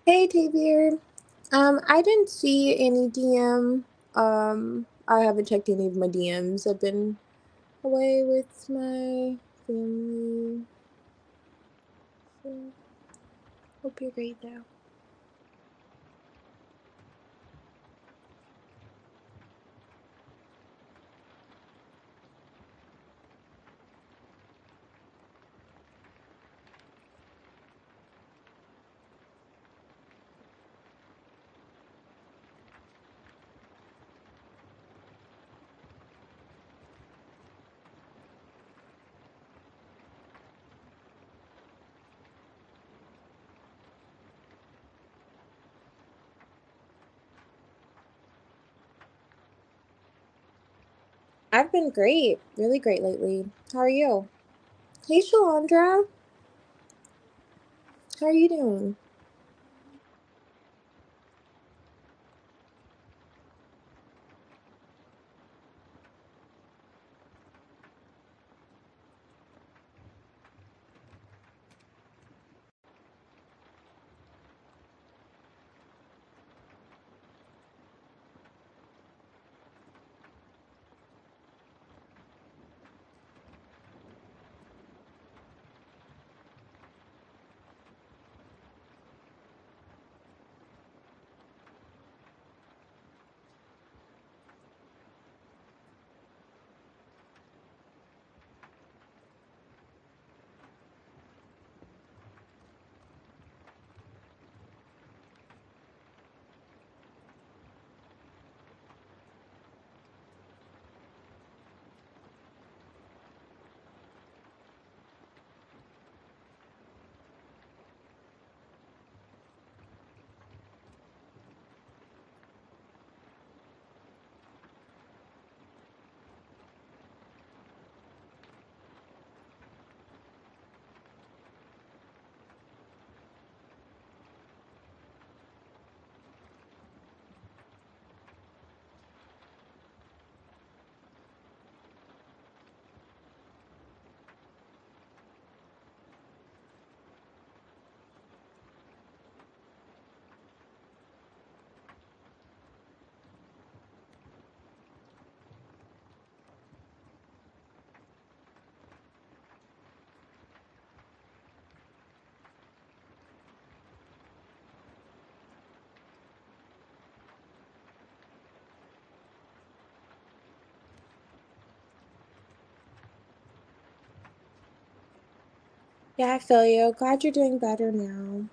Hey Tavier. I didn't see any DM. I haven't checked any of my DMs. I've been away with my family. So hope you're great though. I've been great, really great lately. How are you? Hey Shalandra, how are you doing? Yeah, I feel you. Glad you're doing better now.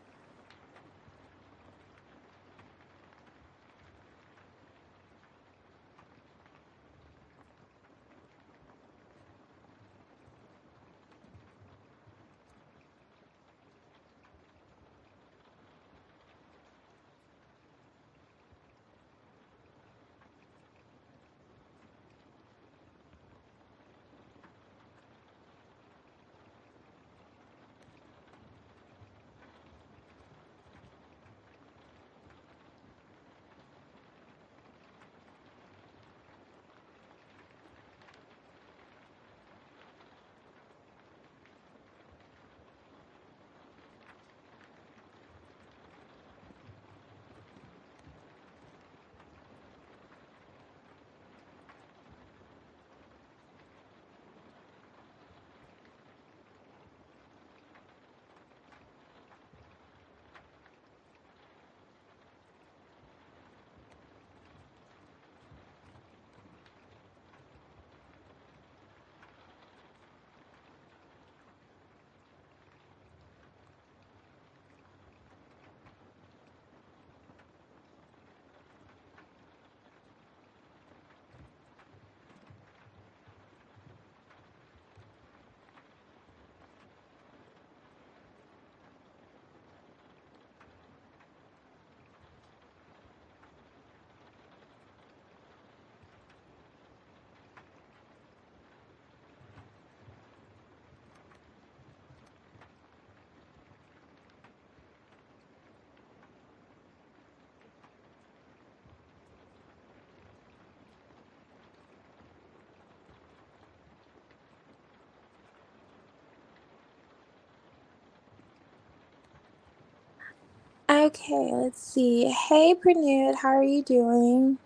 Okay, let's see. Hey, Pranut, how are you doing?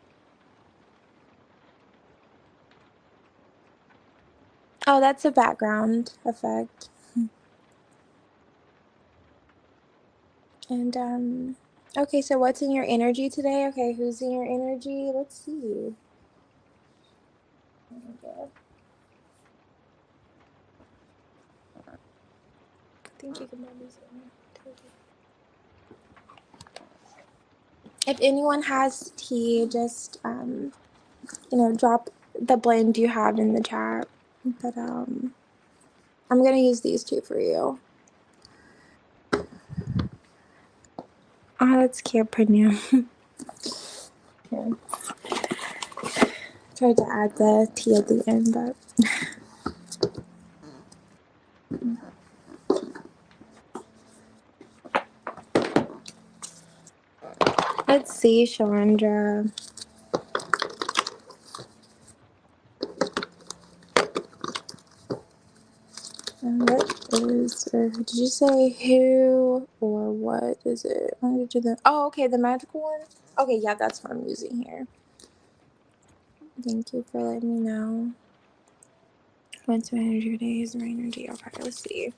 Oh, that's a background effect. And okay, so what's in your energy today? Okay, who's in your energy? Let's see. Okay. I think you can probably see me. If anyone has tea, just drop the blend you have in the chat. But I'm gonna use these two for you. Oh, that's cute, Pranut. Okay. Tried to add the tea at the end, but let's see, Chandra. What is, or did you say who or what is it? Why did you do that? Oh, okay, the magical one. Okay, yeah, that's what I'm using here. Thank you for letting me know. What's my energy today? Is my energy? Okay, let's see.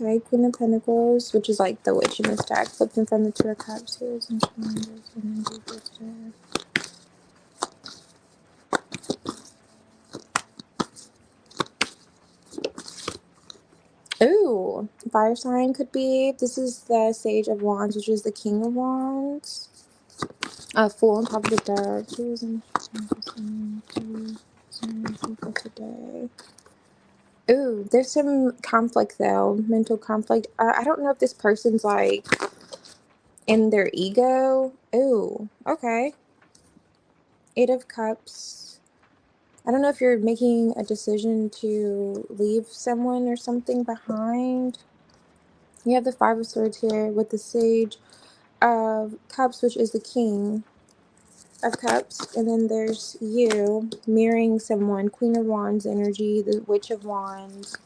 Okay, Queen of Pentacles, which is like the witch in this deck, flipped in front of the Two of Cups. Here's energy for today. Ooh, fire sign could be. This is the Sage of Wands, which is the King of Wands. Fool on top of the deck. Here's energy for today. Ooh, there's some conflict though, mental conflict. I don't know if this person's like in their ego. Ooh, okay. Eight of Cups. I don't know if you're making a decision to leave someone or something behind. You have the Five of Swords here with the Sage of Cups, which is the King of Cups. And then there's you mirroring someone, Queen of Wands energy, the Witch of Wands,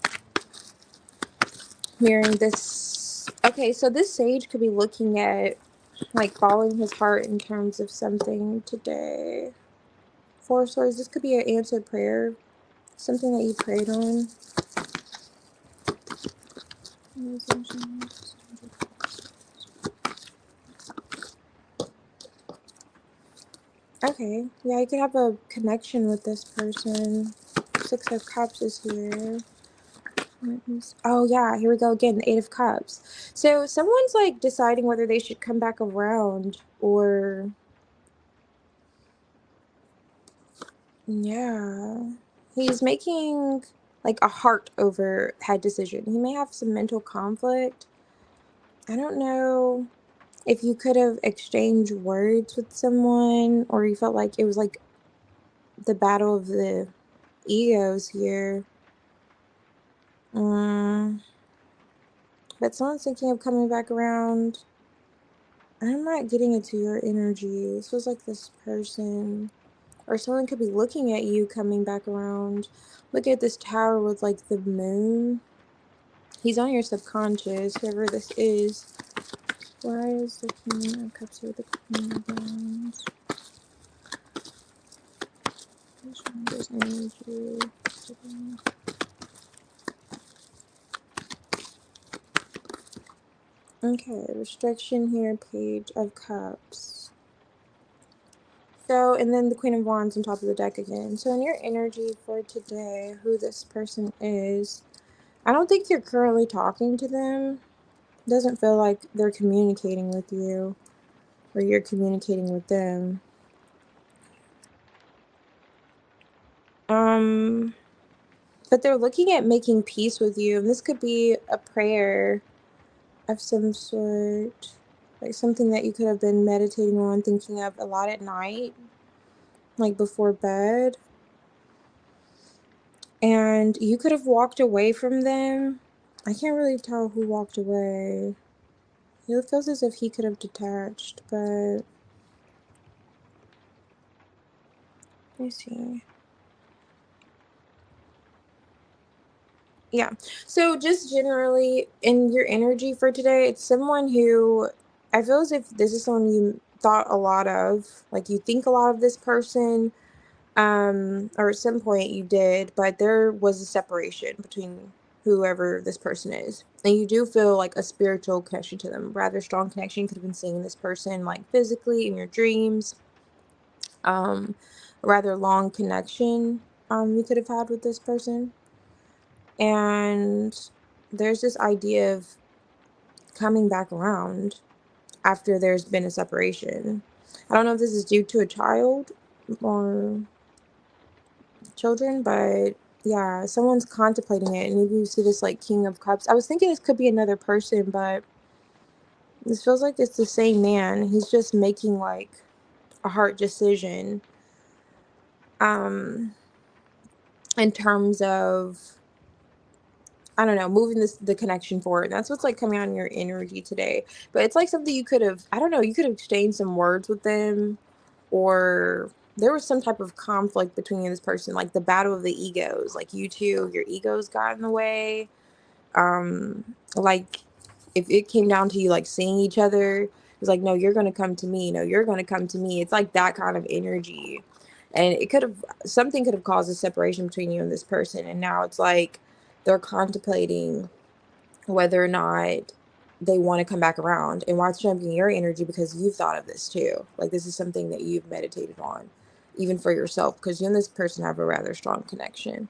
mirroring this. Okay, so this Sage could be looking at like following his heart in terms of something today. Four of Swords, this could be an answered prayer, something that you prayed on. Okay, yeah, you could have a connection with this person. Six of Cups is here. Oh yeah, here we go again, the Eight of Cups. So someone's like deciding whether they should come back around or... Yeah. He's making like a heart over head decision. He may have some mental conflict. I don't know if you could have exchanged words with someone, or you felt like it was like the battle of the egos here. But someone's thinking of coming back around. I'm not getting into your energy. This feels like this person, or someone could be looking at you coming back around. Look at this tower with like the moon. He's on your subconscious, whoever this is. Why is the King of Cups here with the Queen of Wands? There's energy. Okay, restriction here, Page of Cups. So, and then the Queen of Wands on top of the deck again. So in your energy for today, who this person is, I don't think you're currently talking to them. It doesn't feel like they're communicating with you, or you're communicating with them. But they're looking at making peace with you, and this could be a prayer of some sort, like something that you could have been meditating on, thinking of a lot at night, like before bed. And you could have walked away from them. I can't really tell who walked away. It feels as if he could have detached, but Let me see. Yeah. So just generally in your energy for today, it's someone who I feel as if this is someone you thought a lot of, like you think a lot of this person, or at some point you did, but there was a separation between whoever this person is. And you do feel like a spiritual connection to them, rather strong connection. You could have been seeing this person like physically in your dreams, a rather long connection, you could have had with this person. And there's this idea of coming back around after there's been a separation. I don't know if this is due to a child or children, but yeah, someone's contemplating it. And maybe you see this like King of Cups. I was thinking this could be another person, but this feels like it's the same man. He's just making like a hard decision um in terms of, I don't know, moving the connection forward. And that's what's like coming out in your energy today. But it's like something you could have, I don't know, you could have exchanged some words with them, or there was some type of conflict between you and this person, like the battle of the egos. Like you two, your egos got in the way. Like if it came down to you like seeing each other, it's like, no, you're gonna come to me, no, you're gonna come to me. It's like that kind of energy. And it could have, something could have caused a separation between you and this person. And now it's like they're contemplating whether or not they want to come back around. And why it's jumping your energy, because you've thought of this too. Like this is something that you've meditated on, even for yourself, because you and this person have a rather strong connection.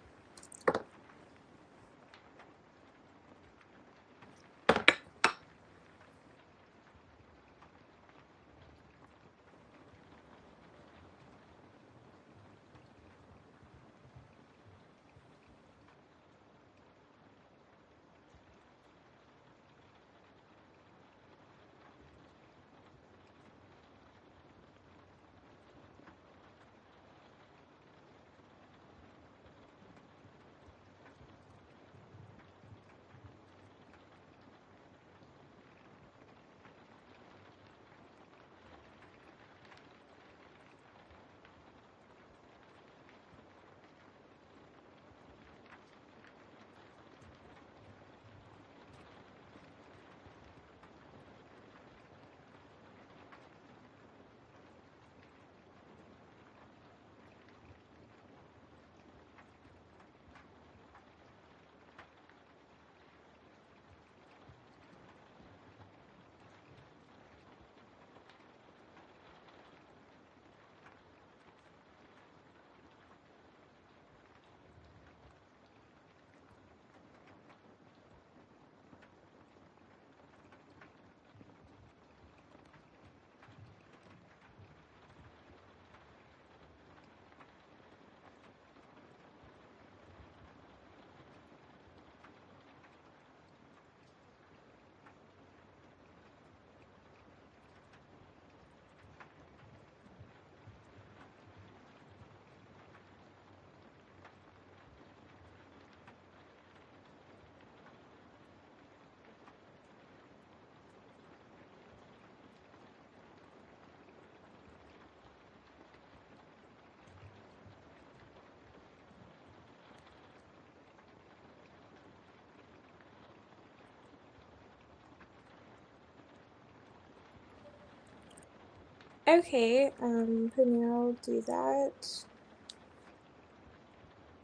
Okay, Pranil, do that.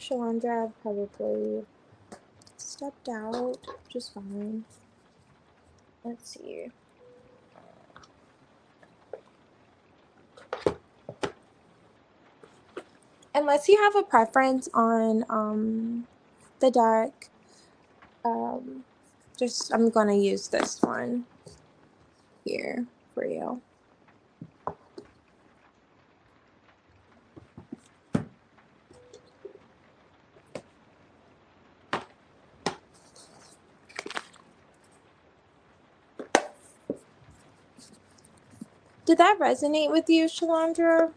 Shalandra probably stepped out, just fine. Let's see. Unless you have a preference on the deck, um, just I'm gonna use this one here for you. Did that resonate with you, Shalandra?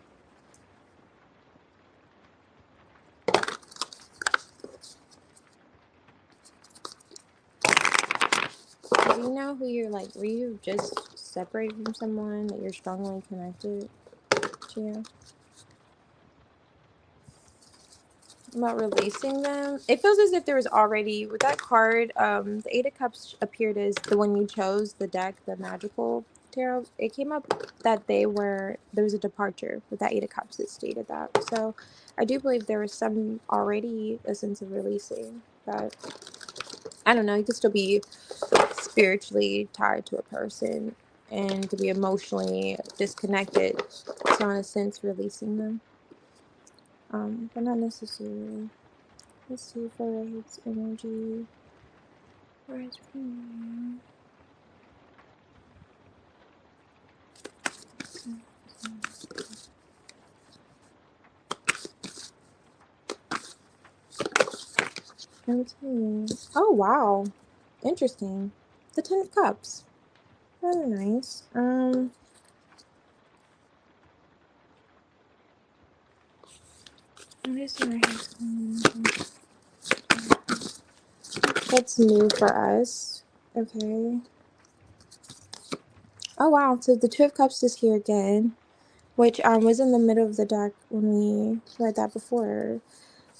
Do you know who you're like? Were you just separated from someone that you're strongly connected to? about releasing them. It feels as if there was already, with that card, the Eight of Cups appeared as the one you chose, the deck, the magical tarot. It came up that there was a departure with that Eight of Cups that stated that. So I do believe there was some already a sense of releasing, but I don't know, you could still be spiritually tied to a person and to be emotionally disconnected. So in a sense releasing them. But not necessarily. Let's see if I write energy. Where's from you? Oh wow. Interesting. The Ten of Cups. Rather nice. What is my husband? That's new for us. Okay. Oh wow, so the Two of Cups is here again, which was in the middle of the deck when we read that before.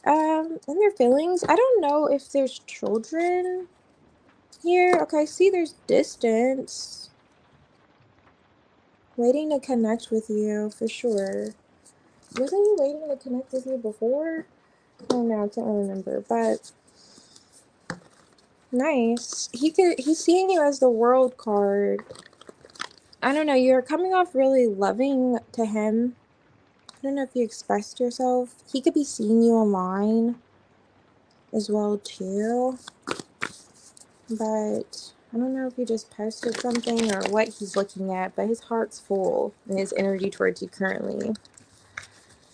And their feelings. I don't know if there's children here. Okay, see there's distance. Waiting to connect with you for sure. Wasn't he waiting to connect with you before? Oh no, I can't remember. But nice. He's seeing you as the World card. I don't know, you're coming off really loving to him. I don't know if you expressed yourself. He could be seeing you online as well too. But I don't know if he just posted something or what he's looking at, but his heart's full and his energy towards you currently.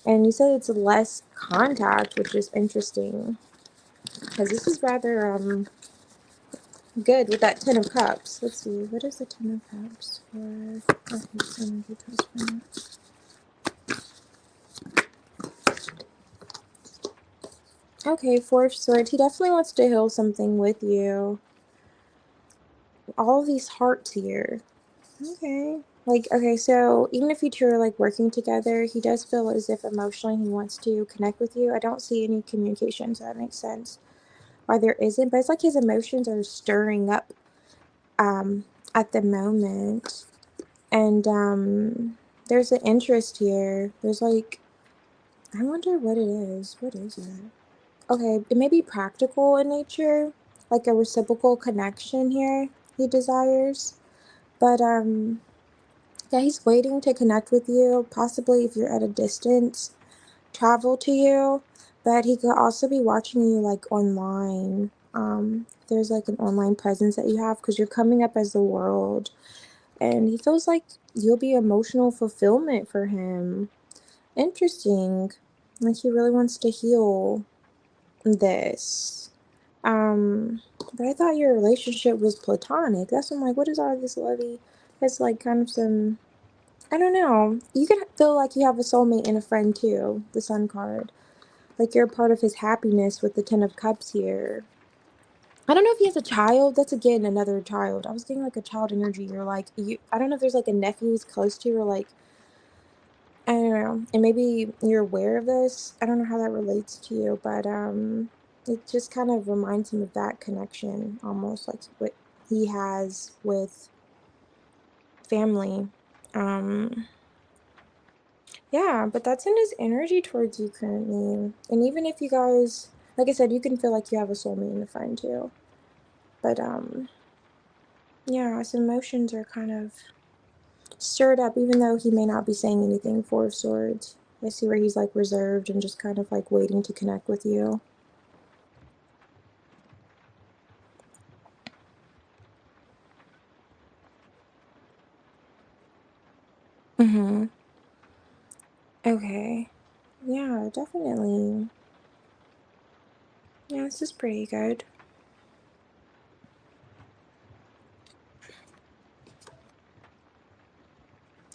And you said it's less contact, which is interesting. Because this is rather good with that Ten of Cups. Let's see, what is the Ten of Cups for his energy towards Okay, Four of Swords. He definitely wants to heal something with you. All of these hearts here. Okay. Like, okay, so even if you two are, like, working together, he does feel as if emotionally he wants to connect with you. I don't see any communication, so that makes sense why there isn't. But it's like his emotions are stirring up at the moment. And there's an interest here. There's, like, I wonder what it is. What is it? Okay, it may be practical in nature, like a reciprocal connection here he desires. But, yeah, he's waiting to connect with you, possibly if you're at a distance, travel to you, but he could also be watching you, like, online. There's, like, an online presence that you have because you're coming up as the World, and he feels like you'll be emotional fulfillment for him. Interesting. Like, he really wants to heal this. But I thought your relationship was platonic. That's why I'm like, what is all this lovey? It's like kind of some, I don't know. You can feel like you have a soulmate and a friend too, the Sun card. Like you're a part of his happiness with the Ten of Cups here. I don't know if he has a child. That's again another child. I was getting like a child energy. You're like, I don't know if there's like a nephew who's close to you or like, I don't know. And maybe you're aware of this. I don't know how that relates to you, but it just kind of reminds him of that connection, almost like what he has with family. Yeah, but that's in his energy towards you currently. And even if you guys, like I said, you can feel like you have a soulmate and a friend too. But yeah, his emotions are kind of stirred up, even though he may not be saying anything. Four of Swords. I see where he's like reserved and just kind of like waiting to connect with you. Mm-hmm. Okay. Yeah, definitely. Yeah, this is pretty good.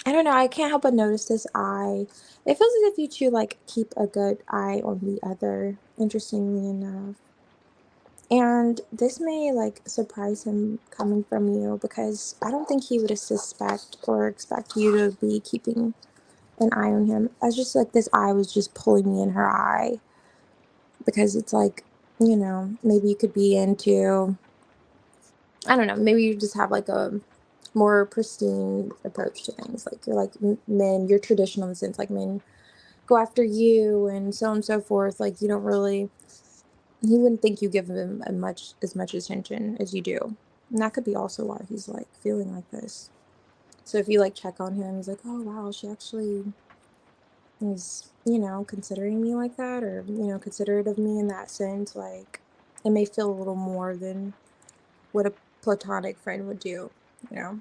I don't know, I can't help but notice this eye. It feels as if you two, like, keep a good eye on the other, interestingly enough. And this may, like, surprise him coming from you, because I don't think he would suspect or expect you to be keeping an eye on him. I was just, like, this eye was just pulling me in her eye. because it's like, maybe you could be into, I don't know, maybe you just have like a more pristine approach to things. Like you're like men, you're traditional in the sense like men go after you and so on and so forth. Like you don't really, he wouldn't think you give him as much attention as you do. And that could be also why he's like feeling like this. So if you like check on him, he's like, oh wow, she actually is, considering me like that, or, considerate of me in that sense. Like it may feel a little more than what a platonic friend would do, you know?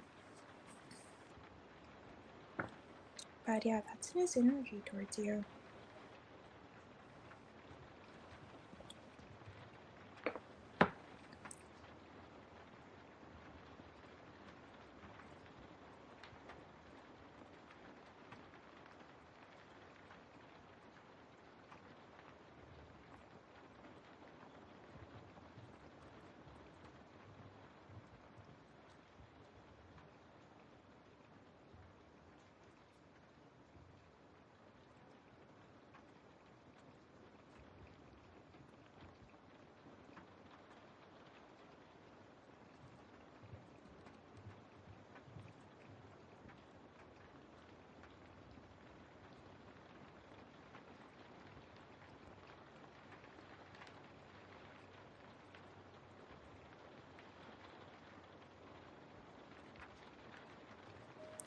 But yeah, that's his energy towards you.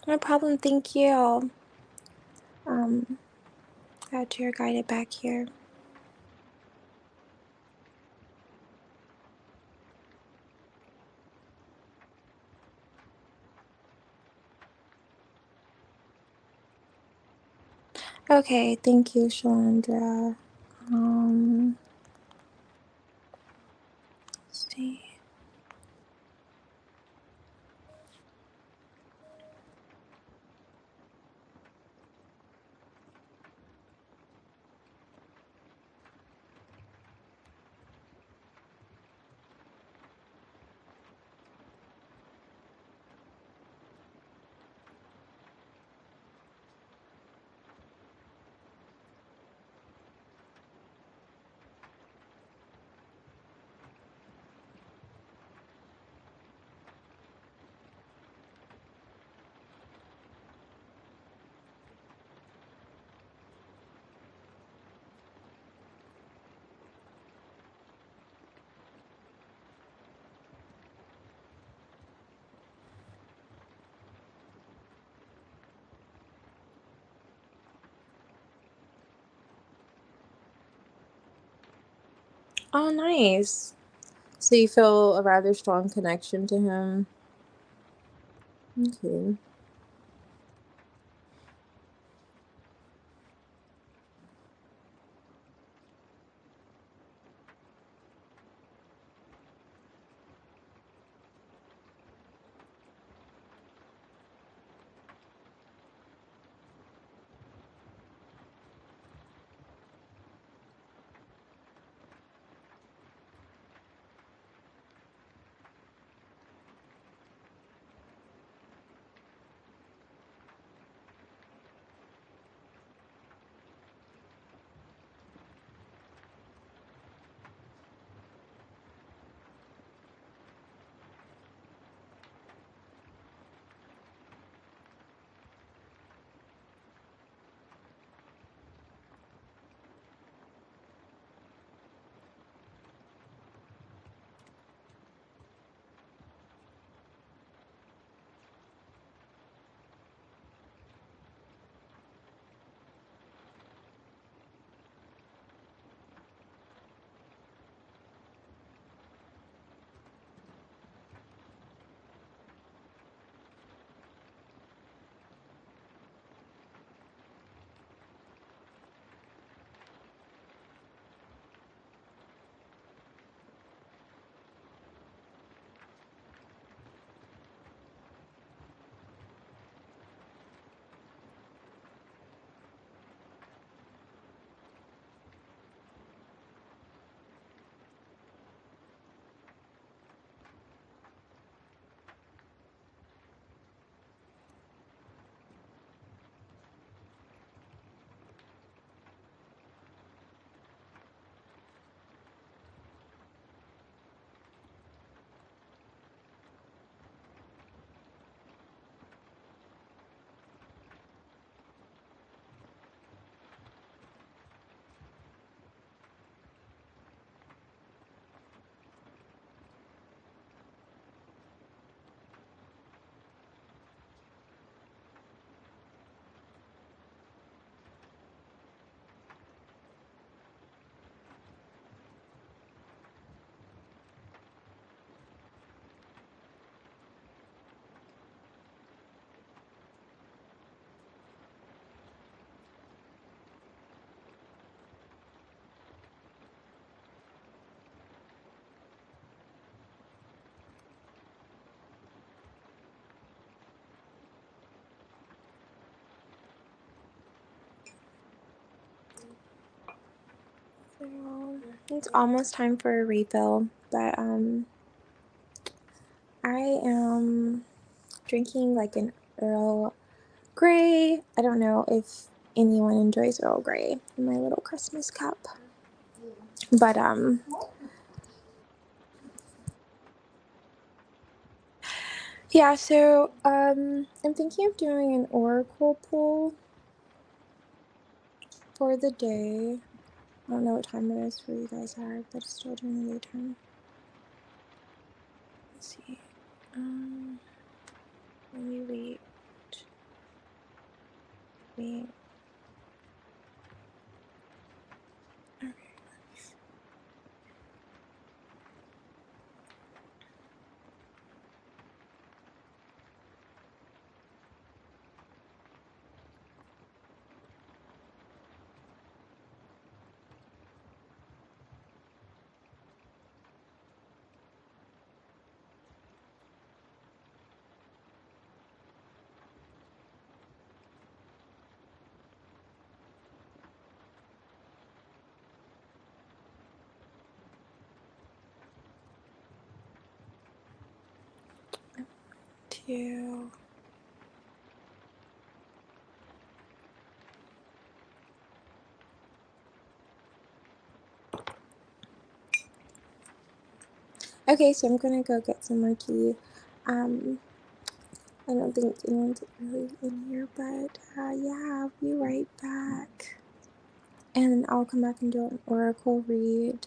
No problem, thank you. Um, Got your guided back here. Okay, thank you, Shalandra. Let's see. Oh, nice. So you feel a rather strong connection to him. Okay. It's almost time for a refill, but I am drinking like an Earl Grey. I don't know if anyone enjoys Earl Grey in my little Christmas cup, but yeah. So I'm thinking of doing an oracle pull for the day. I don't know what time it is where you guys are, but it's still during the daytime. Let's see. Let me wait. Wait. Okay. Two. Okay, so I'm gonna go get some more tea. I don't think anyone's really in here, but yeah, I'll be right back. And I'll come back and do an oracle read.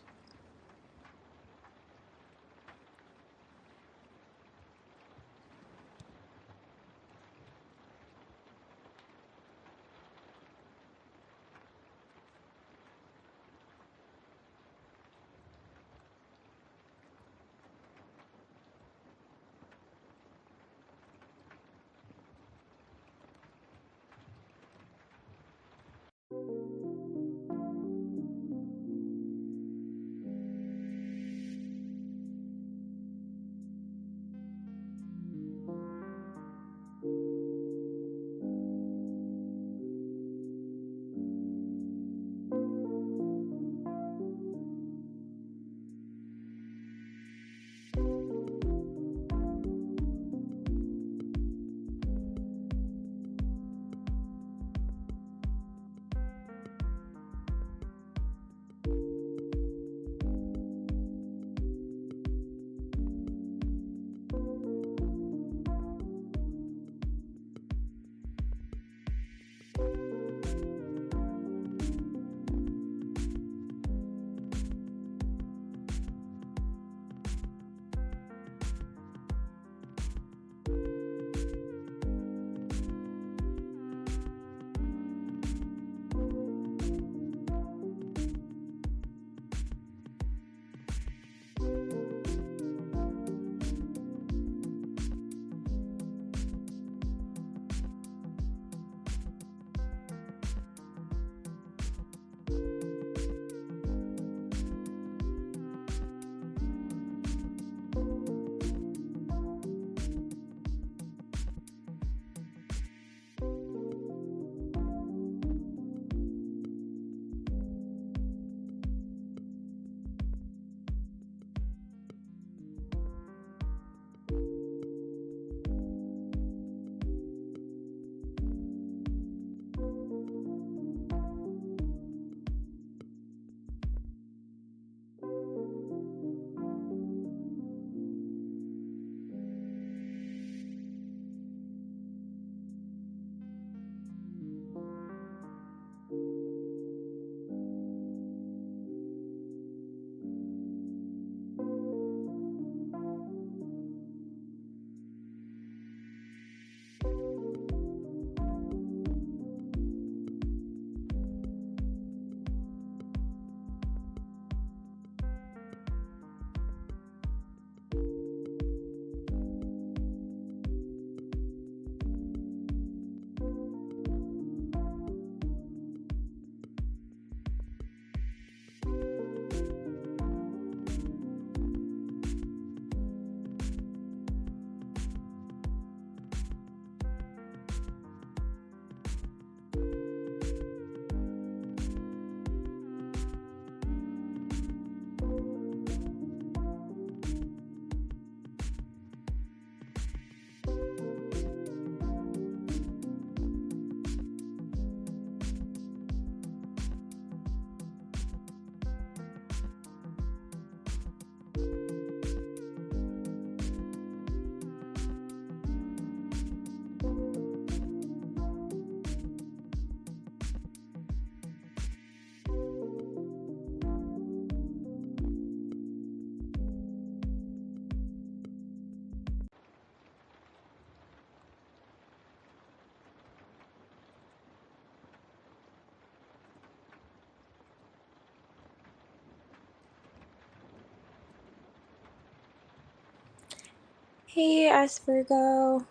Hey, Aspergo.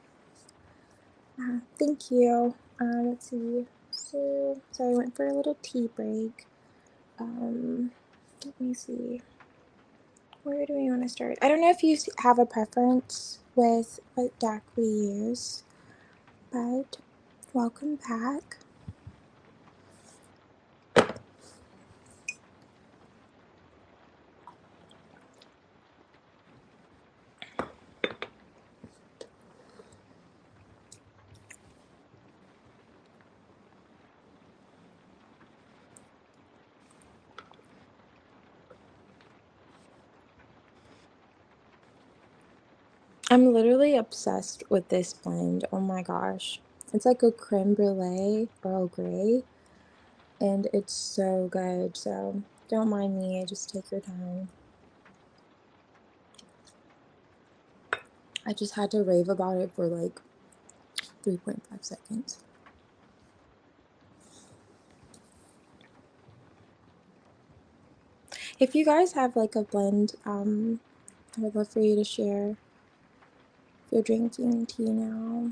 Thank you. Let's see. So I went for a little tea break. Let me see. Where do we want to start? I don't know if you have a preference with what deck we use, but welcome back. I'm literally obsessed with this blend. Oh my gosh. It's like a creme brulee Earl Grey, and it's so good. So don't mind me, just take your time. I just had to rave about it for like 3.5 seconds. If you guys have like a blend, I would love for you to share. If you're drinking tea now.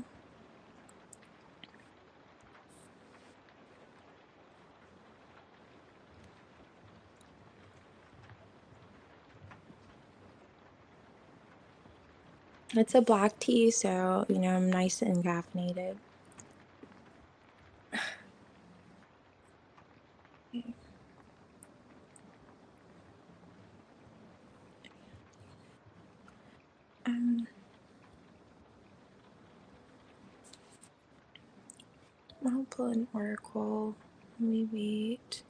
It's a black tea, so you know I'm nice and caffeinated. I'll pull an oracle. Let me wait.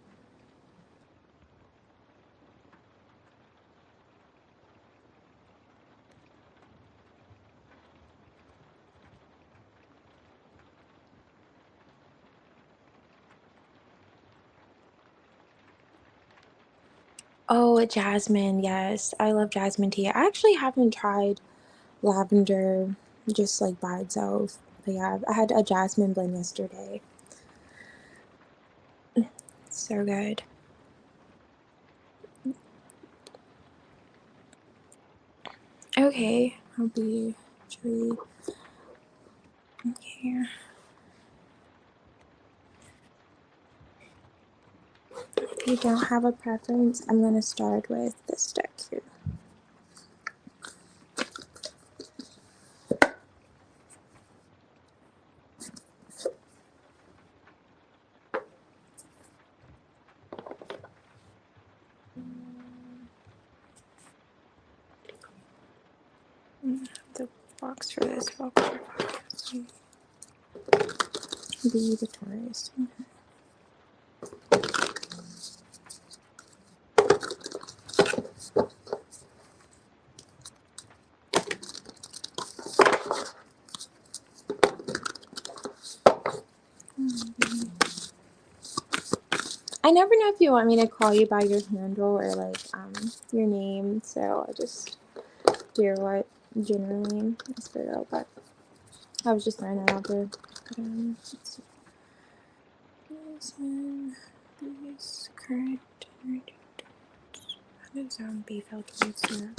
Oh, jasmine. Yes, I love jasmine tea. I actually haven't tried lavender just like by itself. But yeah, I had a jasmine blend yesterday. So good. Okay, I'll be actually okay. If you don't have a preference, I'm gonna start with this deck here. The box for this box be the Taurus. I never know if you want me to call you by your handle or like your name, so I just do what generally is for real, but I was just throwing that out there. Let's see. This one, these correct. How does be felt here?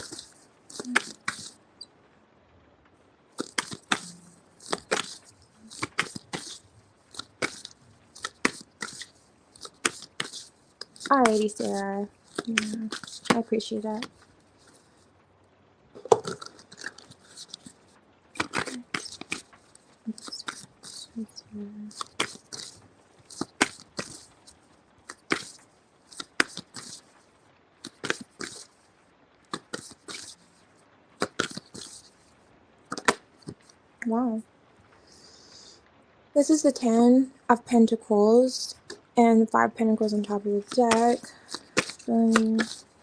Alrighty, Sarah. Yeah, I appreciate that. Wow. This is the 10 of Pentacles and the 5 Pentacles on top of the deck. Then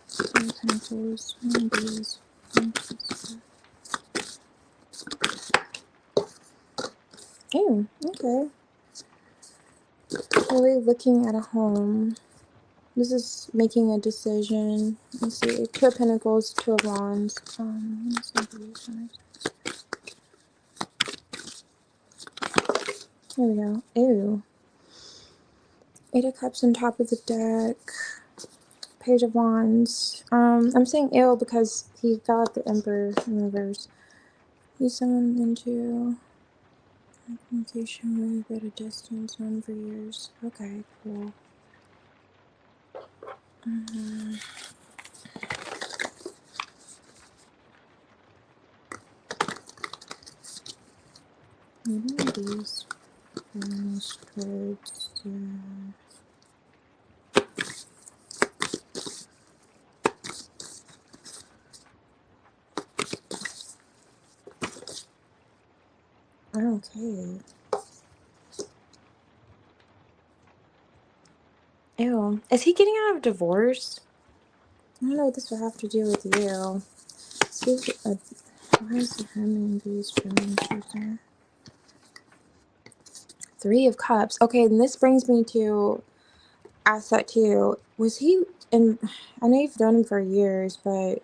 5 Pentacles, one of these. Oh, okay. Really looking at a home. This is making a decision. Let's see. 2 of Pentacles, 2 of Wands. Here we go. Ew. 8 of Cups on top of the deck. Page of Wands. I'm saying ew because he fell at the Emperor in reverse. He's someone into communication with at a distance, known for years. Okay, cool. Maybe these ones towards okay. Ew. Is he getting out of divorce? I don't know what this would have to do with you. See, why is the Herman these from 3 of Cups? Okay, and this brings me to ask that too. Was he, and I know you've known him for years, but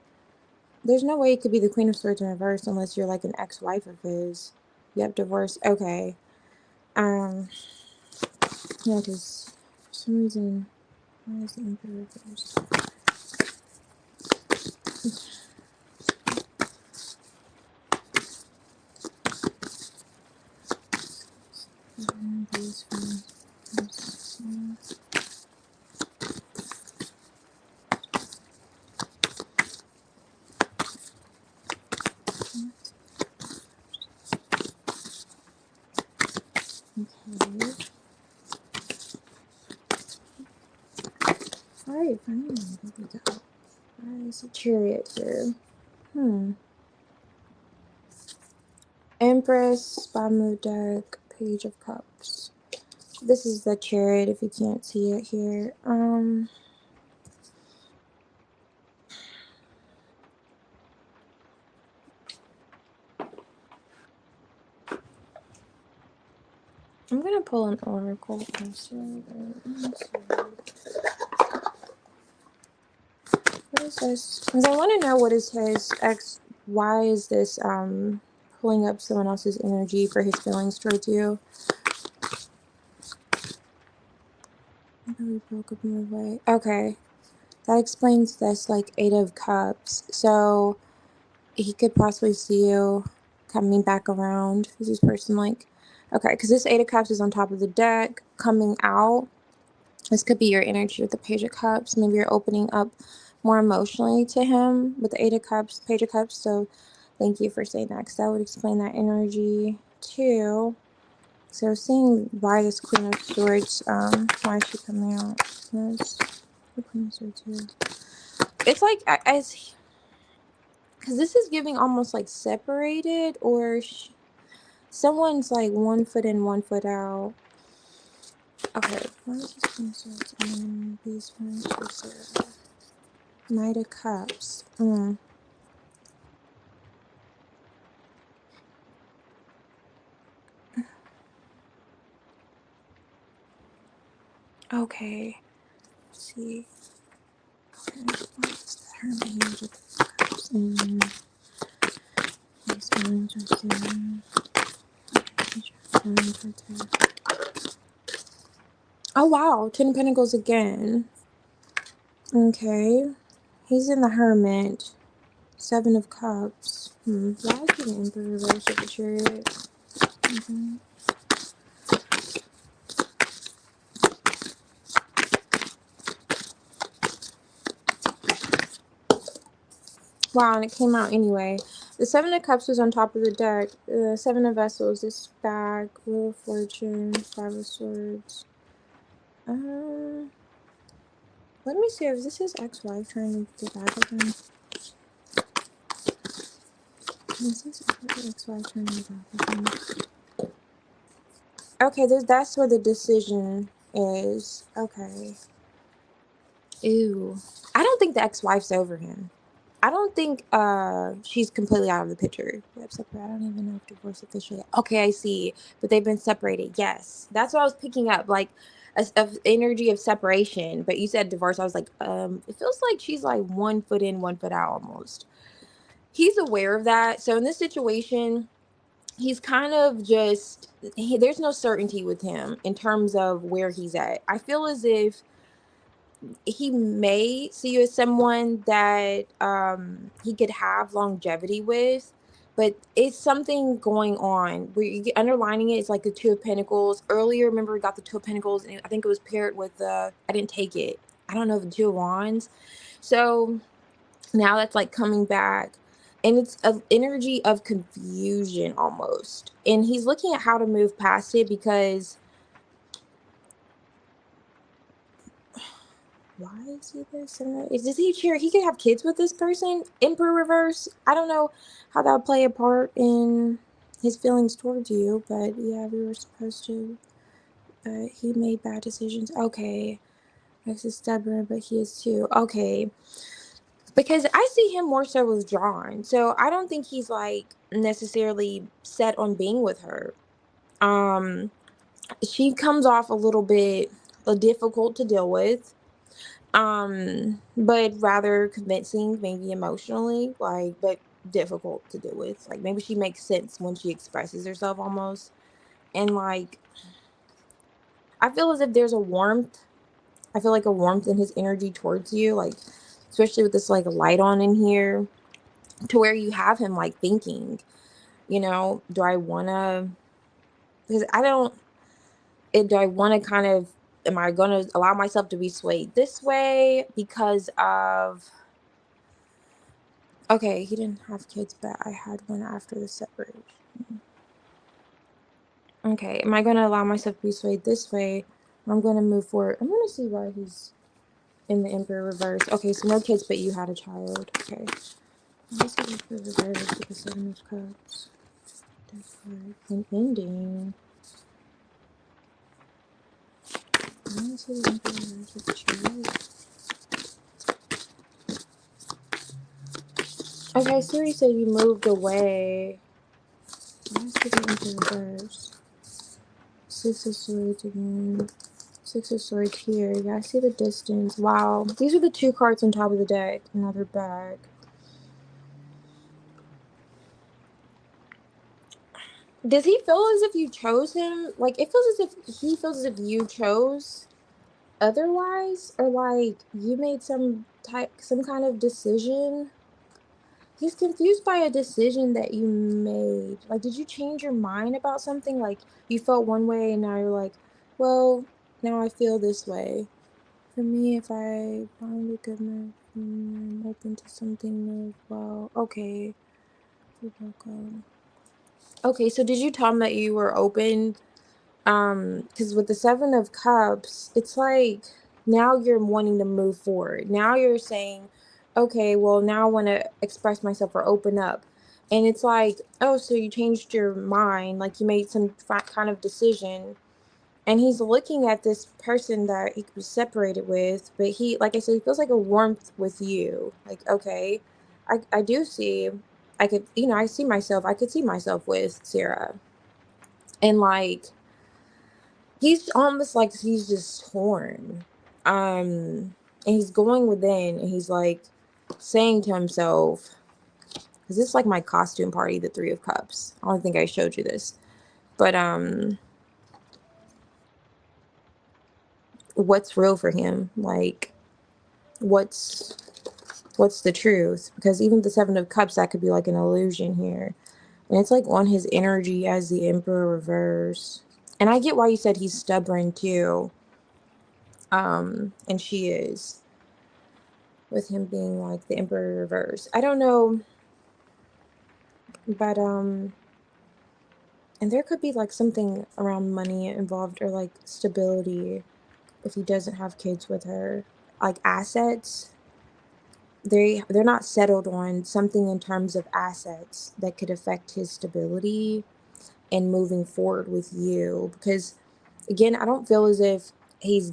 there's no way it could be the Queen of Swords in reverse unless you're like an ex-wife of his. Yep, divorce. Okay. Yeah, because for some reason, why is the Emperor reversed? These from okay. Alright, finally, there we go. Why is a chariot here? Empress, bottom of the deck, Page of Cups. This is the chariot if you can't see it here. I'm gonna pull an oracle also. What is this? Because I want to know what is his why is this pulling up someone else's energy for his feelings towards you? I know we broke up in the way. Okay. That explains this, like, 8 of Cups. So he could possibly see you coming back around. Is this person like, okay, because this 8 of Cups is on top of the deck, coming out. This could be your energy with the Page of Cups. Maybe you're opening up more emotionally to him with the 8 of Cups, Page of Cups. So thank you for saying that, because that would explain that energy too. So seeing why this Queen of Swords, why is she coming out? That's the Queen of Swords here. It's like, as because this is giving almost like separated, or someone's like 1 foot in, 1 foot out. Okay, why is this Queen of Swords and these ones for Knight of Cups? Okay, let's see. Okay, what's the Hermit of Cups and these ones oh wow, 10 of Pentacles again. Okay, he's in the Hermit. 7 of Cups. Why is the Emperor reversed with the Chariot? Wow, and it came out anyway. The 7 of Cups was on top of the deck. The 7 of Vessels, this bag, Wheel of Fortune, 5 of Swords. Let me see, is this his ex-wife trying to get back at him? Is this ex-wife trying to get back at him? Okay, that's where the decision is. Okay. Ew. I don't think the ex-wife's over him. I don't think she's completely out of the picture. Yep, separate. I don't even know if divorce officially. Okay, I see. But they've been separated. Yes, that's what I was picking up, like a energy of separation. But you said divorce. I was like, it feels like she's like 1 foot in, 1 foot out almost. He's aware of that. So in this situation, he's kind of just there's no certainty with him in terms of where he's at. I feel as if he may see you as someone that he could have longevity with, but it's something going on where you get underlining it. It's like the Two of Pentacles. Earlier, remember, we got the Two of Pentacles, and I think it was paired with the, I didn't take it. I don't know, the Two of Wands. So now that's like coming back. And it's an energy of confusion almost. And he's looking at how to move past it because why is he this? Does he share? He could have kids with this person. Emperor reverse. I don't know how that would play a part in his feelings towards you, but yeah, we were supposed to. But he made bad decisions. Okay, Rex is stubborn, but he is too. Okay, because I see him more so withdrawn, so I don't think he's like necessarily set on being with her. She comes off a little bit difficult to deal with. But rather convincing, maybe emotionally, like, but difficult to deal with. Like, maybe she makes sense when she expresses herself almost. And like, I feel as if there's a warmth. I feel like a warmth in his energy towards you, like, especially with this like light on in here, to where you have him like thinking, do I wanna, because I don't, do I wanna kind of, am I gonna allow myself to be swayed this way because of, okay, he didn't have kids, but I had one after the separation. Okay, am I going to allow myself to be swayed this way? I'm going to move forward. I'm going to see why he's in the Emperor reverse. Okay, so no kids, but you had a child. Okay. Why is the Emperor reverse with the Seven of Cups? An ending. Why is the Emperor reverse with the Chariot? Okay, so you said you moved away. Why is the Emperor reverse? Six of Swords again. Six of Swords here. Yeah, I see the distance. Wow. These are the two cards on top of the deck. Another bag. Does he feel as if you chose him? Like, it feels as if he feels as if you chose otherwise? Or, like, you made some kind of decision? He's confused by a decision that you made. Like, did you change your mind about something? Like, you felt one way and now you're like, well, now I feel this way. For me, if I find a good match, I'm open to something new as well. Okay. You're welcome. Okay, so did you tell him that you were open? Because with the Seven of Cups, it's like now you're wanting to move forward. Now you're saying, okay, well, now I want to express myself or open up. And it's like, oh, so you changed your mind, like you made some kind of decision. And he's looking at this person that he was separated with, but he, like I said, he feels like a warmth with you. Like, okay, I do see, I could, I could see myself with Sarah. And like, he's almost like he's just torn. And he's going within and he's like saying to himself, is this like my costume party, the Three of Cups? I don't think I showed you this. But, what's real for him? Like, what's the truth? Because even the Seven of Cups, that could be like an illusion here. And it's like on his energy as the Emperor reverse. And I get why you said he's stubborn too. And she is, with him being like the Emperor reverse. I don't know, but and there could be like something around money involved or like stability if he doesn't have kids with her, like assets. They're not settled on something in terms of assets that could affect his stability and moving forward with you. Because again, I don't feel as if he's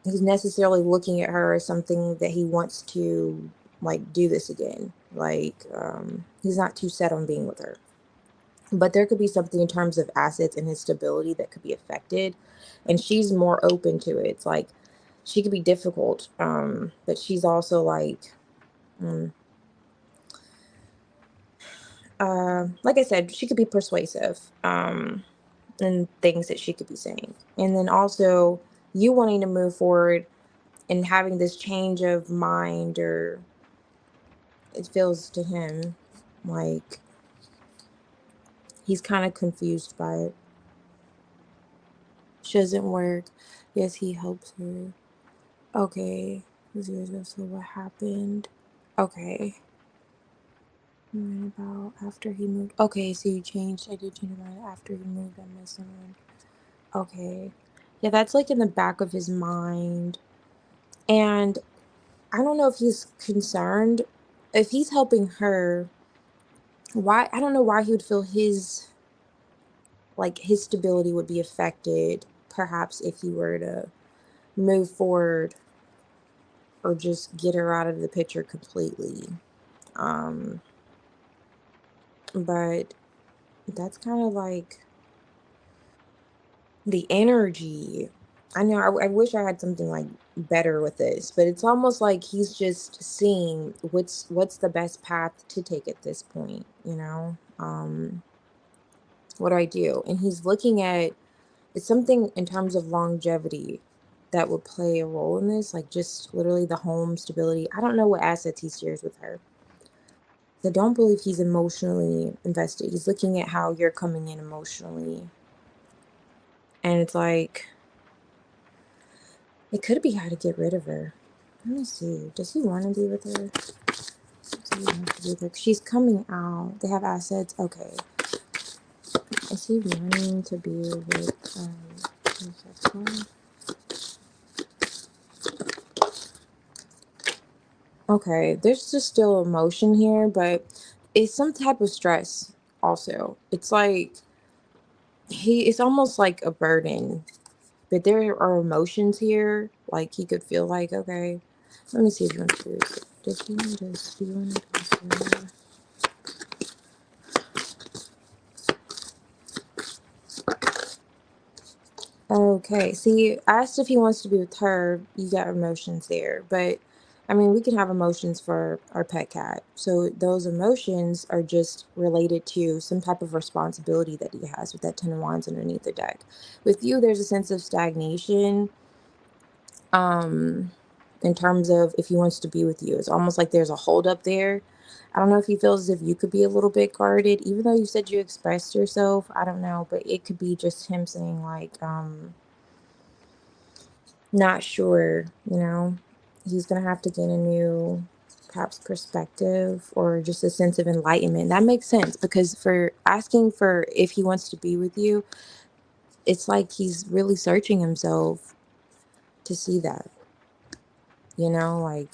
necessarily looking at her as something that he wants to like do this again. Like, he's not too set on being with her. But there could be something in terms of assets and his stability that could be affected. And she's more open to it. It's like she could be difficult, but she's also like I said, she could be persuasive in things that she could be saying. And then also you wanting to move forward and having this change of mind, or it feels to him like He's kind of confused by it. She doesn't work. Yes, he helps her. Okay. So what happened? Okay. Right about after he moved. Okay, so you changed. I did change my mind after he moved. I missed someone. Okay. Yeah, that's like in the back of his mind. And I don't know if he's concerned. If he's helping her, why? I don't know why he would feel his stability would be affected, perhaps if he were to move forward or just get her out of the picture completely. Um, but that's kind of like the energy. I know I wish I had something like better with this, but it's almost like he's just seeing what's the best path to take at this point, you know? What do I do? And he's looking at it's something in terms of longevity that would play a role in this, like just literally the home stability. I don't know what assets he shares with her. I don't believe he's emotionally invested. He's looking at how you're coming in emotionally. And it's like, it could be how to get rid of her. Let me see. Does he want to be with her? Does he want to be with her? She's coming out. They have assets. Okay. Is he wanting to be with, okay, there's just still emotion here, but it's some type of stress also. It's like it's almost like a burden, but there are emotions here. Like he could feel like, okay, let me see if he wants to. Does he want to do anything? Okay, see, I asked if he wants to be with her. You got emotions there, but I mean, we can have emotions for our pet cat. So those emotions are just related to some type of responsibility that he has with that Ten of Wands underneath the deck. With you, there's a sense of stagnation. Um, in terms of if he wants to be with you, it's almost like there's a hold up there. I don't know if he feels as if you could be a little bit guarded, even though you said you expressed yourself. I don't know, but it could be just him saying like, not sure, he's gonna have to gain a new perhaps perspective or just a sense of enlightenment. That makes sense because for asking for if he wants to be with you, it's like he's really searching himself to see that, like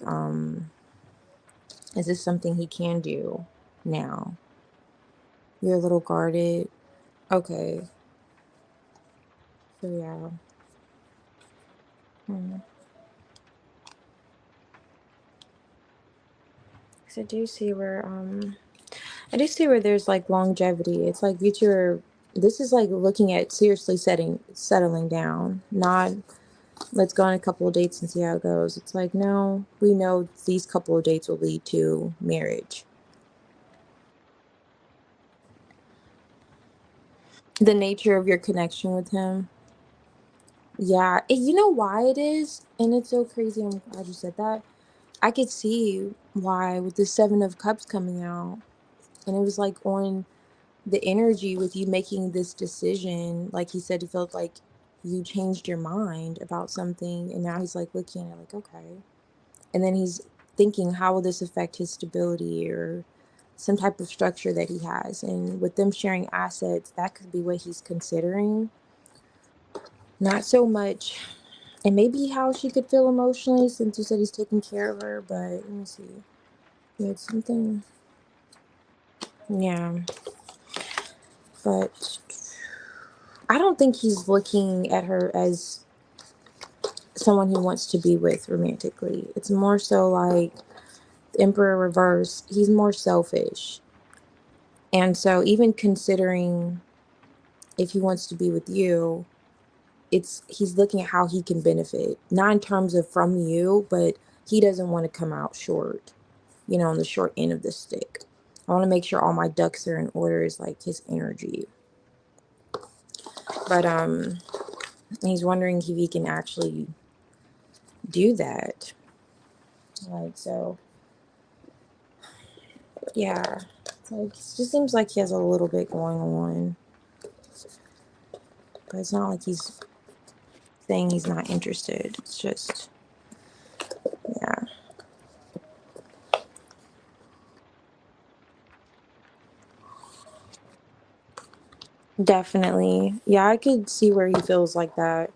is this something he can do now? You're a little guarded. Okay. So yeah. Hmm. So I do see where there's like longevity. It's like future. This is like looking at seriously settling down, not let's go on a couple of dates and see how it goes. It's like, no, we know these couple of dates will lead to marriage. The nature of your connection with him. Yeah. You know why it is? And it's so crazy. I'm glad you said that. I could see why with the Seven of Cups coming out. And it was like on the energy with you making this decision, like he said, he felt like you changed your mind about something, and now he's like looking at it like, okay. And then he's thinking, how will this affect his stability or some type of structure that he has? And with them sharing assets, that could be what he's considering. Not so much, and maybe how she could feel emotionally since you said he's taking care of her, but let me see. Yeah, it's something. Yeah, but I don't think he's looking at her as someone he wants to be with romantically. It's more so like the Emperor reverse. He's more selfish. And so even considering if he wants to be with you, he's looking at how he can benefit. Not in terms of from you, but he doesn't want to come out short, on the short end of the stick. I want to make sure all my ducks are in order is like his energy. But he's wondering if he can actually do that. Like so yeah. Like, it just seems like he has a little bit going on. But it's not like he's saying he's not interested. It's just, yeah. Definitely. Yeah, I could see where he feels like that.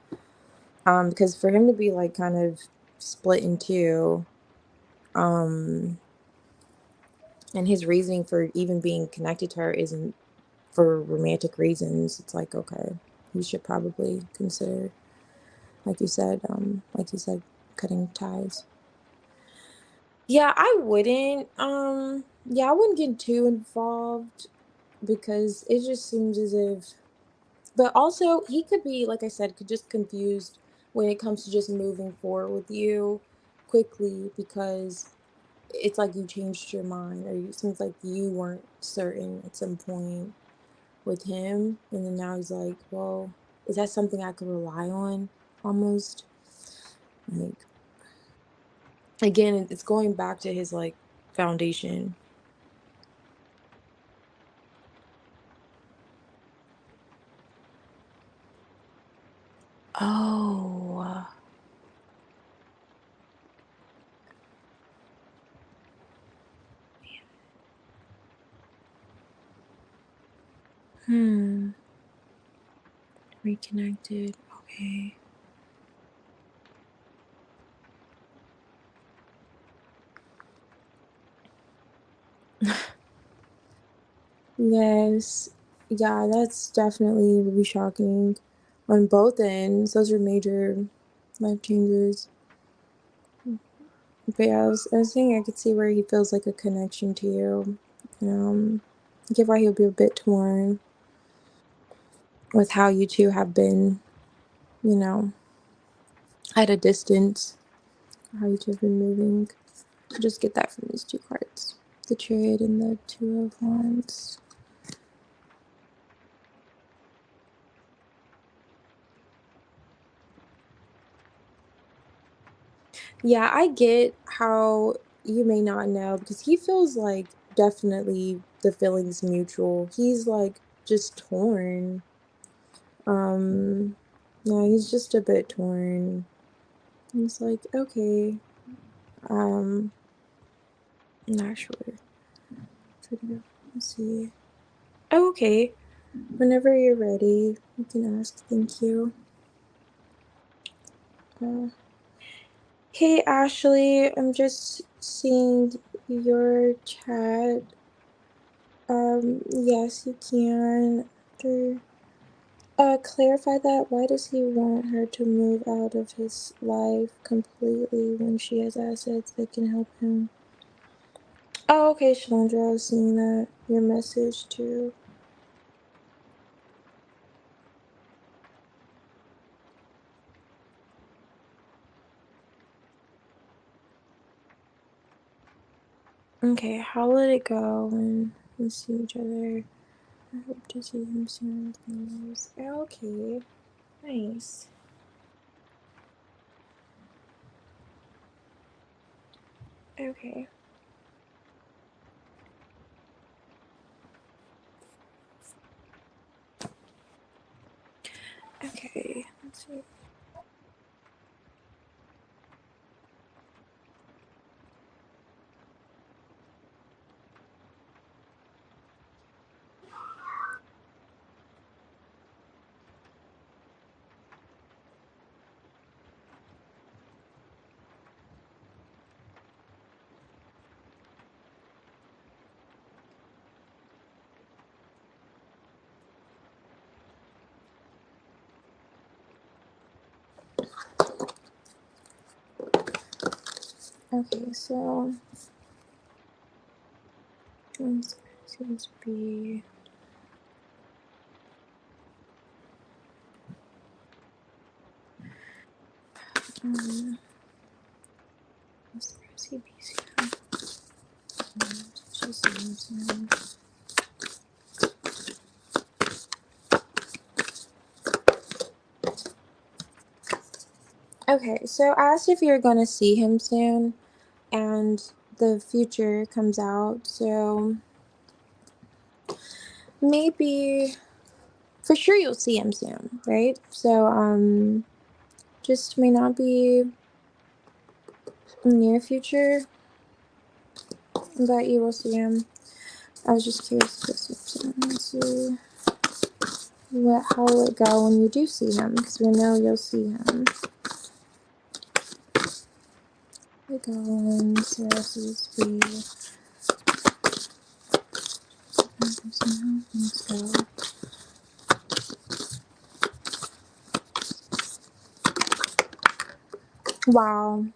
Because for him to be like kind of split in two, um, and his reasoning for even being connected to her isn't for romantic reasons, it's like, okay, you should probably consider, like you said, cutting ties. Yeah, I wouldn't get too involved because it just seems as if, but also he could be, like I said, could just confused when it comes to just moving forward with you quickly because it's like you changed your mind or it seems like you weren't certain at some point with him and then now he's like, well, is that something I could rely on almost? Like, again, it's going back to his like foundation. Oh. Hmm. Reconnected. Okay. Yes. Yeah, that's definitely would be shocking on both ends. Those are major life changes. But yeah, I was saying I could see where he feels like a connection to you. I get why he'll be a bit torn with how you two have been, you know, at a distance, how you two have been moving. Just get that from these two cards. The Chariot and the Two of Wands. Yeah, I get how you may not know because he feels like definitely the feeling's mutual. He's like just torn. Um, no, he's just a bit torn. He's like, okay, um, I'm not sure. Let's see. Oh, okay. Whenever you're ready, you can ask. Thank you. Uh, hey, Ashley, I'm just seeing your chat. Yes, you can. After, clarify that. Why does he want her to move out of his life completely when she has assets that can help him? Oh, okay, Shalandra, I was seeing that. Your message too. Okay, how will it go when we see each other? I hope to see him soon. Please. Okay, nice. Okay, okay, let's see. Okay, so it seems to be. Um, CBC. Okay, so I asked if you're gonna see him soon, and the future comes out. So maybe for sure you'll see him soon, right? So just may not be near future, but you will see him. I was just curious to see how will it go when you do see him, because we know you'll see him. We go in Sarah's B. Let's go. Wow.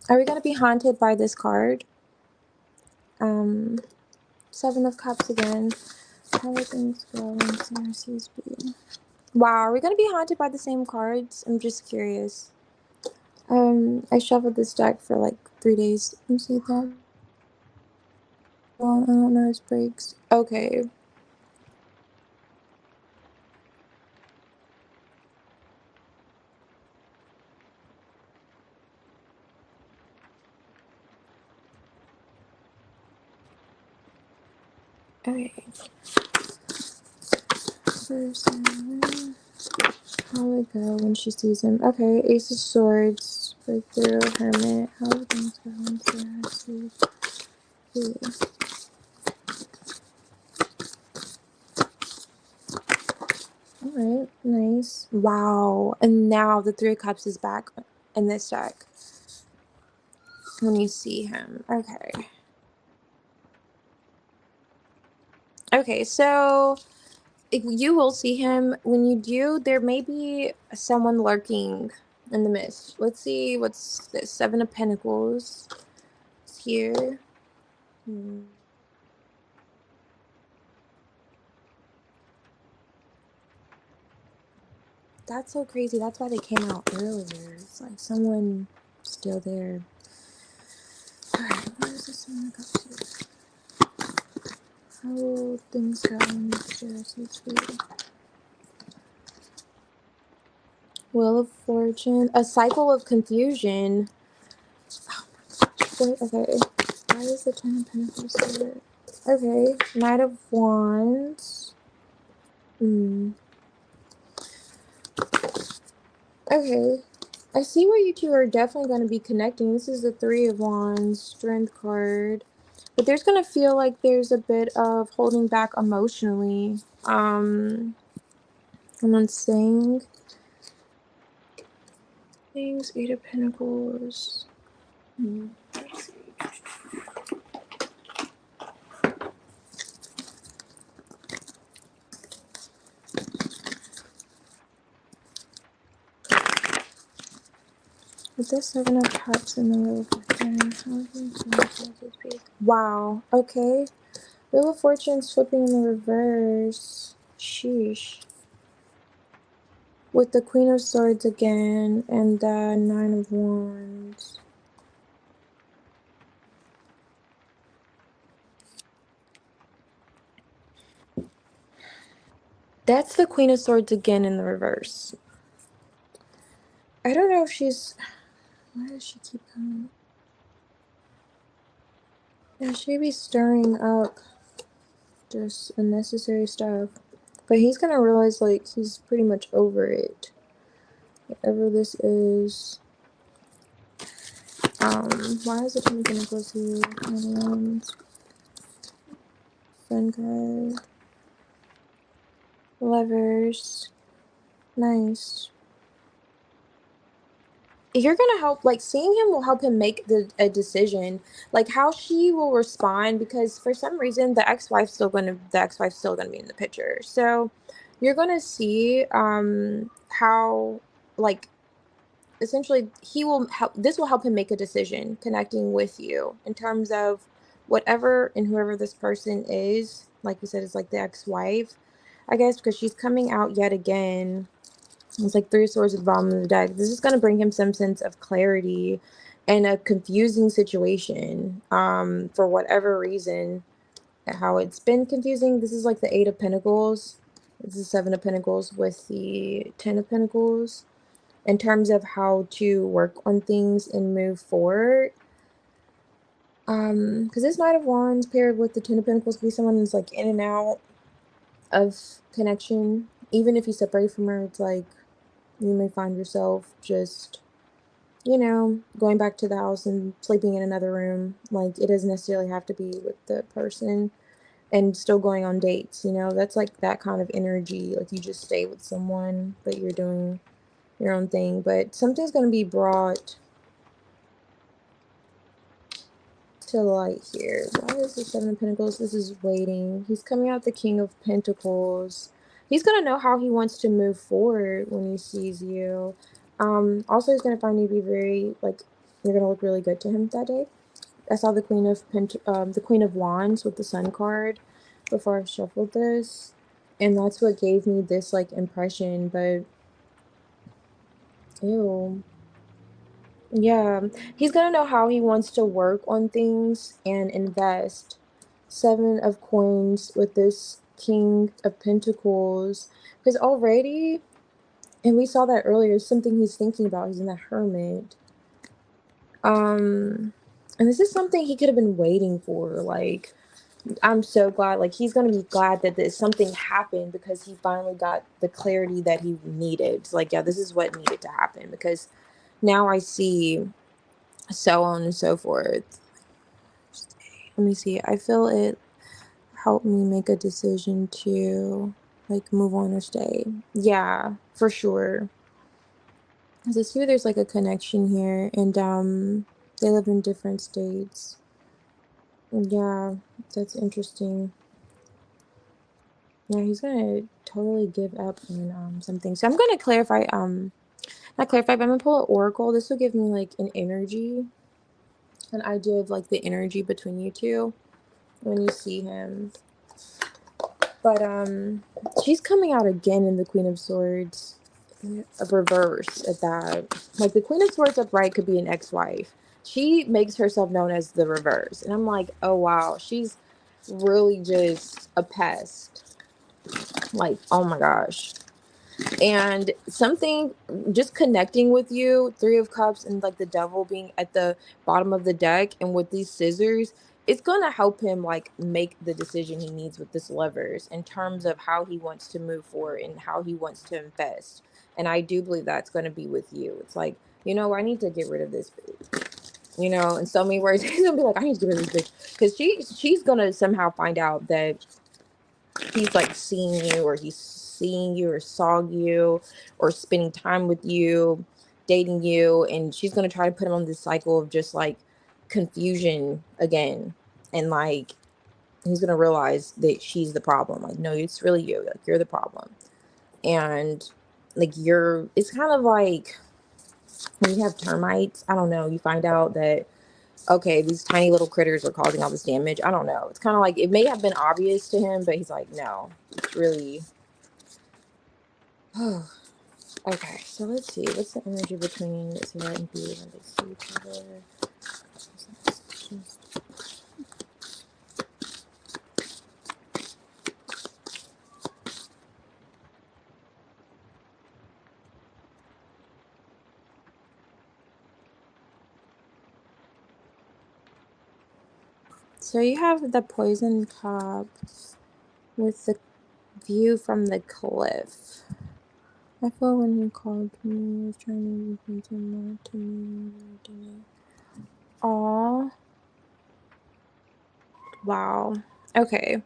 Are we gonna be haunted by this card? Seven of Cups again. How are things going? Sarah's B. Wow, are we gonna be haunted by the same cards? I'm just curious. I shuffled this deck for like 3 days. Let me see that. Well, I don't know his breaks. Okay. Okay. Person. How will it go when she sees him? Okay, Ace of Swords, Breakthrough, Hermit. How are things going? Sarah, Alright, nice. Wow. And now the Three of Cups is back in this deck when you see him. Okay. Okay, so you will see him. When you do, there may be someone lurking in the mist. Let's see, what's this? Seven of Pentacles. It's here. That's so crazy. That's why they came out earlier. It's like someone still there. Alright, what is this one I got to? How will things go in this Wheel of Fortune. A cycle of confusion. Oh my gosh. Wait, okay. Why is the Ten of Pentacles here? Okay. Knight of Wands. Okay. I see where you two are definitely going to be connecting. This is the Three of Wands, Strength card. But there's going to feel like there's a bit of holding back emotionally. Someone's saying things, Eight of Pentacles. Let's see. With this Seven of Cups in the Wheel of Fortune. Wow. Okay. Wheel of Fortune's flipping in the reverse. Sheesh. With the Queen of Swords again and the Nine of Wands. That's the Queen of Swords again in the reverse. I don't know if she's... Why does she keep coming? Yeah, she'd be stirring up just unnecessary stuff. But he's gonna realize, like, he's pretty much over it. Whatever this is. Why is it Ten of Pentacles here? Sun card. Lovers. Nice. You're gonna help, like, seeing him will help him make a decision, like how she will respond, because for some reason the ex-wife's still gonna be in the picture. So you're gonna see how, like, essentially this will help him make a decision connecting with you in terms of whatever and whoever this person is. Like you said, it's like the ex-wife, I guess, because she's coming out yet again. It's like Three of Swords at the bottom of the deck. This is going to bring him some sense of clarity in a confusing situation, for whatever reason. How it's been confusing. This is like the Eight of Pentacles. This is Seven of Pentacles with the Ten of Pentacles. In terms of how to work on things and move forward. Because this Knight of Wands paired with the Ten of Pentacles could be someone who's like in and out. of connection. Even if you separate from her, it's like you may find yourself just, going back to the house and sleeping in another room. Like, it doesn't necessarily have to be with the person, and still going on dates. That's like that kind of energy. Like, you just stay with someone, but you're doing your own thing. But something's going to be brought to light here. Why is the Seven of Pentacles? This is waiting. He's coming out the King of Pentacles. He's going to know how he wants to move forward when he sees you. Also, he's going to find you to be very, like, you're going to look really good to him that day. I saw the the Queen of Wands with the Sun card before I shuffled this. And that's what gave me this, like, impression. But, ew. Yeah, he's gonna know how he wants to work on things and invest. Seven of Coins with this King of Pentacles. Because already, and we saw that earlier, something he's thinking about. He's in the Hermit. And this is something he could have been waiting for. Like, I'm so glad. Like, he's gonna be glad that something happened, because he finally got the clarity that he needed. It's like, yeah, this is what needed to happen, because now I see, so on and so forth. Let me see. I feel it helped me make a decision to, like, move on or stay. Yeah, for sure. Because I see there's like a connection here, and they live in different states. Yeah, that's interesting. Yeah, he's gonna totally give up on something. So I'm gonna clarify, not clarify, but I'm gonna pull an oracle. This will give me like an idea of like the energy between you two when you see him. But she's coming out again in the Queen of Swords, a reverse at that. Like, the Queen of Swords upright could be an ex-wife. She makes herself known as the reverse, and I'm like, oh wow, she's really just a pest. Like, oh my gosh. And something just connecting with you, Three of Cups, and like the Devil being at the bottom of the deck, and with these scissors, it's going to help him like make the decision he needs with this Lovers in terms of how he wants to move forward and how he wants to invest. And I do believe that's going to be with you. It's like, I need to get rid of this bitch. In so many words, he's gonna be like, I need to get rid of this bitch, because she's gonna somehow find out that he's like seeing you, or he's seeing you, or saw you, or spending time with you, dating you, and she's gonna try to put him on this cycle of just like confusion again. And like, he's gonna realize that she's the problem. Like, no, it's really you. Like, you're the problem. And like, it's kind of like when you have termites, I don't know, you find out that, okay, these tiny little critters are causing all this damage. I don't know. It's kind of like, it may have been obvious to him, but he's like, no, it's really. Okay, so let's see. What's the energy between Sarah and B when they see each other? So you have the Poison Cup with the view from the cliff. I feel when he called me, I was trying to listen more to me. Aw. Wow. Okay.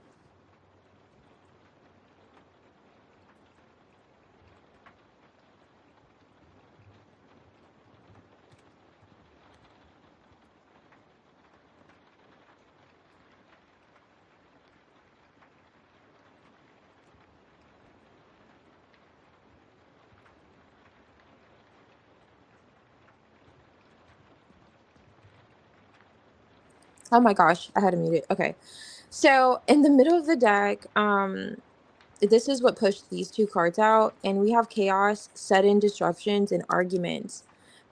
Oh my gosh, I had to mute it. Okay. So in the middle of the deck, this is what pushed these two cards out, and we have chaos, sudden disruptions, and arguments.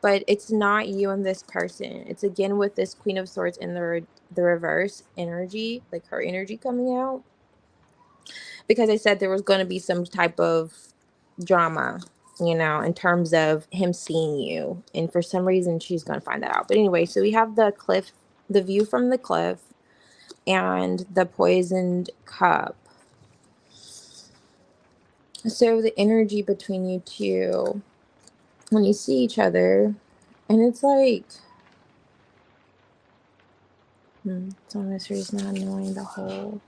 But it's not you and this person. It's again with this Queen of Swords in the reverse energy, like her energy coming out. Because I said there was going to be some type of drama, in terms of him seeing you. And for some reason, she's going to find that out. But anyway, so we have the cliff, the view from the cliff, and the Poisoned Cup. So the energy between you two when you see each other, and it's like, so mystery's not knowing the whole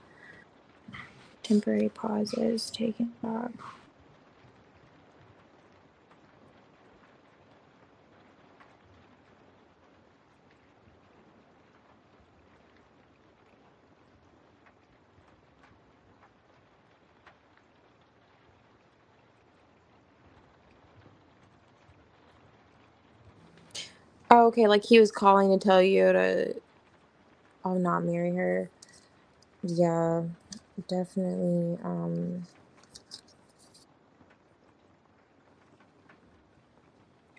temporary pauses taken back. Oh, okay, like he was calling to tell you to, oh, not marry her. Yeah, definitely. I'm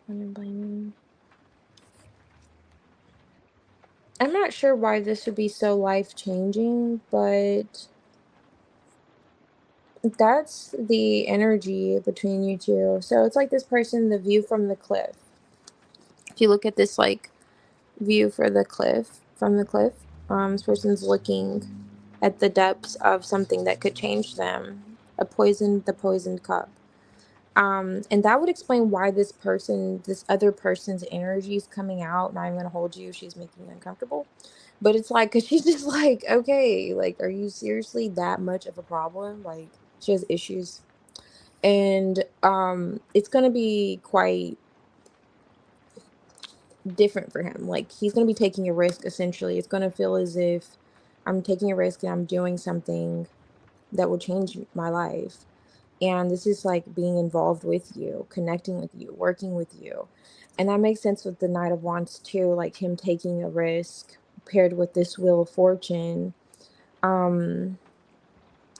gonna blame him. I'm not sure why this would be so life changing, but that's the energy between you two. So it's like this person, the view from the cliff. If you look at this like view for the cliff from the cliff, this person's looking at the depths of something that could change them. The poisoned cup. And that would explain why this other person's energy is coming out. Not even gonna hold you. She's making me uncomfortable. But it's like, cause she's just like, okay, like, are you seriously that much of a problem? Like, she has issues, and it's gonna be quite different for him. Like, he's gonna be taking a risk. Essentially, it's gonna feel as if I'm taking a risk and I'm doing something that will change my life. And this is like being involved with you, connecting with you, working with you. And that makes sense with the Knight of Wands too, like him taking a risk paired with this Wheel of Fortune. Um,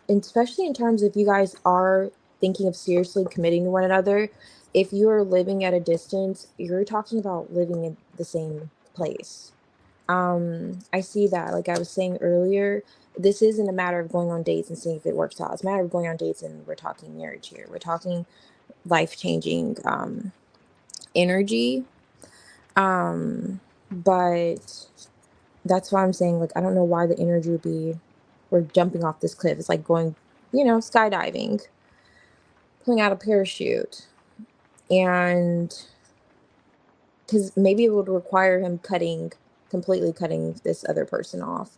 and especially in terms if you guys are thinking of seriously committing to one another, if you're living at a distance, you're talking about living in the same place. I see that, like I was saying earlier, this isn't a matter of going on dates and seeing if it works out. It's a matter of going on dates and we're talking marriage here. We're talking life changing energy. But that's why I'm saying, like, I don't know why the energy would be we're jumping off this cliff. It's like going, skydiving, pulling out a parachute. And because maybe it would require him completely cutting this other person off.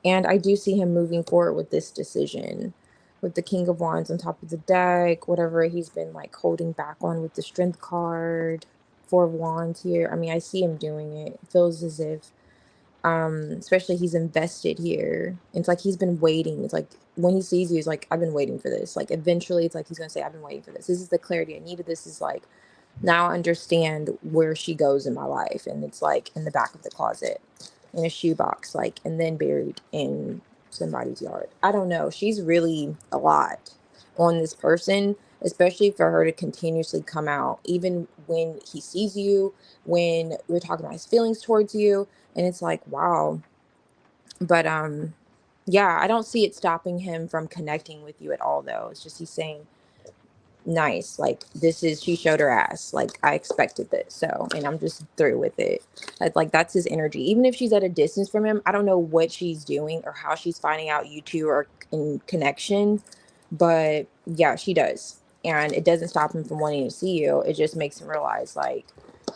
And I do see him moving forward with this decision, with the King of Wands on top of the deck, whatever he's been like holding back on with the Strength card, Four of Wands here. I mean, I see him doing it. It feels as if, especially he's invested here. It's like he's been waiting. It's like when he sees you, he's like, I've been waiting for this. Like eventually, it's like he's gonna say, I've been waiting for this. This is the clarity I needed. This is like now I understand where she goes in my life, and it's like in the back of the closet in a shoebox, like, and then buried in somebody's yard. I don't know. She's really a lot on this person, especially for her to continuously come out, even when he sees you, when we're talking about his feelings towards you. And it's like, wow. But, yeah, I don't see it stopping him from connecting with you at all, though. It's just he's saying, nice, like she showed her ass, like I expected this, so, and I'm just through with it. Like that's his energy, even if she's at a distance from him. I don't know what she's doing or how she's finding out you two are in connection, but yeah, she does. And it doesn't stop him from wanting to see you. It just makes him realize like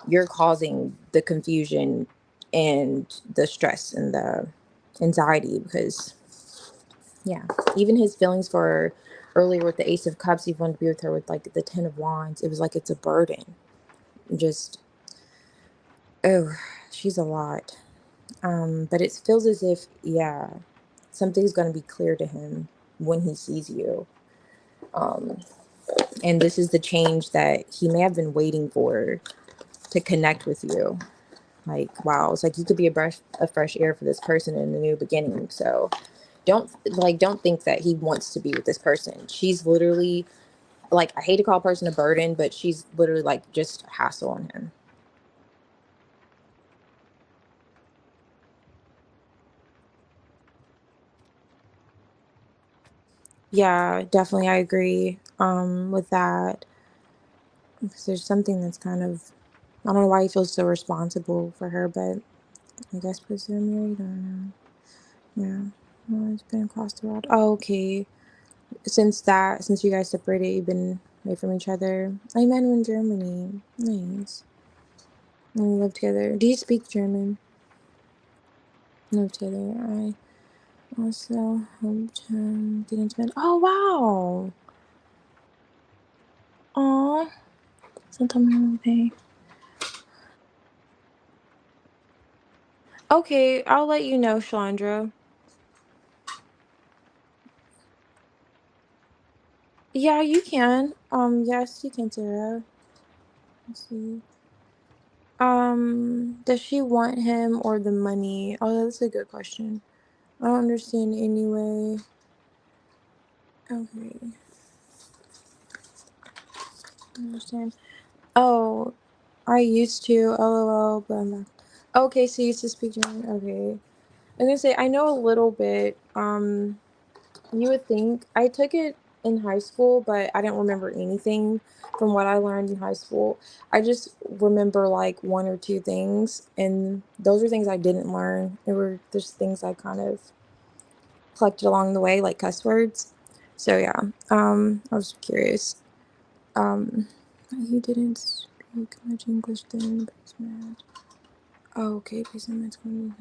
you're causing the confusion and the stress and the anxiety, because yeah, even his feelings for earlier with the Ace of Cups, he wanted to be with her with like the Ten of Wands. It was like it's a burden. Just, oh, she's a lot. But it feels as if, yeah, something's going to be clear to him when he sees you. Um, and this is the change that he may have been waiting for to connect with you. Like, wow, it's like you could be a fresh air for this person in a new beginning. So don't think that he wants to be with this person. She's literally, like, I hate to call a person a burden, but she's literally like just a hassle on him. Yeah, definitely, I agree with that, because there's something that's kind of, I don't know why he feels so responsible for her, but I guess because they're married. I don't know. Yeah, well, it's been across the road. Oh, okay. since you guys separated, you've been away from each other. I met him in Germany. Nice. And we live together. Do you speak German? Live together. I also hoped get into med. Oh wow. Aw. So tell me okay. Okay, I'll let you know, Shalandra. Yeah, you can. Yes, you can, Sarah. Let's see. Does she want him or the money? Oh, that's a good question. I don't understand anyway. Okay, I understand. Oh, I used to. LOL, but I'm not. Okay, so you used to speak German. Okay. I'm gonna say I know a little bit. You would think I took it in high school, but I didn't remember anything from what I learned in high school. I just remember like one or two things, and those are things I didn't learn. They were just things I kind of collected along the way, like cuss words. So yeah, I was curious. Um, he didn't speak much English then, but he's mad. Oh, okay, please, I'm not going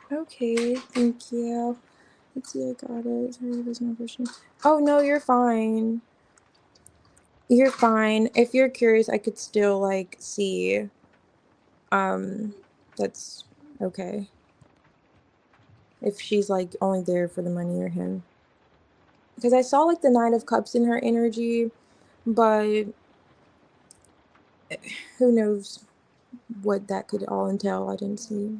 to. Okay, thank you. Let's see, I got it. Sorry, there's no question. Oh no, you're fine. You're fine. If you're curious, I could still like see. Um, that's okay. If she's like only there for the money or him, because I saw like the Nine of Cups in her energy, but who knows what that could all entail. I didn't see.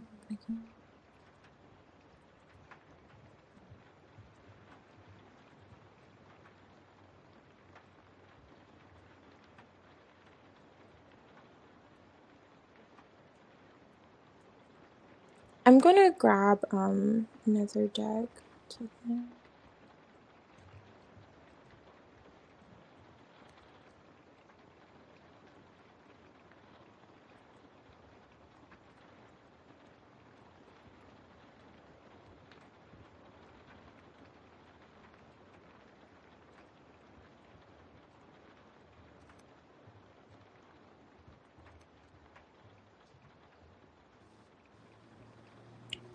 I'm gonna grab another deck.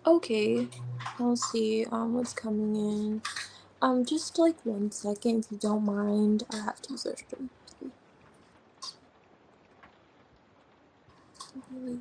Okay, I'll see what's coming in. Just like 1 second if you don't mind. I have to use the restroom. Really.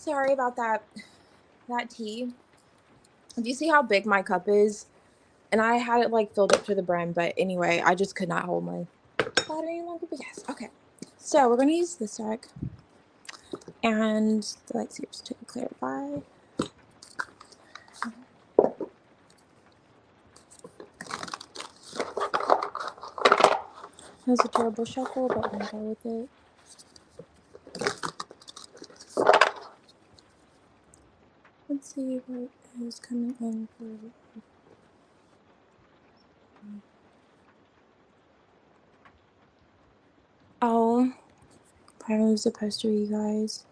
Sorry about that tea. Do you see how big my cup is? And I had it like filled up to the brim, but anyway, I just could not hold my bladder any longer. But yes, okay. So we're gonna use this deck and the light seers to clarify. That was a terrible shuffle, but we're gonna go with it. Let's see what is coming in for. Oh, I was supposed to, you guys.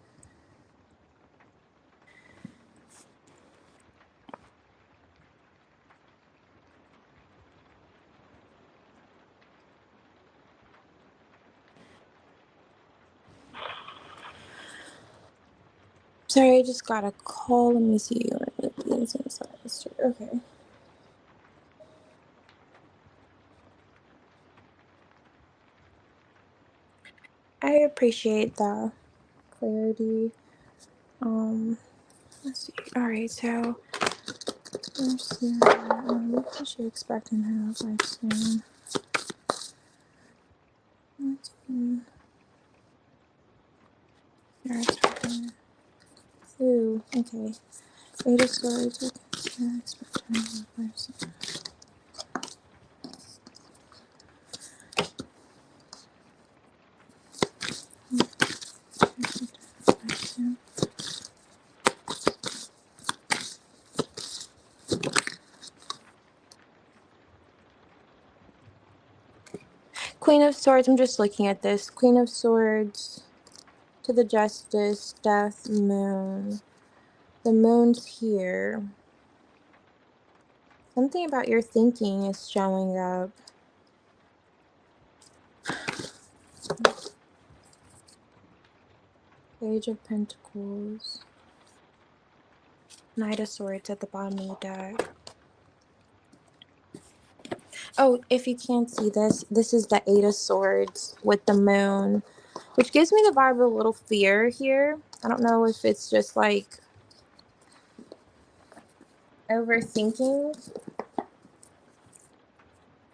Sorry, I just got a call. Let me see. Okay. I appreciate the clarity. Let's see. Alright, so let's see. What is she expecting her life soon? Let's see. Ooh, okay. Eight of Swords. Okay. Expecting her life soon. Queen of Swords, I'm just looking at this. Queen of Swords to the Justice, Death, Moon. The moon's here. Something about your thinking is showing up. Page of Pentacles. Knight of Swords at the bottom of the deck. Oh, if you can't see this, this is the Eight of Swords with the moon, which gives me the vibe of a little fear here. I don't know if it's just like overthinking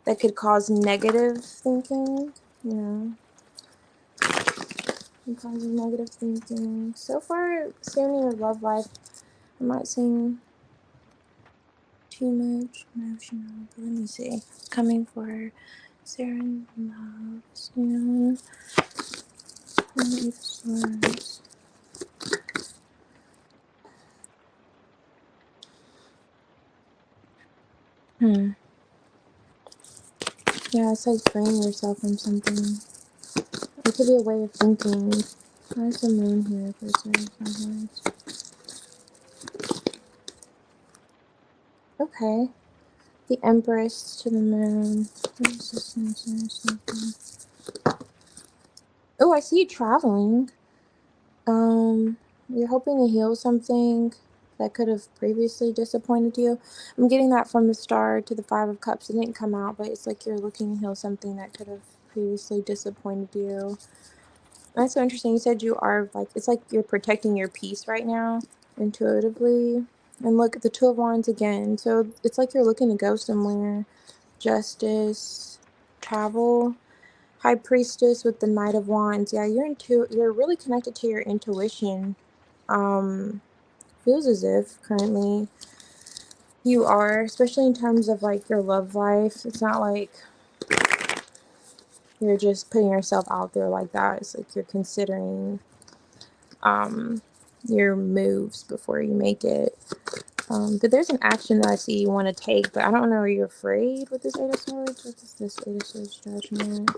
that could cause negative thinking, you know, and causing negative thinking. So far, seeing your love life, I'm not seeing too much emotional, but let me see. Coming for Sarah Love soon. Eight of Swords. Yeah, it's like freeing yourself from something. It could be a way of thinking. Where's the moon here for Sarah? Okay. The Empress to the moon. Oh, I see you traveling. You're hoping to heal something that could have previously disappointed you. I'm getting that from the Star to the Five of Cups. It didn't come out, but it's like you're looking to heal something that could have previously disappointed you. That's so interesting. You said you are like, it's like you're protecting your peace right now, intuitively. And look, the Two of Wands again. So it's like you're looking to go somewhere. Justice, travel. High Priestess with the Knight of Wands. Yeah, you're really connected to your intuition. Feels as if currently you are, especially in terms of like your love life. It's not like you're just putting yourself out there like that. It's like you're considering your moves before you make it. But there's an action that I see you want to take, but I don't know, are you afraid with this Eight of Swords? What is this Eight of Swords Judgment?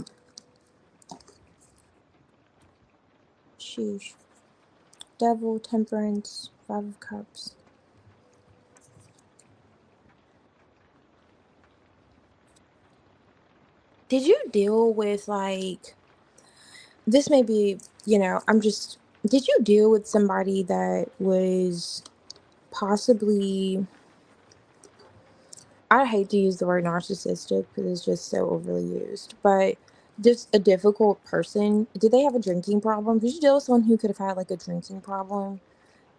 Sheesh. Devil, Temperance, Five of Cups. Did you deal with like, this may be, did you deal with somebody that was possibly, I hate to use the word narcissistic because it's just so overly used, but just a difficult person? Did they have a drinking problem? Did you deal with someone who could have had like a drinking problem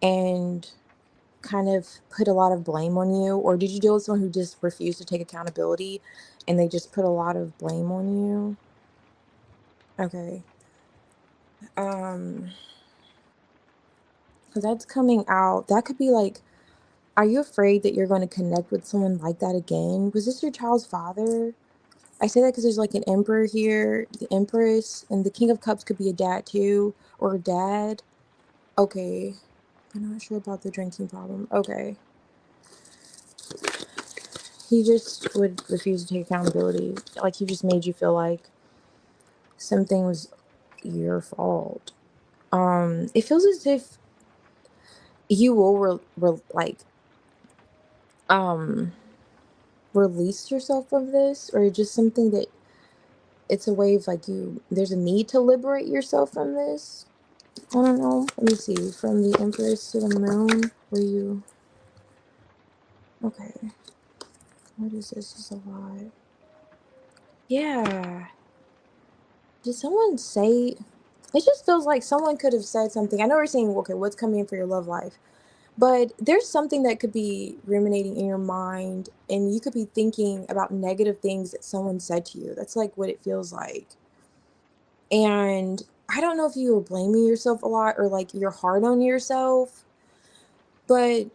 and kind of put a lot of blame on you? Or did you deal with someone who just refused to take accountability and they just put a lot of blame on you? Okay. Um, because that's coming out. That could be like, are you afraid that you're going to connect with someone like that again? Was this your child's father? I say that because there's like an emperor here, the empress, and the king of cups could be a dad too, or a dad. Okay. I'm not sure about the drinking problem. Okay. He just would refuse to take accountability. Like he just made you feel like something was your fault. It feels as if you will um release yourself from this, or just something that it's a way of like there's a need to liberate yourself from this. I don't know. Let me see. From the Empress to the Moon. Were you okay? What is this? This is a lot. Yeah. Did someone say? It just feels like someone could have said something. I know we're saying, okay, what's coming in for your love life? But there's something that could be ruminating in your mind, and you could be thinking about negative things that someone said to you. That's like what it feels like. And I don't know if you were blaming yourself a lot or like you're hard on yourself, but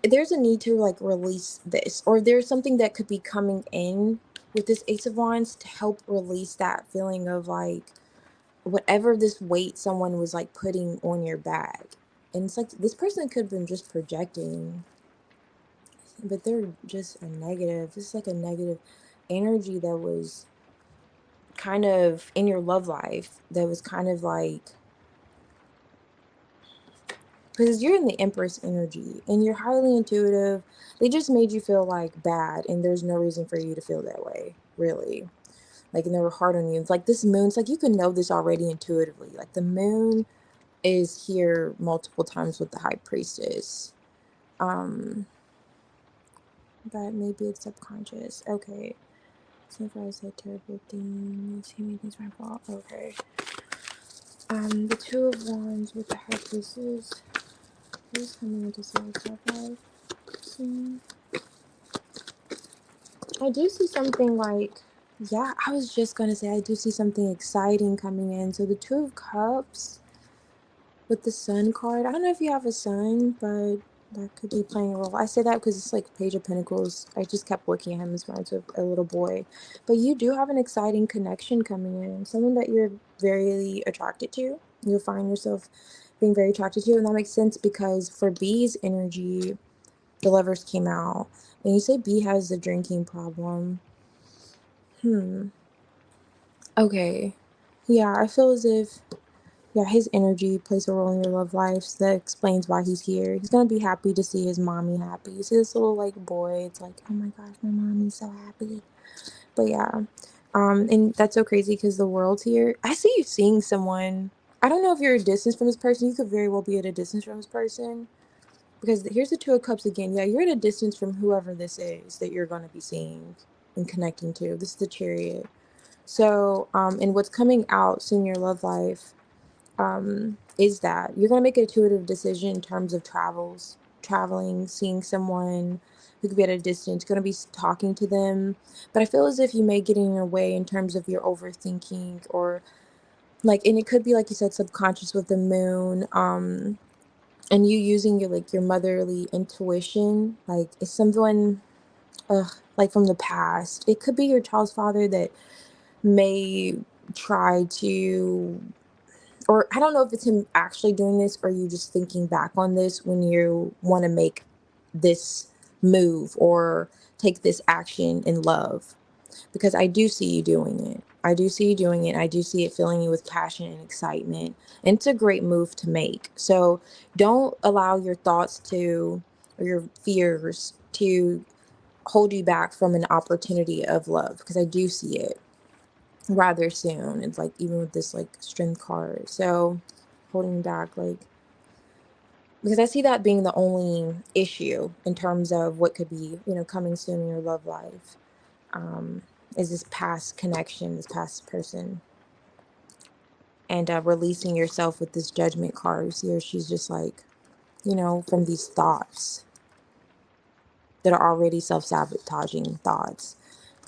there's a need to like release this, or there's something that could be coming in with this Ace of Wands to help release that feeling of like whatever this weight someone was like putting on your back. And it's like this person could have been just projecting, but they're just a negative. This is like a negative energy that was kind of in your love life, that was kind of like, because you're in the Empress energy and you're highly intuitive. They just made you feel like bad, and there's no reason for you to feel that way, really. Like, and they were hard on you. It's like this moon, it's like you can know this already intuitively. Like, the moon is here multiple times with the High Priestess. Um, but maybe it's subconscious. Okay. So far I said terrible things. He made things my fault. Okay. The Two of Wands with the High Priestess. Who's coming into self-life soon? I do see something like, yeah, I was just gonna say I do see something exciting coming in. So the Two of Cups with the Sun card. I don't know if you have a son, but that could be playing a role. I say that because it's like Page of Pentacles. I just kept looking at him as reminds of a little boy. But you do have an exciting connection coming in. Someone that you're very attracted to. You'll find yourself being very attracted to. And that makes sense because for B's energy, the Lovers came out. And you say B has a drinking problem. Okay. Yeah, I feel as if, yeah, his energy plays a role in your love life. So that explains why he's here. He's gonna be happy to see his mommy happy. You see this little like boy, it's like, oh my gosh, my mommy's so happy. But yeah. And that's so crazy because the world's here. I see you seeing someone. I don't know if you're a distance from this person. You could very well be at a distance from this person. Because here's the Two of Cups again. Yeah, you're at a distance from whoever this is that you're gonna be seeing and connecting to. This is the Chariot. So, and what's coming out soon in your love life, is that you're going to make an intuitive decision in terms of traveling, seeing someone who could be at a distance, going to be talking to them. But I feel as if you may get in your way in terms of your overthinking, or like, and it could be, like you said, subconscious with the moon, and you using your, like, your motherly intuition. Like, it's someone, like from the past. It could be your child's father that may try to, or I don't know if it's him actually doing this or you just thinking back on this when you want to make this move or take this action in love, because I do see you doing it. I do see you doing it. I do see it filling you with passion and excitement. And it's a great move to make. So don't allow your thoughts to, or your fears to hold you back from an opportunity of love, because I do see it rather soon. It's like, even with this like Strength card, so holding back, like, because I see that being the only issue in terms of what could be, coming soon in your love life, um is this past connection, this past person. and releasing yourself with this judgment card. See her, she's just like, from these thoughts that are already self-sabotaging thoughts.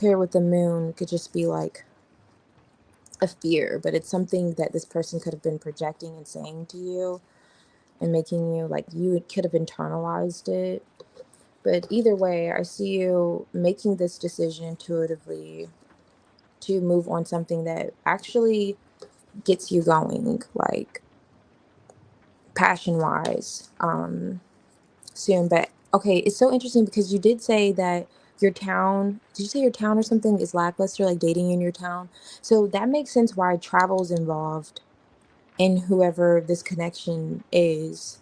Paired with the moon could just be like a fear, but it's something that this person could have been projecting and saying to you and making you like you could have internalized it. But either way, I see you making this decision intuitively to move on something that actually gets you going, like passion wise, soon. But okay, it's so interesting because you did say that your town, did you say your town or something is lackluster, like dating in your town? So that makes sense why travel's involved in whoever this connection is.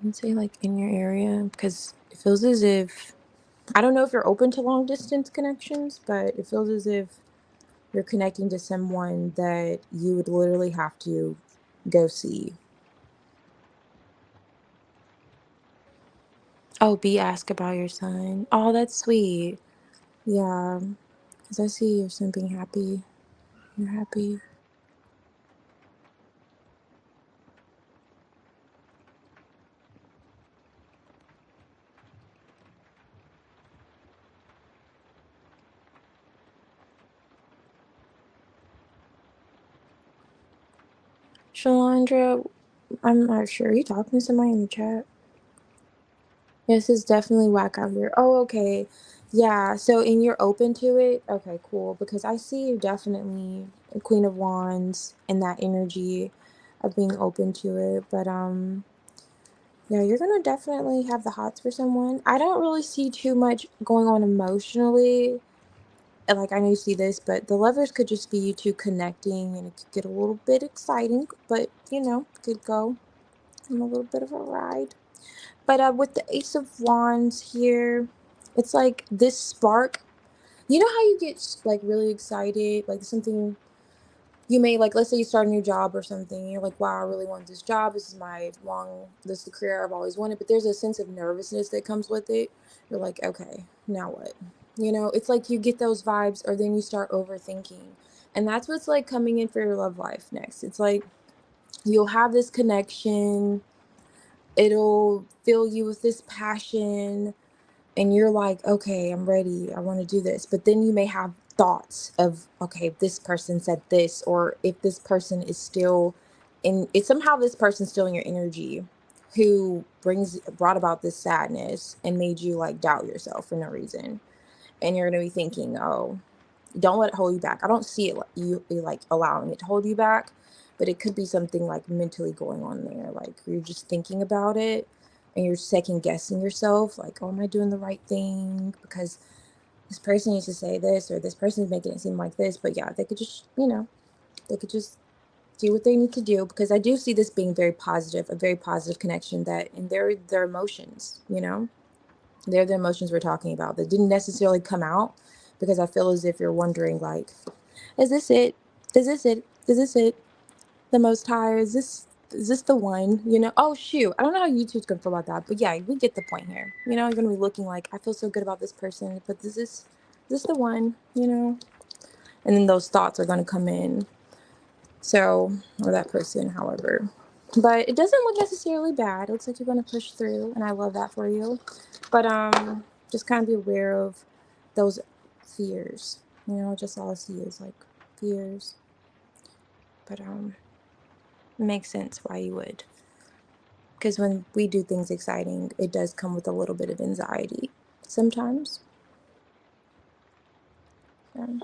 I'd say like in your area because it feels as if, I don't know if you're open to long distance connections, but it feels as if you're connecting to someone that you would literally have to go see. Oh, B ask about your son. Oh, that's sweet. Yeah, because I see your son being happy. You're happy. Shalandra, I'm not sure. Are you talking to somebody in the chat? Yes, it's definitely whack out here. Oh, okay. Yeah, so and you're open to it? Okay, cool. Because I see you definitely a Queen of Wands and that energy of being open to it. But yeah, you're gonna definitely have the hots for someone. I don't really see too much going on emotionally. And like I know you see this, but the lovers could just be you two connecting and it could get a little bit exciting, but could go on a little bit of a ride. But with the Ace of Wands here, it's like this spark. You know how you get like really excited, like something you may like. Let's say you start a new job or something. And you're like, wow, I really want this job. This is the career I've always wanted. But there's a sense of nervousness that comes with it. You're like, okay, now what? It's like you get those vibes, or then you start overthinking, and that's what's like coming in for your love life next. It's like you'll have this connection. It'll fill you with this passion and you're like, okay, I'm ready. I want to do this. But then you may have thoughts of, okay, if this person said this, or if this person is still in it's somehow this person's still in your energy who brought about this sadness and made you like doubt yourself for no reason. And you're going to be thinking, oh, don't let it hold you back. I don't see it you like allowing it to hold you back, but it could be something like mentally going on there. Like you're just thinking about it and you're second guessing yourself, like, oh, am I doing the right thing? Because this person needs to say this, or this person is making it seem like this. But yeah, they could just do what they need to do, because I do see this being very positive, a very positive connection, that and their emotions, they're the emotions we're talking about that didn't necessarily come out, because I feel as if you're wondering, like, is this it? Is this it? Is this it? The Most High? Is this the one? Oh shoot, I don't know how YouTube's gonna feel about that, but yeah, we get the point here. You're gonna be looking like, I feel so good about this person, but is this the one? And then those thoughts are gonna come in. So, or that person, however. But it doesn't look necessarily bad. It looks like you're gonna push through, and I love that for you. But just kind of be aware of those fears. Just all I see is like fears. But it makes sense why you would. Because when we do things exciting, it does come with a little bit of anxiety sometimes. Um,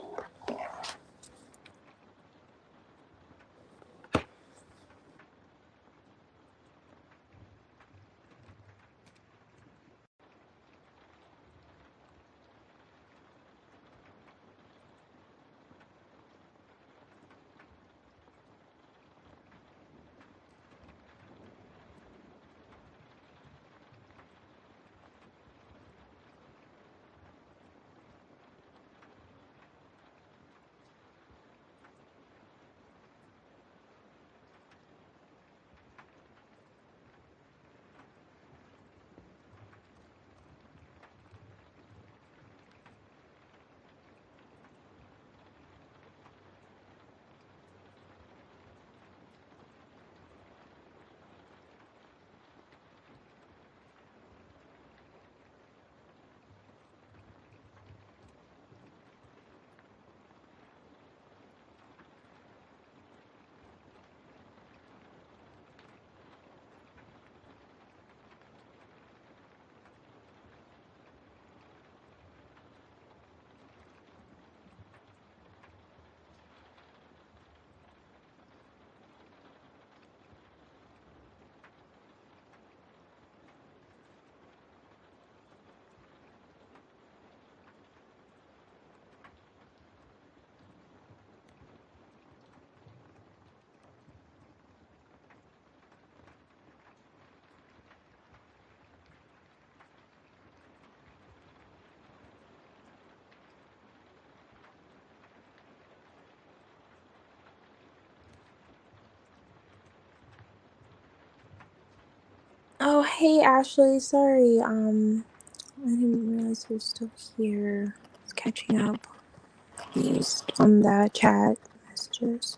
Oh, hey Ashley, sorry. I didn't realize you're still here. I was catching up on the chat messages.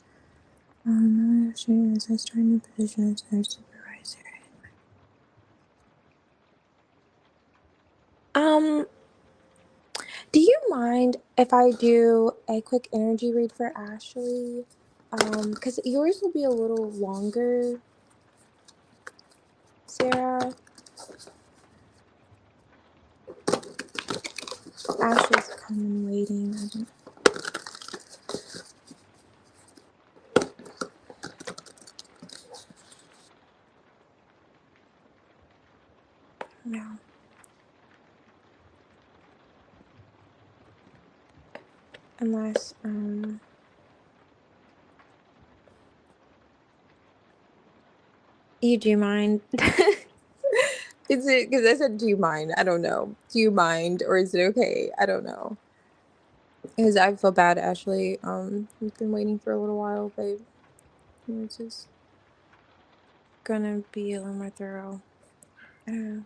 My afternoon as I start a new position as nurse supervisor. Do you mind if I do a quick energy read for Ashley? Because yours will be a little longer, Sarah. Ashley's coming waiting. I don't. No. Unless, you do mind? Is it, because I said, do you mind? I don't know. Do you mind, or is it okay? I don't know. Because I feel bad, Ashley. We've been waiting for a little while, but it's just gonna be a little more thorough. I don't know.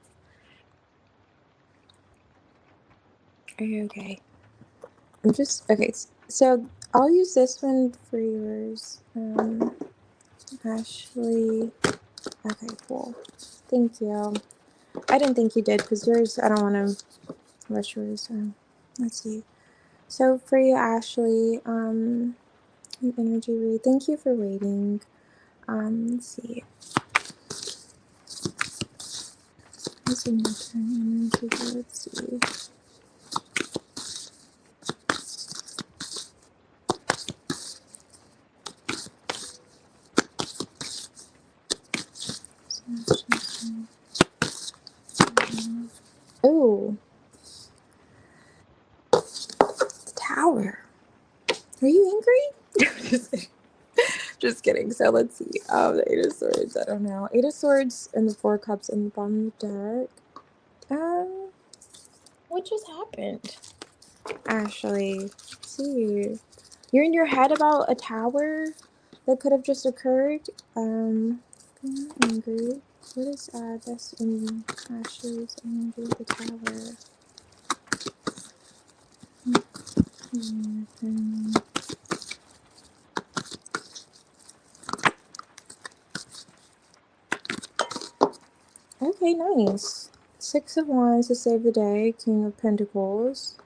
Are you okay? I'm just, okay, so I'll use this one for yours. Ashley. Okay, cool. Thank you. I didn't think you did, because yours, I don't want to rush yours. Let's see. So for you, Ashley, an energy read. Thank you for waiting. Let's see. What's in your turn energy read? Let's see. Oh, the tower. Are you angry? Just kidding. So let's see. The Eight of Swords. I don't know. Eight of Swords and the Four Cups in the bottom of the deck. What just happened? Ashley, see, you're in your head about a tower that could have just occurred. I'm angry. What is this in Ashley's energy? The tower. Okay, nice. Six of Wands to save the day. King of Pentacles.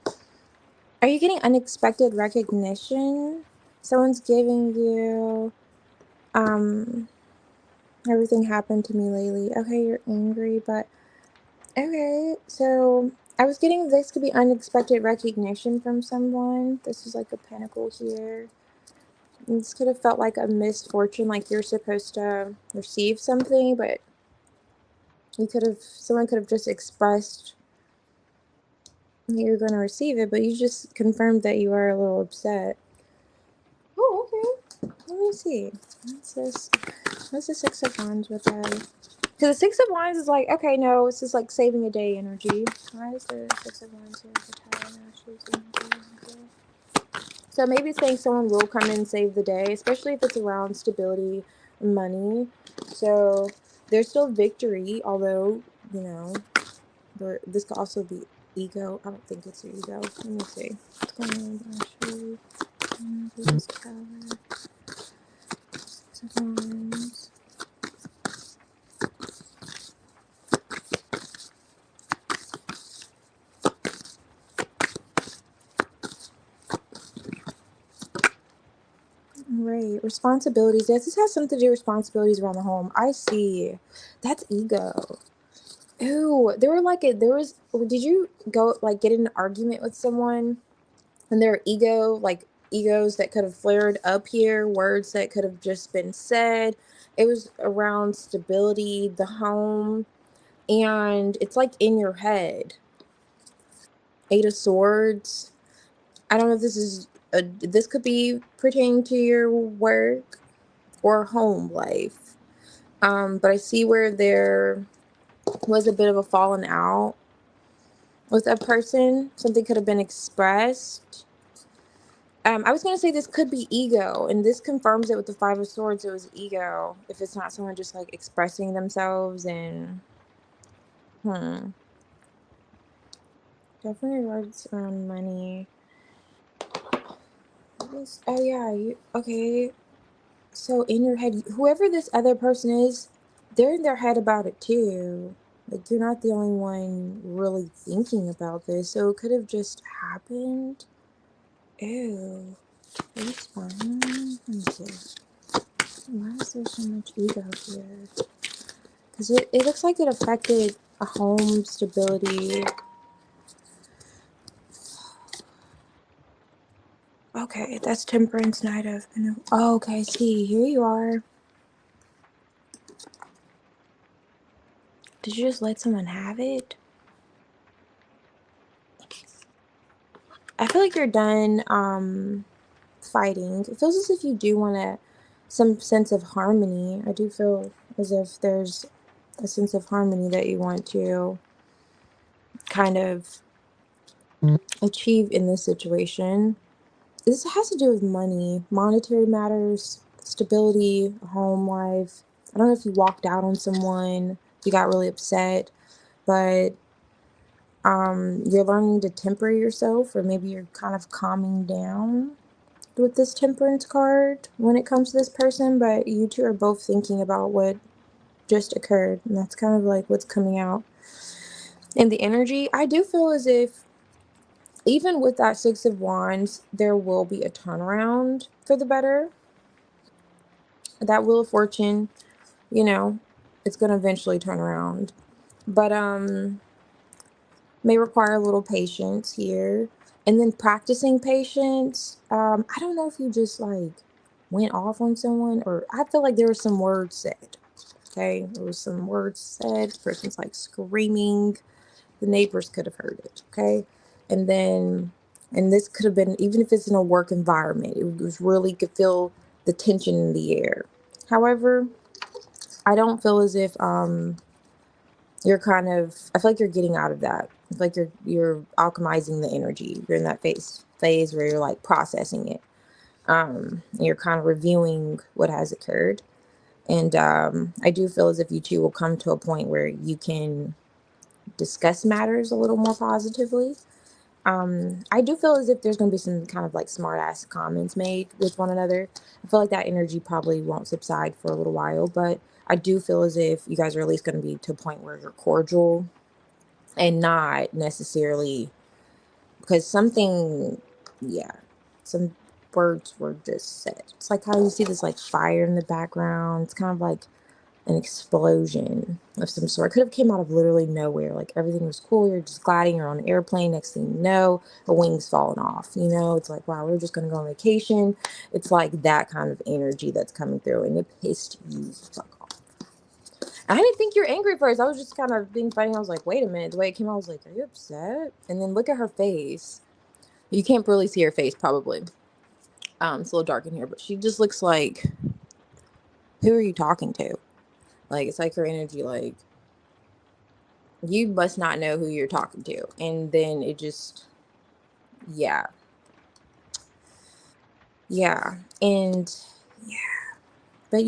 Are you getting unexpected recognition? Someone's giving you, everything happened to me lately. Okay, you're angry, but okay. So I was getting this could be unexpected recognition from someone. This is like a pentacle here. This could have felt like a misfortune, like you're supposed to receive something, but someone could have just expressed that you're going to receive it, but you just confirmed that you are a little upset. Oh, okay. Let me see. What's this? What's the Six of Wands with that? Because the Six of Wands is like, okay, no, it's just like saving a day energy. Why is there Six of Wands here with the Tower and Ashes energy? So maybe it's saying someone will come in and save the day, especially if it's around stability and money. So there's still victory, although, you know, this could also be ego. I don't think it's your ego. Let me see. What's going on with Ashley? This Tower. Six of Wands. Right, responsibilities. Yes, this has something to do with responsibilities around the home. I see. That's ego. Ooh, did you go, like, get in an argument with someone and there were egos that could have flared up here, words that could have just been said. It was around stability, the home, and it's like in your head. Eight of Swords. I don't know if this could be pertaining to your work or home life. But I see where there was a bit of a falling out with a person. Something could have been expressed. I was going to say this could be ego, and this confirms it with the Five of Swords. It was ego. If it's not someone just like expressing themselves and Definitely regards around money. Oh yeah, okay. So in your head, whoever this other person is, they're in their head about it too. Like you're not the only one really thinking about this, so it could have just happened. Ew. It's fine. Let me see. Why is there so much ego here? Because it looks like it affected a home stability. Okay, that's Temperance Night of. Oh, okay, see, here you are. Did you just let someone have it? I feel like you're done fighting. It feels as if you do want some sense of harmony. I do feel as if there's a sense of harmony that you want to kind of achieve in this situation. This has to do with money, monetary matters, stability, home life. I don't know if you walked out on someone, you got really upset, but you're learning to temper yourself, or maybe you're kind of calming down with this temperance card when it comes to this person, but you two are both thinking about what just occurred, and that's kind of like what's coming out in the energy. I do feel as if even with that Six of Wands, there will be a turnaround for the better. That Wheel of Fortune, you know, it's going to eventually turn around, but may require a little patience here, and then practicing patience. I don't know if you just like went off on someone, or I feel like there were some words said. Okay, there was some words said. The person's like screaming. The neighbors could have heard it. Okay, and then, and this could have been, even if it's in a work environment, it was really, could feel the tension in the air. However, I don't feel as if you're kind of, I feel like you're getting out of that. I feel like you're alchemizing the energy. You're in that phase where you're like processing it. You're kind of reviewing what has occurred. And I do feel as if you two will come to a point where you can discuss matters a little more positively. I do feel as if there's going to be some kind of like smart ass comments made with one another. I feel like that energy probably won't subside for a little while, but I do feel as if you guys are at least going to be to a point where you're cordial and not necessarily, because something, yeah, some words were just said. It's like how you see this like fire in the background. It's kind of like an explosion of some sort. Could have came out of literally nowhere. Like everything was cool. You're just gliding. You're on an airplane. Next thing you know, a wing's falling off. You know, it's like, wow, we're just gonna go on vacation. It's like that kind of energy that's coming through, and it pissed you the fuck off. I didn't think you're angry at first. I was just kind of being funny. I was like, wait a minute. The way it came out, I was like, are you upset? And then look at her face. You can't really see her face, probably. It's a little dark in here, but she just looks like, who are you talking to? Like, it's like her energy, like, you must not know who you're talking to. And then it just, yeah. Yeah. And yeah. But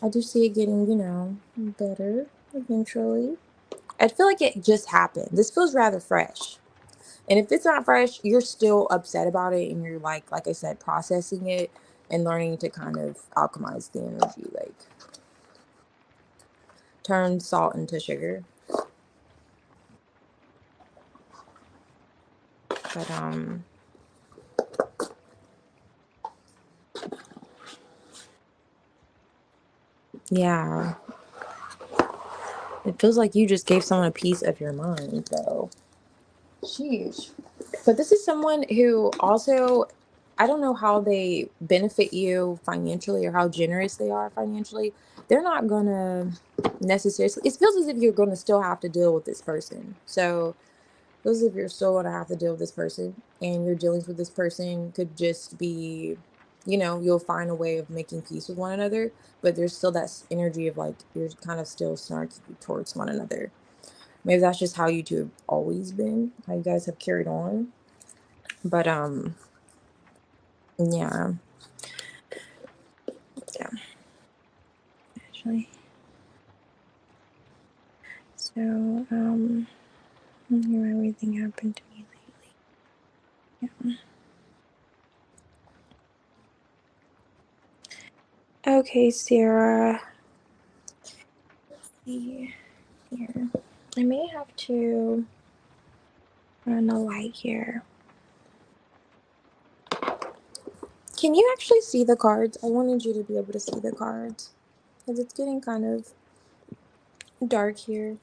I do see it getting, better eventually. I feel like it just happened. This feels rather fresh. And if it's not fresh, you're still upset about it, and you're like I said, processing it and learning to kind of alchemize the energy, like turn salt into sugar. But yeah. It feels like you just gave someone a piece of your mind, though. Sheesh. But this is someone who also, I don't know how they benefit you financially or how generous they are financially. They're not gonna necessarily, it feels as if you're gonna still have to deal with this person. So it feels as if you're still gonna have to deal with this person, and your dealings with this person could just be, you'll find a way of making peace with one another, but there's still that energy of like, you're kind of still snarky towards one another. Maybe that's just how you two have always been, how you guys have carried on. But yeah, yeah. Actually, So, everything happened to me lately. Yeah. Okay, Sarah. Let's see here. I may have to run a light here. Can you actually see the cards? I wanted you to be able to see the cards because it's getting kind of dark here.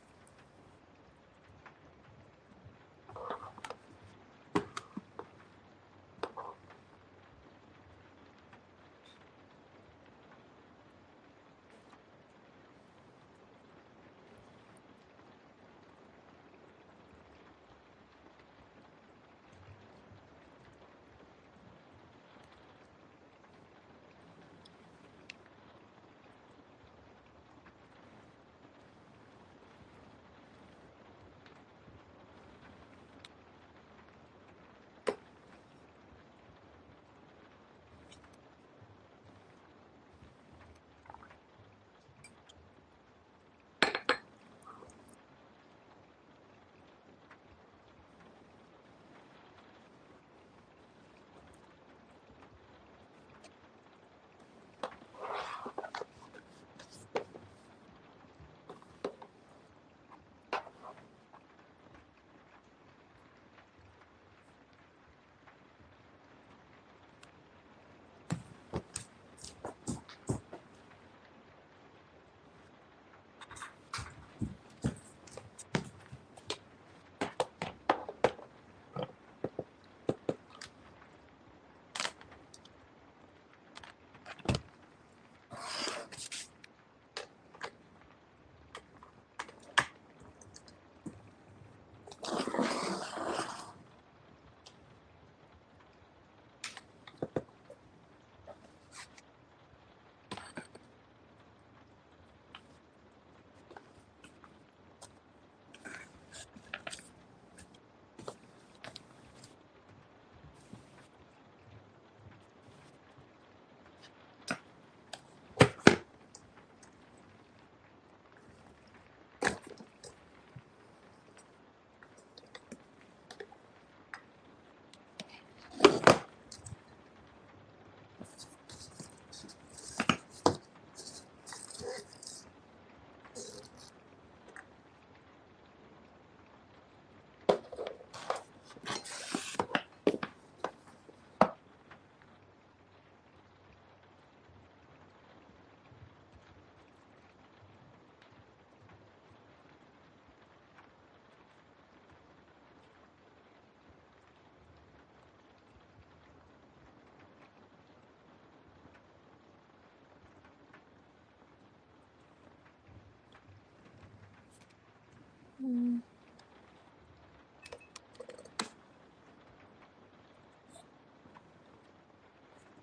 Mm.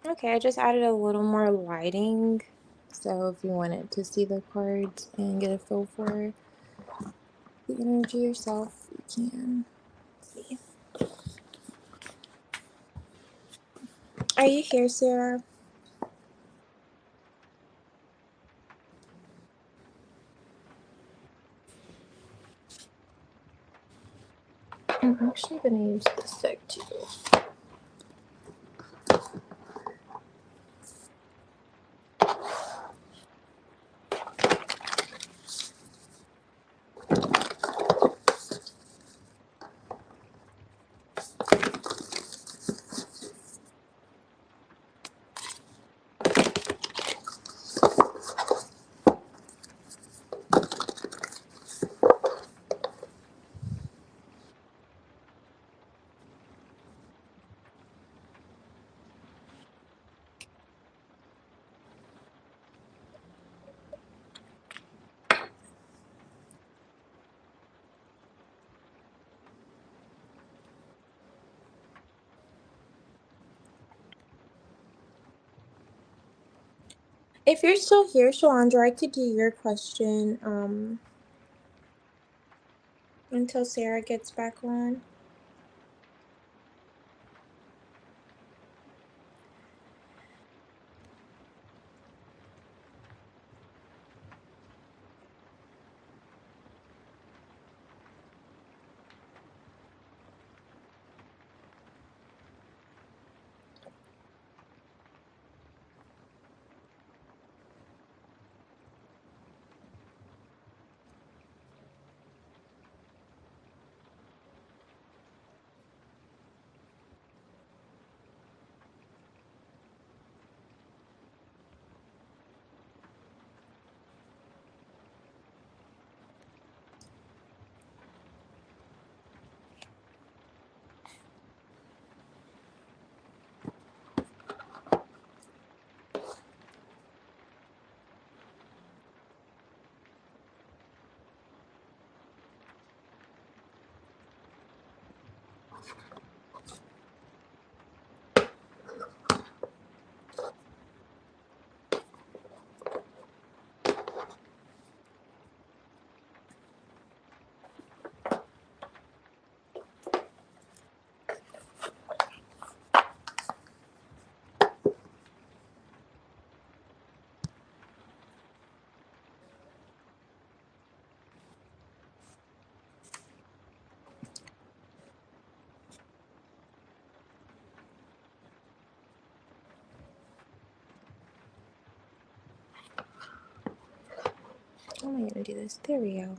Okay, I just added a little more lighting. So if you wanted to see the cards and get a feel for the energy yourself, you can see. Are you here, Sarah? I'm actually going to use this deck too. If you're still here, Shalandra, I could do your question until Sarah gets back on. How am I gonna do this? There we go.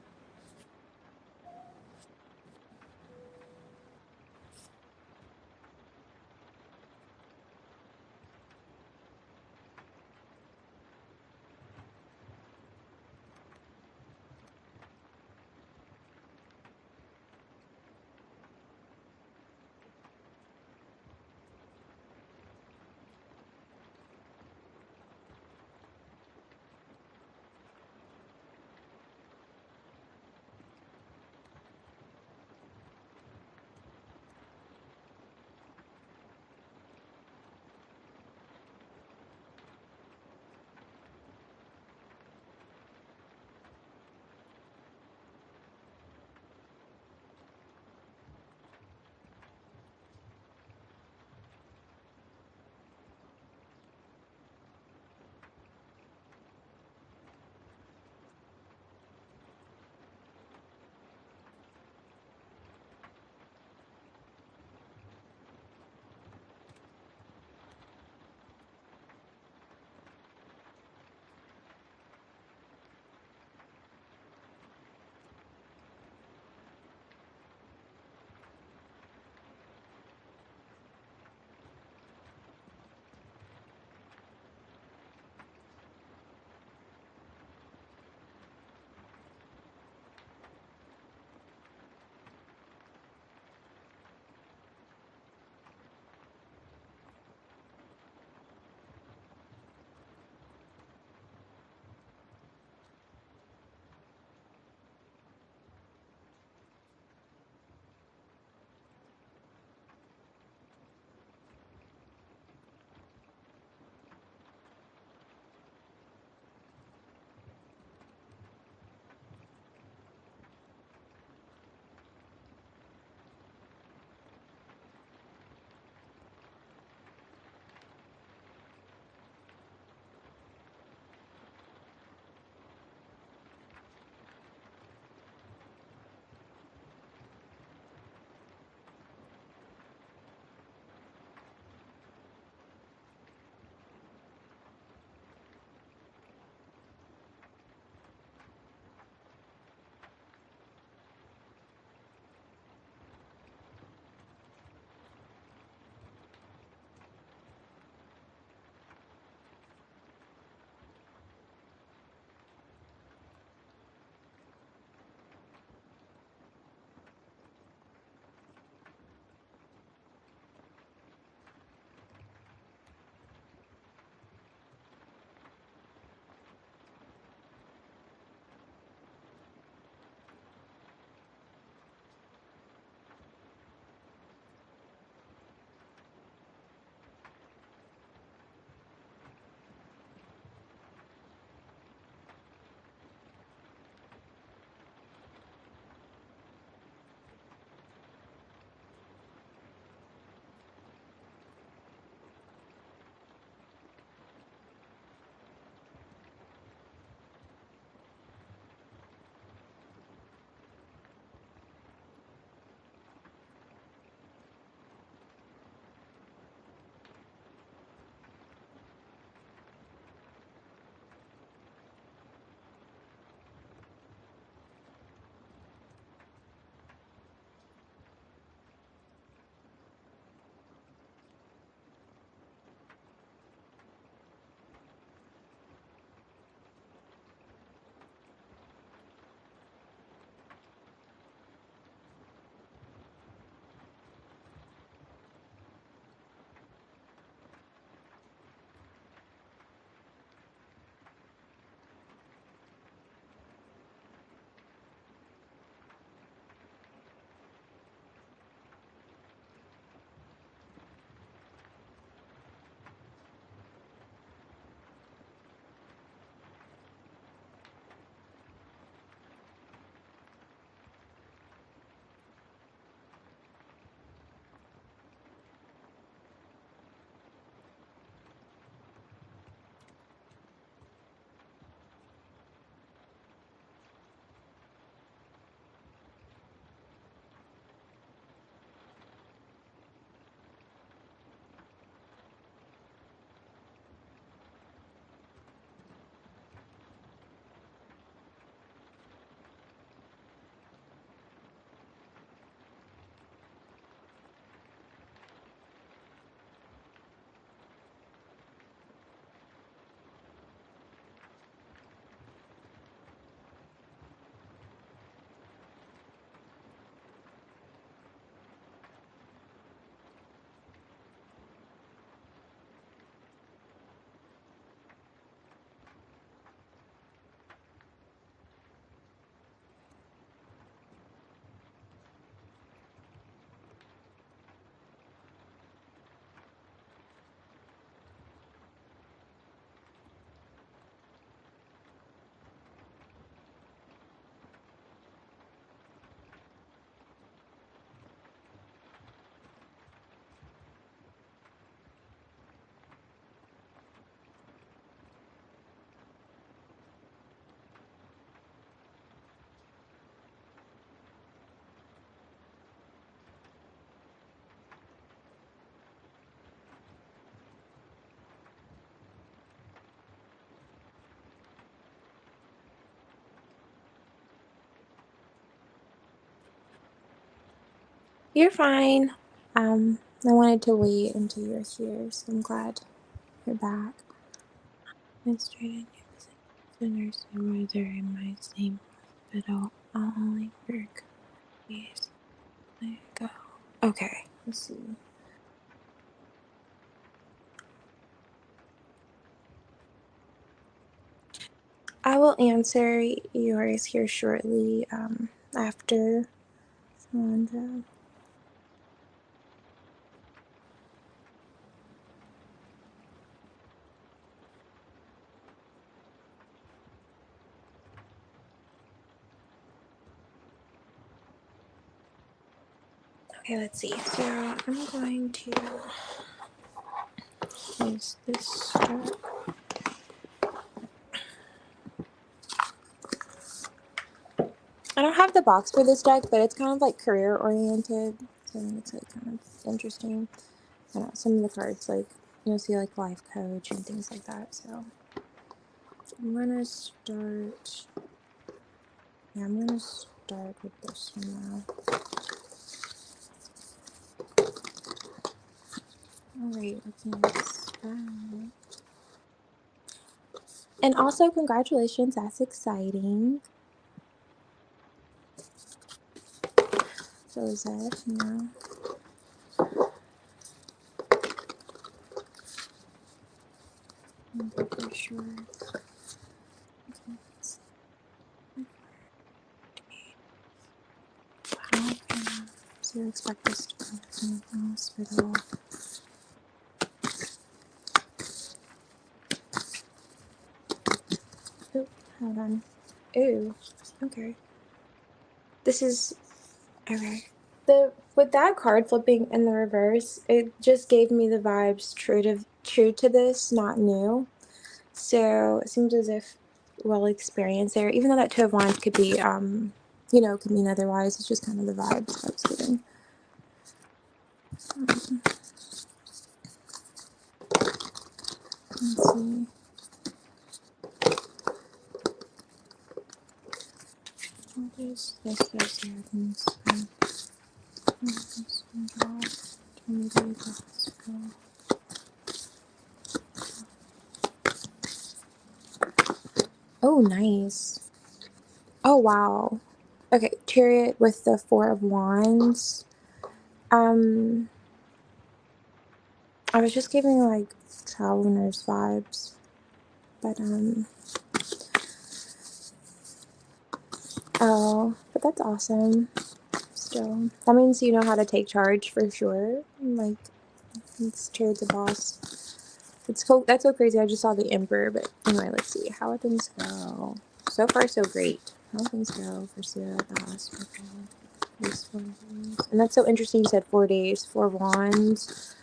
You're fine. I wanted to wait until you're here, so I'm glad you're back. Administrated the nurse supervisor in my same hospital. I'll only work days. There you go. Okay, let's see. I will answer yours here shortly, after. And, okay, let's see. So I'm going to use this stuff. I don't have the box for this deck, but it's kind of like career oriented, so I think it's like kind of interesting. I don't know, some of the cards, like you'll see like life coach and things like that. So I'm gonna start. Yeah, I'm gonna start with this one now. Alright, looking at this back. And also, congratulations, that's exciting. So is that, you know. For sure. Okay. So you expect this to come from the hospital. Oh, hold on. Ooh, okay. This is okay. With that card flipping in the reverse, it just gave me the vibes true to this, not new. So it seems as if well experienced there, even though that Two of Wands could be you know, could mean otherwise. It's just kind of the vibes I was getting. Let's see. This, everything's fine. Oh, nice. Oh, wow. Okay, Chariot with the Four of Wands. I was just giving like travel nurse vibes, but oh, but that's awesome. Still, that means you know how to take charge for sure. Like, it's Chariot's a boss. It's cool. That's so crazy. I just saw the Emperor, but anyway, let's see how would things go. So far, so great. How would things go for Sarah at the hospital? These 4 days. And that's so interesting. You said 4 days, 4 wands.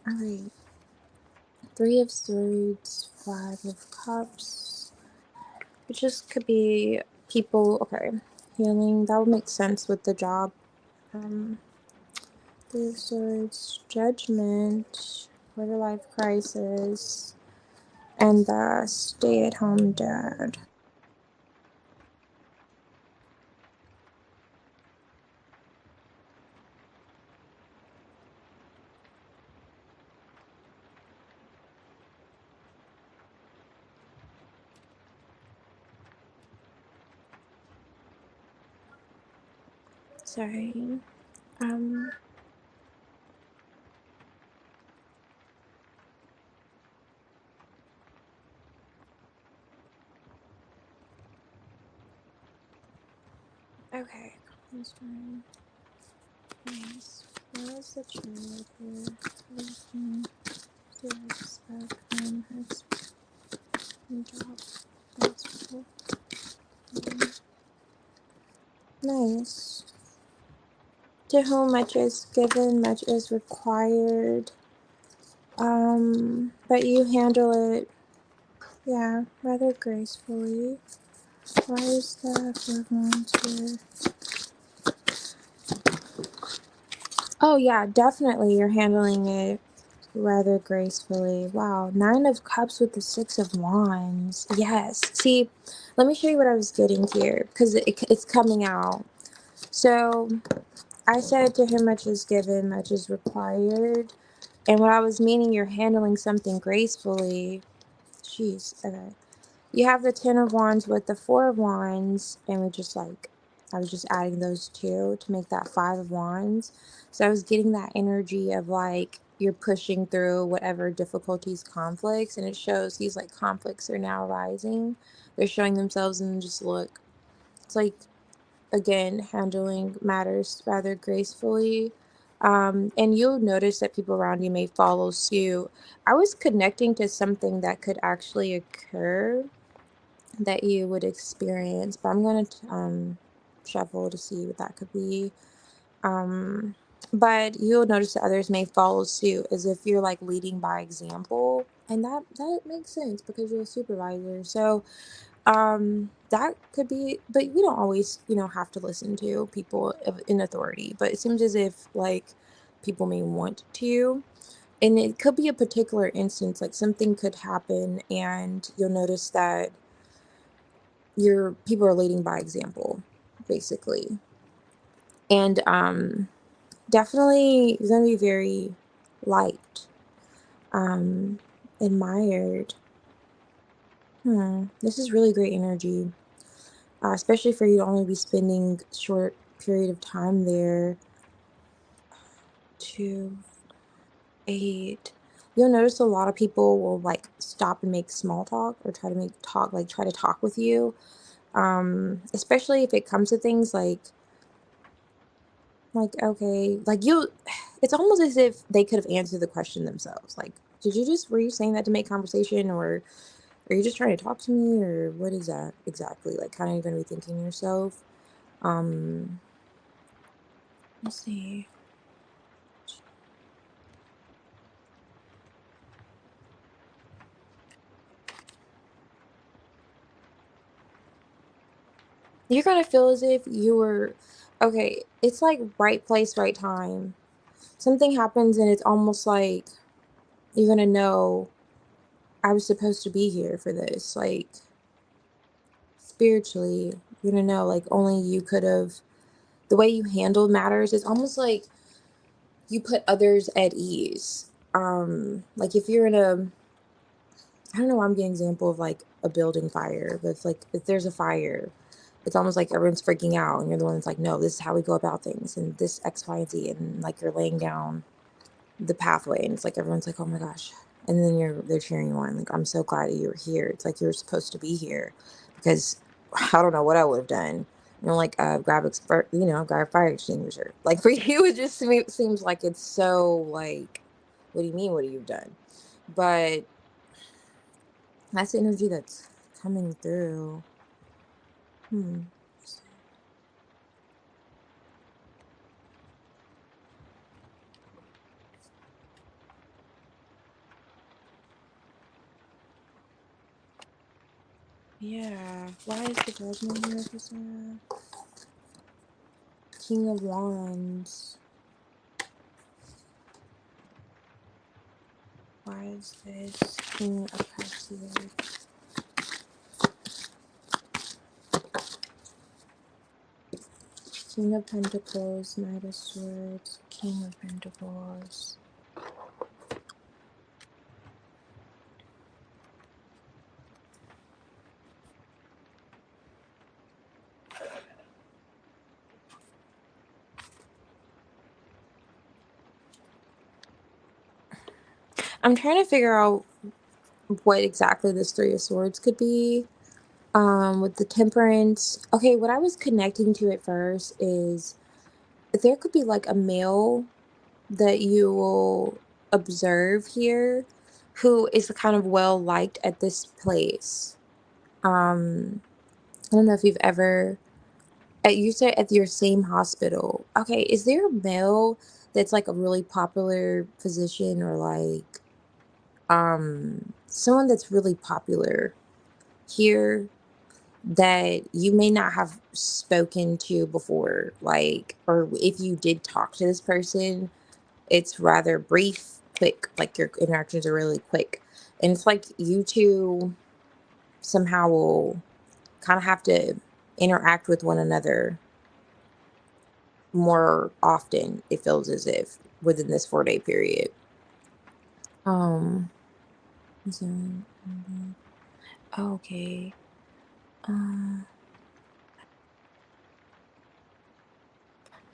Alright. 3 of Swords, 5 of Cups. It just could be people. Okay. Healing. That would make sense with the job. 3 of Swords, Judgment, quarter life crisis, and the stay-at-home dad. Sorry. Okay. Nice. Where is the child here? Nice. To whom much is given, much is required. But you handle it, yeah, rather gracefully. Why is the 4 of Wands here? Oh yeah, definitely you're handling it Rather gracefully. Wow. Nine of Cups with the Six of Wands. Yes. See, let me show you what I was getting here because it's coming out. So I said to him, much is given, much is required. And what I was meaning, you're handling something gracefully. Jeez. Okay. You have the Ten of Wands with the Four of Wands, and I was just adding those two to make that Five of Wands. So I was getting that energy of like you're pushing through whatever difficulties, conflicts, and it shows these like conflicts are now rising. They're showing themselves, and just look. It's like, again, handling matters rather gracefully. And you'll notice that people around you may follow suit. I was connecting to something that could actually occur that you would experience, but I'm going to shuffle to see what that could be. Um, but you'll notice that others may follow suit as if you're like leading by example, and that makes sense because you're a supervisor. So that could be, but we don't always, have to listen to people in authority. But it seems as if like people may want to. And it could be a particular instance, like something could happen, and you'll notice that your people are leading by example, basically. And definitely you're gonna be very liked, um, admired. This is really great energy, especially for you to only be spending short period of time there. 2, 8. You'll notice a lot of people will like stop and make small talk or try to make talk, like try to talk with you. Especially if it comes to things like, okay, like you, it's almost as if they could have answered the question themselves. Like, were you saying that to make conversation, or are you just trying to talk to me, or what is that exactly? Like, kind of gonna be thinking to yourself. Um, let's see. You're gonna feel as if you were, okay, it's like right place, right time. Something happens, and it's almost like you're gonna know I was supposed to be here for this. Like, spiritually, you're gonna know, like, only you could have. The way you handle matters is almost like you put others at ease. Like if you're in a, I don't know why I'm getting an example of like a building fire, but if there's a fire, it's almost like everyone's freaking out, and you're the one that's like, no, this is how we go about things, and this X, Y, and Z, and like you're laying down the pathway, and it's like everyone's like, oh my gosh, and then they're cheering you on, like, I'm so glad that you're here. It's like you're supposed to be here, because I don't know what I would have done. Like grab a fire extinguisher. Like for you, it just seems like it's so like, what do you mean? What have you done? But that's the energy that's coming through. Hmm. Yeah. Why is the judgment here for Sarah? King of Wands. Why is this King of Cups here? King of Pentacles, Knight of Swords, King of Pentacles. I'm trying to figure out what exactly this Three of Swords could be. With the Temperance. Okay, what I was connecting to at first is there could be like a male that you will observe here who is kind of well liked at this place. I don't know if you've ever, you said at your same hospital. Okay, is there a male that's like a really popular physician, or like someone that's really popular here that you may not have spoken to before, like, or if you did talk to this person, it's rather brief, quick. Like your interactions are really quick. And it's like you two somehow will kind of have to interact with one another more often, it feels as if, within this 4-day period. Um, so- okay. Um,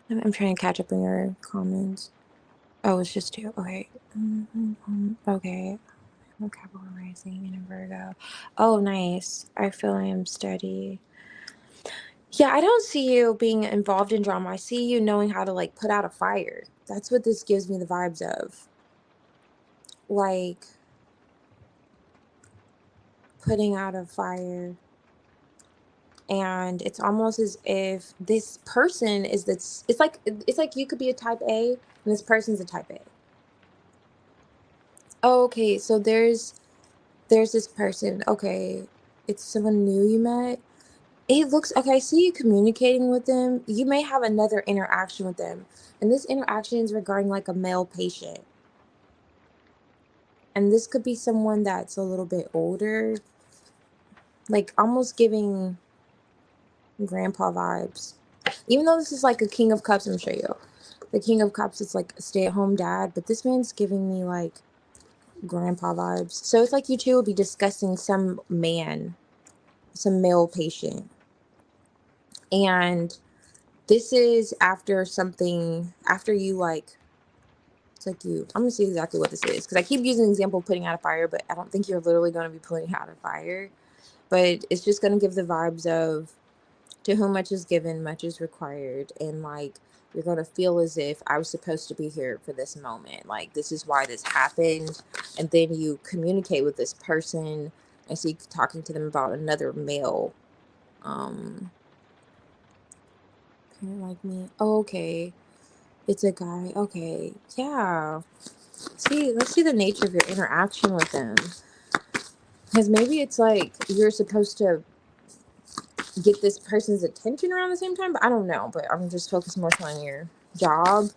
I'm trying to catch up on your comments. Oh, it's just two. Okay. Okay. Capricorn rising in a Virgo. Oh, nice. I feel I am steady. Yeah, I don't see you being involved in drama. I see you knowing how to like put out a fire. That's what this gives me the vibes of. Like putting out a fire. And it's almost as if this person is this, it's like you could be a type A and this person's a type A. Oh, okay, so there's this person. Okay, it's someone new you met. It looks okay. I see you communicating with them. You may have another interaction with them, and this interaction is regarding like a male patient. And this could be someone that's a little bit older, like almost giving grandpa vibes. Even though this is like a King of Cups, I'm sure you. The King of Cups is like a stay-at-home dad, but this man's giving me like grandpa vibes. So it's like you two will be discussing some man, some male patient. And this is after something, after you like, it's like you, I'm gonna see exactly what this is. Because I keep using the example of putting out a fire, but I don't think you're literally gonna be putting out a fire. But it's just gonna give the vibes of to whom much is given, much is required. And like, you're going to feel as if I was supposed to be here for this moment. Like, this is why this happened. And then you communicate with this person and see talking to them about another male. Kind of like me. Oh, okay. It's a guy. Okay. Yeah. See, let's see the nature of your interaction with them. Because maybe it's like you're supposed to get this person's attention around the same time, but I don't know. But I'm just focused more on your job.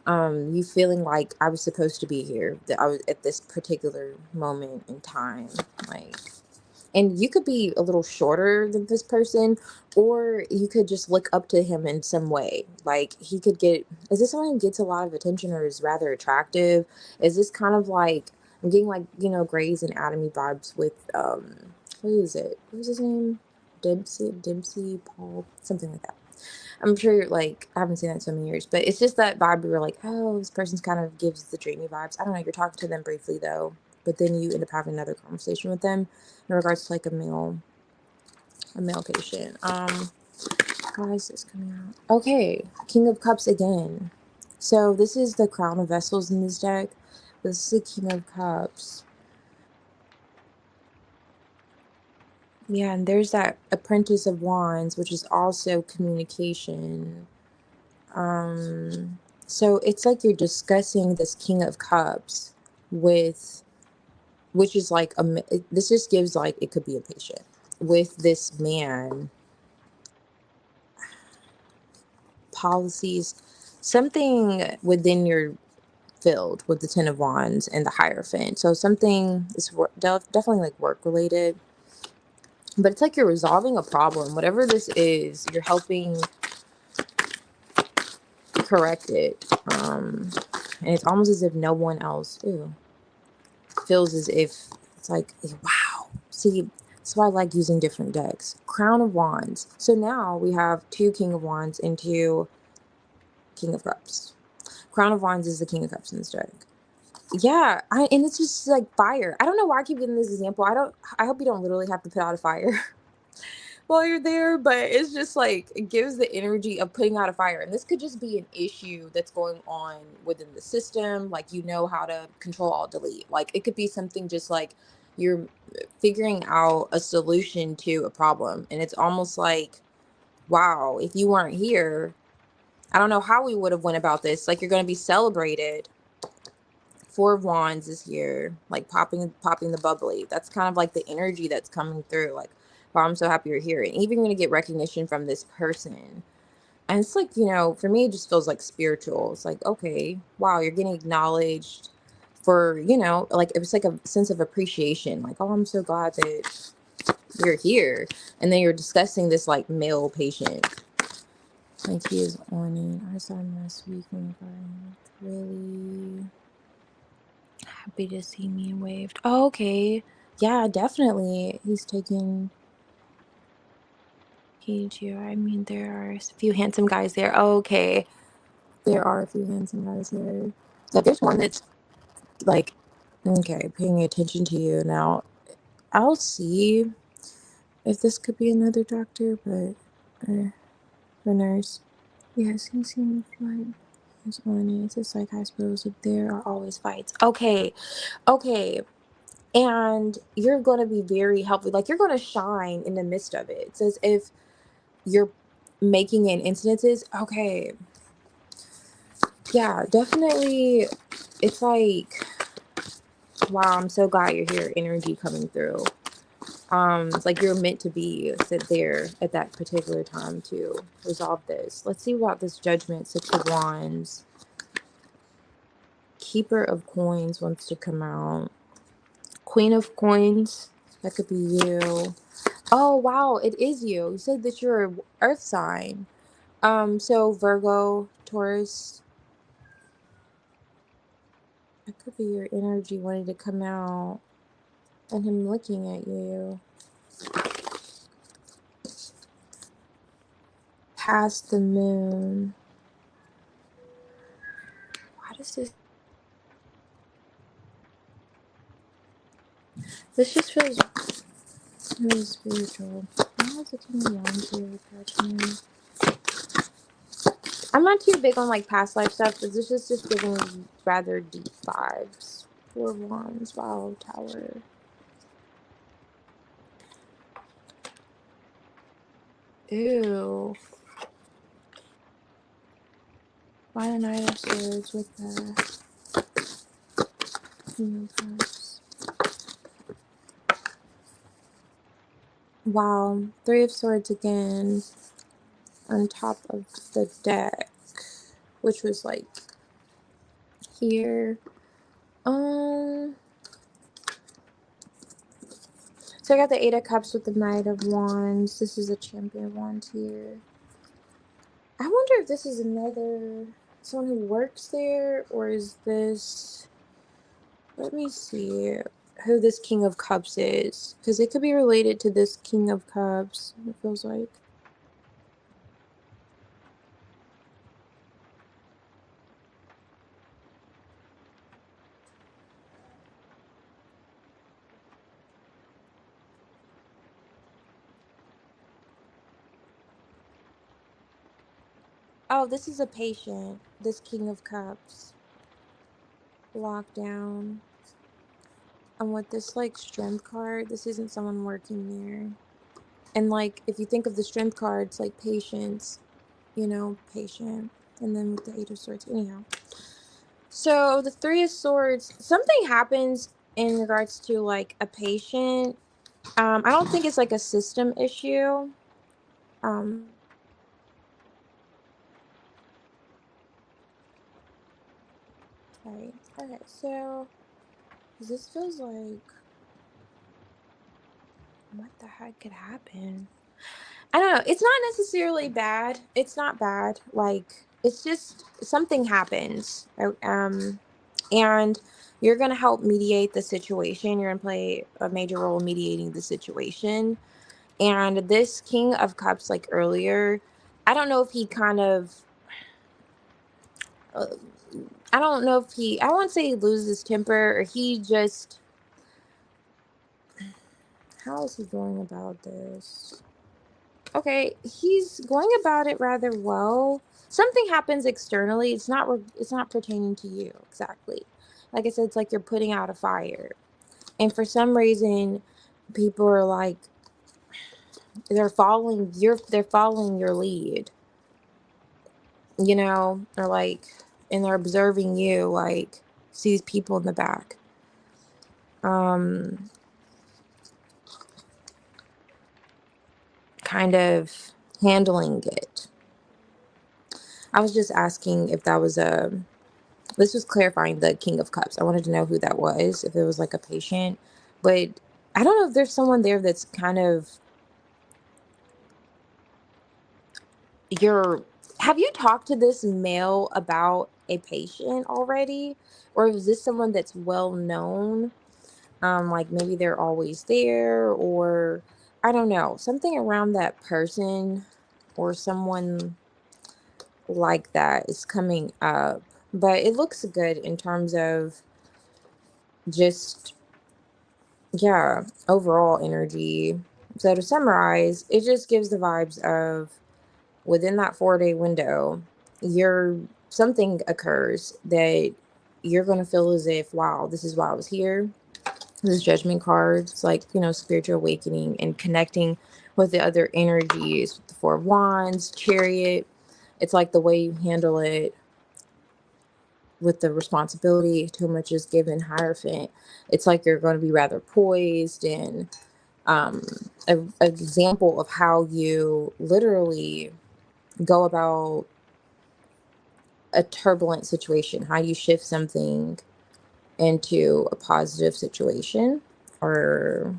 You feeling like I was supposed to be here, that I was at this particular moment in time, like, and you could be a little shorter than this person, or you could just look up to him in some way. Like he could get, is this someone who gets a lot of attention or is rather attractive? Is this kind of like, I'm getting like, Grey's and Anatomy vibes with, what is it? What was his name? Dempsey, Paul, something like that. I'm sure, like, I haven't seen that in so many years, but it's just that vibe where you're like, oh, this person's kind of gives the dreamy vibes. I don't know. You're talking to them briefly, though, but then you end up having another conversation with them in regards to, like, a male patient. Why is this coming out? Okay, King of Cups again. So this is the Crown of Vessels in this deck. This is the King of Cups. Yeah, and there's that Apprentice of Wands, which is also communication. So it's like you're discussing this King of Cups with, which is like this just gives like it could be a patient with this man, policies, something within your field with the Ten of Wands and the Hierophant. So something is definitely like work related, but it's like you're resolving a problem, whatever this is. You're helping correct it, and it's almost as if no one else feels as if it's like, wow. See, that's why I like using different decks. Crown of Wands. So now we have 2 King of Wands and 2 King of Cups. Crown of Wands is the King of Cups in this deck. Yeah, and it's just like fire. I don't know why I keep giving this example. I hope you don't literally have to put out a fire while you're there, but it's just like it gives the energy of putting out a fire. And this could just be an issue that's going on within the system, like how to control alt delete. Like it could be something just like you're figuring out a solution to a problem, and it's almost like, wow, if you weren't here, I don't know how we would have went about this. Like you're going to be celebrated. 4 of Wands is here, like popping the bubbly. That's kind of like the energy that's coming through. Like, wow, I'm so happy you're here. And even going to get recognition from this person. And it's like, for me, it just feels like spiritual. It's like, okay, wow, you're getting acknowledged for, you know, like it was like a sense of appreciation. Like, oh, I'm so glad that you're here. And then you're discussing this like male patient. Like he is on it. I saw him last week when I really happy to see me and waved. Oh, okay. Yeah, definitely. He's taking heed to you. I mean, there are a few handsome guys there. Oh, okay. There are a few handsome guys there. So there's one that's like, okay, paying attention to you. Now, I'll see if this could be another doctor, but the nurse. Yes, he seems like he's on it. It's just like hospitals, there are always fights. Okay, okay. And you're going to be very helpful. Like, you're going to shine in the midst of it. It's as if you're making in incidences. Okay. Yeah, definitely. It's like, wow, I'm so glad you're here. Energy coming through. It's like you're meant to be sit there at that particular time to resolve this. Let's see about this judgment. 6 of Wands. Keeper of Coins wants to come out. Queen of Coins. That could be you. Oh, wow. It is you. You said that you're an earth sign. So Virgo, Taurus. That could be your energy wanting to come out and him looking at you. Past the moon. Why does this... This just feels really spiritual. Why is it King of Wands here attaching me? I'm not too big on like past life stuff, but this is just giving rather deep vibes. 4 of Wands. Wow, Tower. Ew. Why the Knight of Swords with the King of Cups? Wow. 3 of Swords again on top of the deck, which was like here. So I got the 8 of Cups with the Knight of Wands. This is a Champion of Wands here. I wonder if this is someone who works there, or is this... Let me see who this King of Cups is, because it could be related to this King of Cups, it feels like. Oh, this is a patient. This King of Cups. Locked down. And with this, like, Strength card, this isn't someone working there. And, like, if you think of the Strength cards, like, patience, you know, patient. And then with the 8 of Swords, anyhow. So, the 3 of Swords, something happens in regards to, like, a patient. I don't think it's, like, a system issue. Okay. Okay, so this feels like... What the heck could happen? I don't know. It's not necessarily bad. It's not bad. Like, it's just something happens. And you're going to help mediate the situation. You're going to play a major role in mediating the situation. And this King of Cups, like earlier, I don't know if he kind of... I don't know if he... I won't say he loses his temper, or he just... How is he going about this? Okay, he's going about it rather well. Something happens externally. It's not pertaining to you exactly. Like I said, it's like you're putting out a fire. And for some reason, people are like, they're following your lead. You know, or like, and they're observing you, like, see these people in the back. Kind of handling it. I was just asking if that was a This was clarifying the King of Cups. I wanted to know who that was, if it was like a patient. But I don't know if there's someone there that's kind of you're have you talked to this male about a patient already? Or is this someone that's well known? Like maybe they're always there, or I don't know, something around that person or someone like that is coming up. But it looks good in terms of just, yeah, overall energy. So to summarize, it just gives the vibes of within that 4 day window, you're something occurs that you're going to feel as if, wow, this is why I was here. This judgment card, it's like, spiritual awakening and connecting with the other energies, with the Four of Wands, Chariot. It's like the way you handle it with the responsibility too much is given, Hierophant. It's like you're going to be rather poised and um, an example of how you literally go about a turbulent situation, how you shift something into a positive situation, or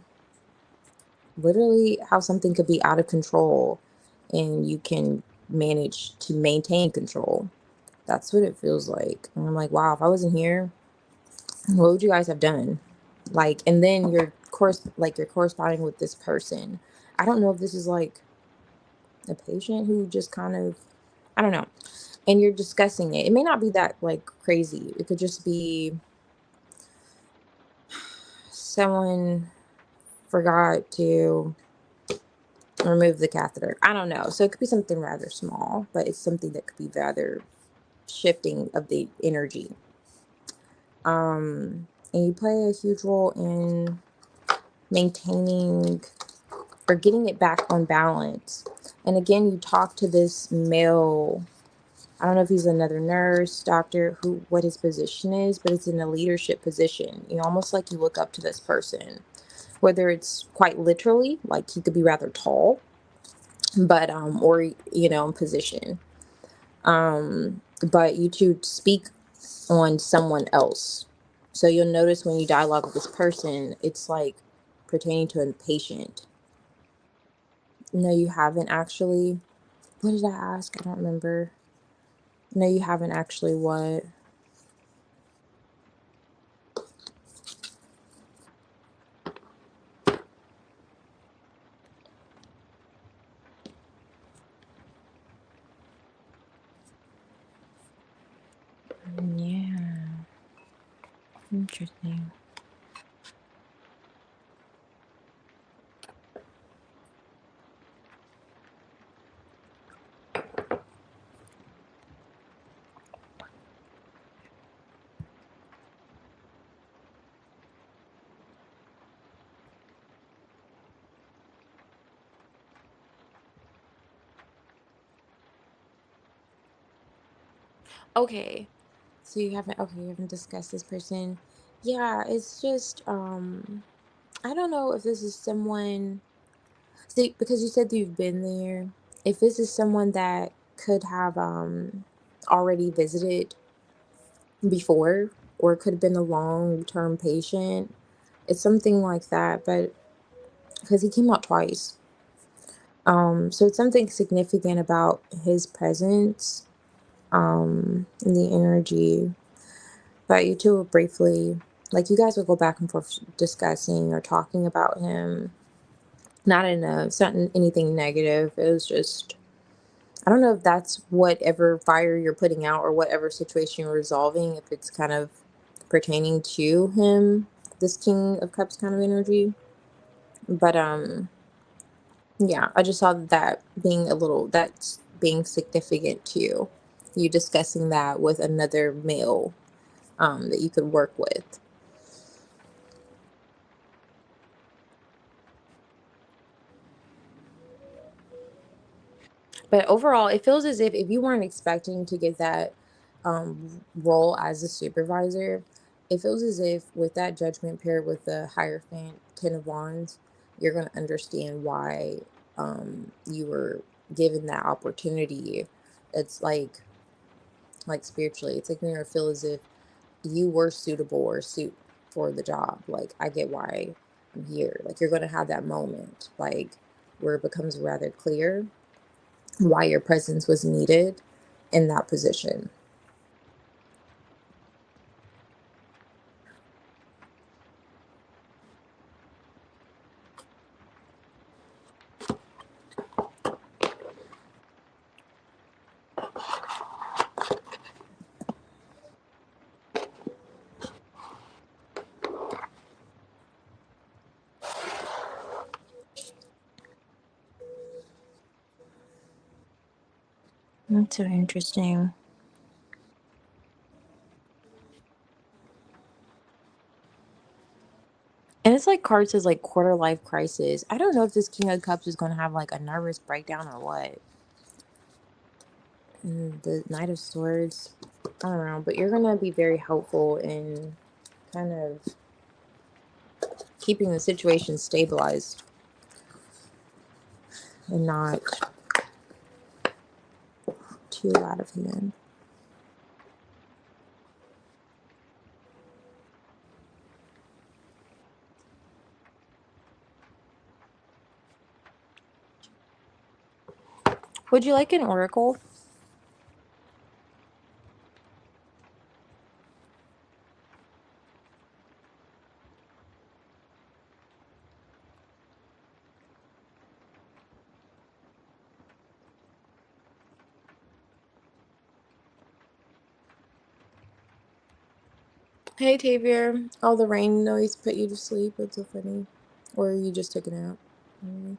literally how something could be out of control and you can manage to maintain control. That's what it feels like. And I'm like, wow, if I wasn't here, what would you guys have done? Like, and then you're corresponding with this person. I don't know if this is like a patient who just kind of, I don't know. And you're discussing it. It may not be that like crazy. It could just be someone forgot to remove the catheter. I don't know. So it could be something rather small, but it's something that could be rather shifting of the energy. And you play a huge role in maintaining or getting it back on balance. And again, you talk to this male. I don't know if he's another nurse, doctor, what his position is, but it's in a leadership position. Almost like you look up to this person, whether it's quite literally, like he could be rather tall, but or in position. But you two speak on someone else. So you'll notice when you dialogue with this person, it's like pertaining to a patient. No, you haven't actually. What did I ask? I don't remember. No, you haven't actually. What? Yeah, interesting. Okay, so you haven't discussed this person. Yeah, it's just I don't know if this is someone. See, because you said you've been there, if this is someone that could have already visited before, or it could have been a long-term patient, it's something like that. But because he came out twice, so it's something significant about his presence, and the energy. But you two will briefly, like, you guys will go back and forth discussing or talking about him. Not in a, it's not in anything negative. It was just, I don't know if that's whatever fire you're putting out or whatever situation you're resolving, if it's kind of pertaining to him, this King of Cups kind of energy. But yeah, I just saw that that's being significant to you discussing that with another male that you could work with. But overall, it feels as if you weren't expecting to get that role as a supervisor, it feels as if with that judgment paired with the Hierophant, Ten of Wands, you're going to understand why you were given that opportunity. It's like like spiritually. It's like you're gonna feel as if you were suitable or suit for the job. Like, I get why I'm here. Like, you're gonna have that moment, like, where it becomes rather clear why your presence was needed in that position. That's so interesting. And it's like card says like quarter life crisis. I don't know if this King of Cups is gonna have like a nervous breakdown or what. And the Knight of Swords, I don't know, but you're gonna be very helpful in kind of keeping the situation stabilized and not too out of hand. Would you like an oracle? Hey Tavier, all the rain noise put you to sleep. It's so funny. Or you just took a nap. Mm.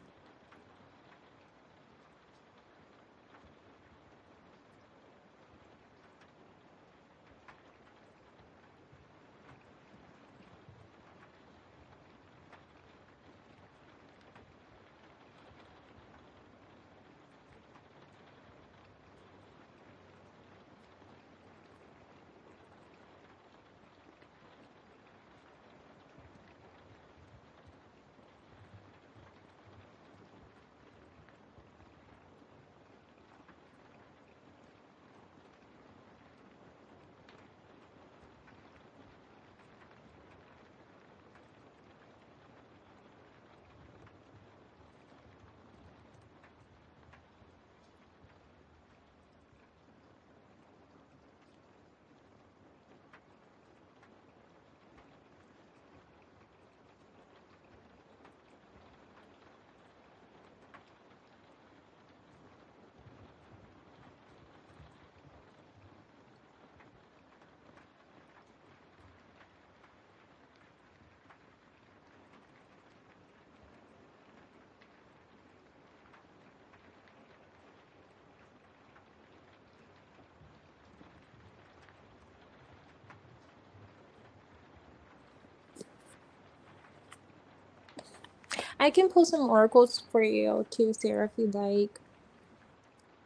I can pull some oracles for you too, Sarah, if you'd like.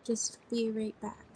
Just be right back.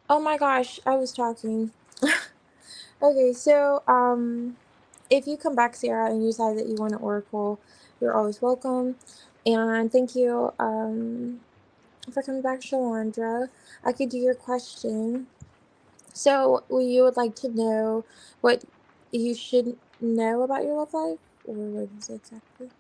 Oh my gosh, I was talking. Okay, so if you come back, Sarah, and you decide that you want an oracle, you're always welcome. And thank you for coming back, Shalandra. I could do your question. So, you would like to know what you should know about your love life, or what is it exactly?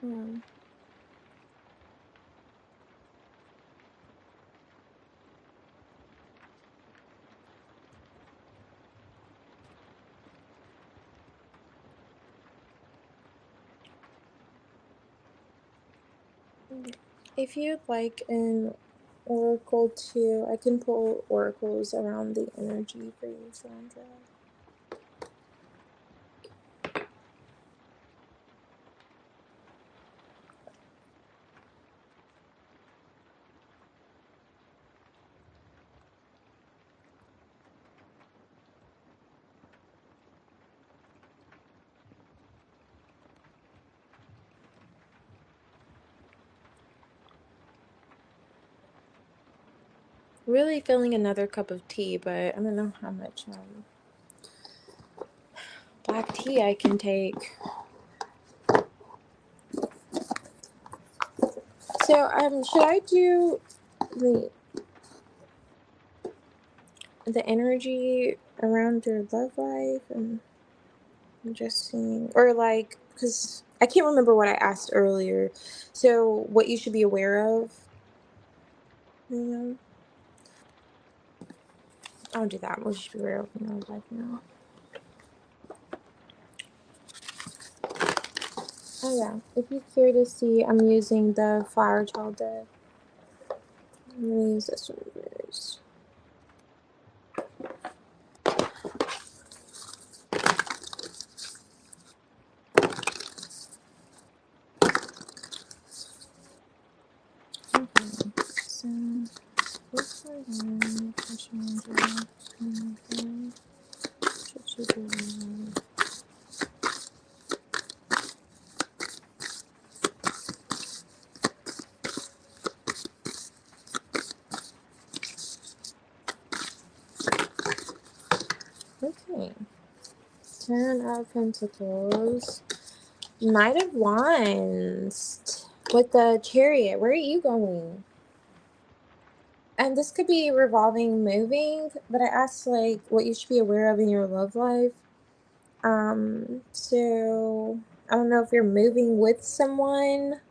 Hmm. If you'd like an oracle too, I can pull oracles around the energy for you, Sandra. Really feeling another cup of tea, but I don't know how much black tea I can take. So, should I do the the energy around your love life? And I'm just seeing, or like, because I can't remember what I asked earlier. So, what you should be aware of, you know? I'll do that. What you should be aware of in your love life now. Oh yeah. If you care to see, I'm using the flower child deck. I'm gonna use this one first. Okay. So this one, okay. 10 of Pentacles. Knight of Wands. With the Chariot. Where are you going? And this could be revolving moving, but I asked like what you should be aware of in your love life. So I don't know if you're moving with someone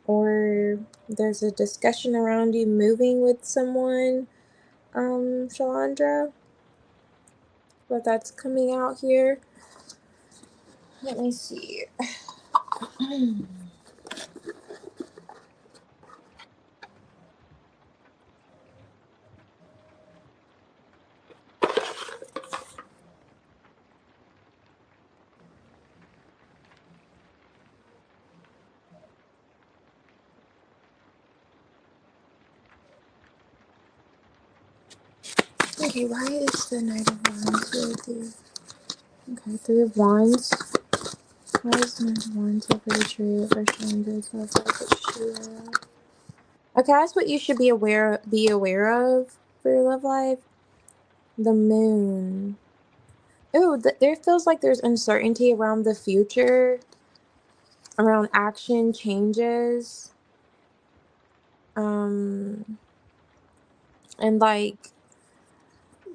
or there's a discussion around you moving with someone, Shalandra, but that's coming out here. Let me see. Okay, why is the Knight of Wands with you? Okay, Three of Wands. Why is the Knight of Wands over the Chariot for Shalandra's love life with Sheila? Okay, that's what you should be aware of for your love life. The Moon. Ooh, there feels like there's uncertainty around the future, around action changes, um, and like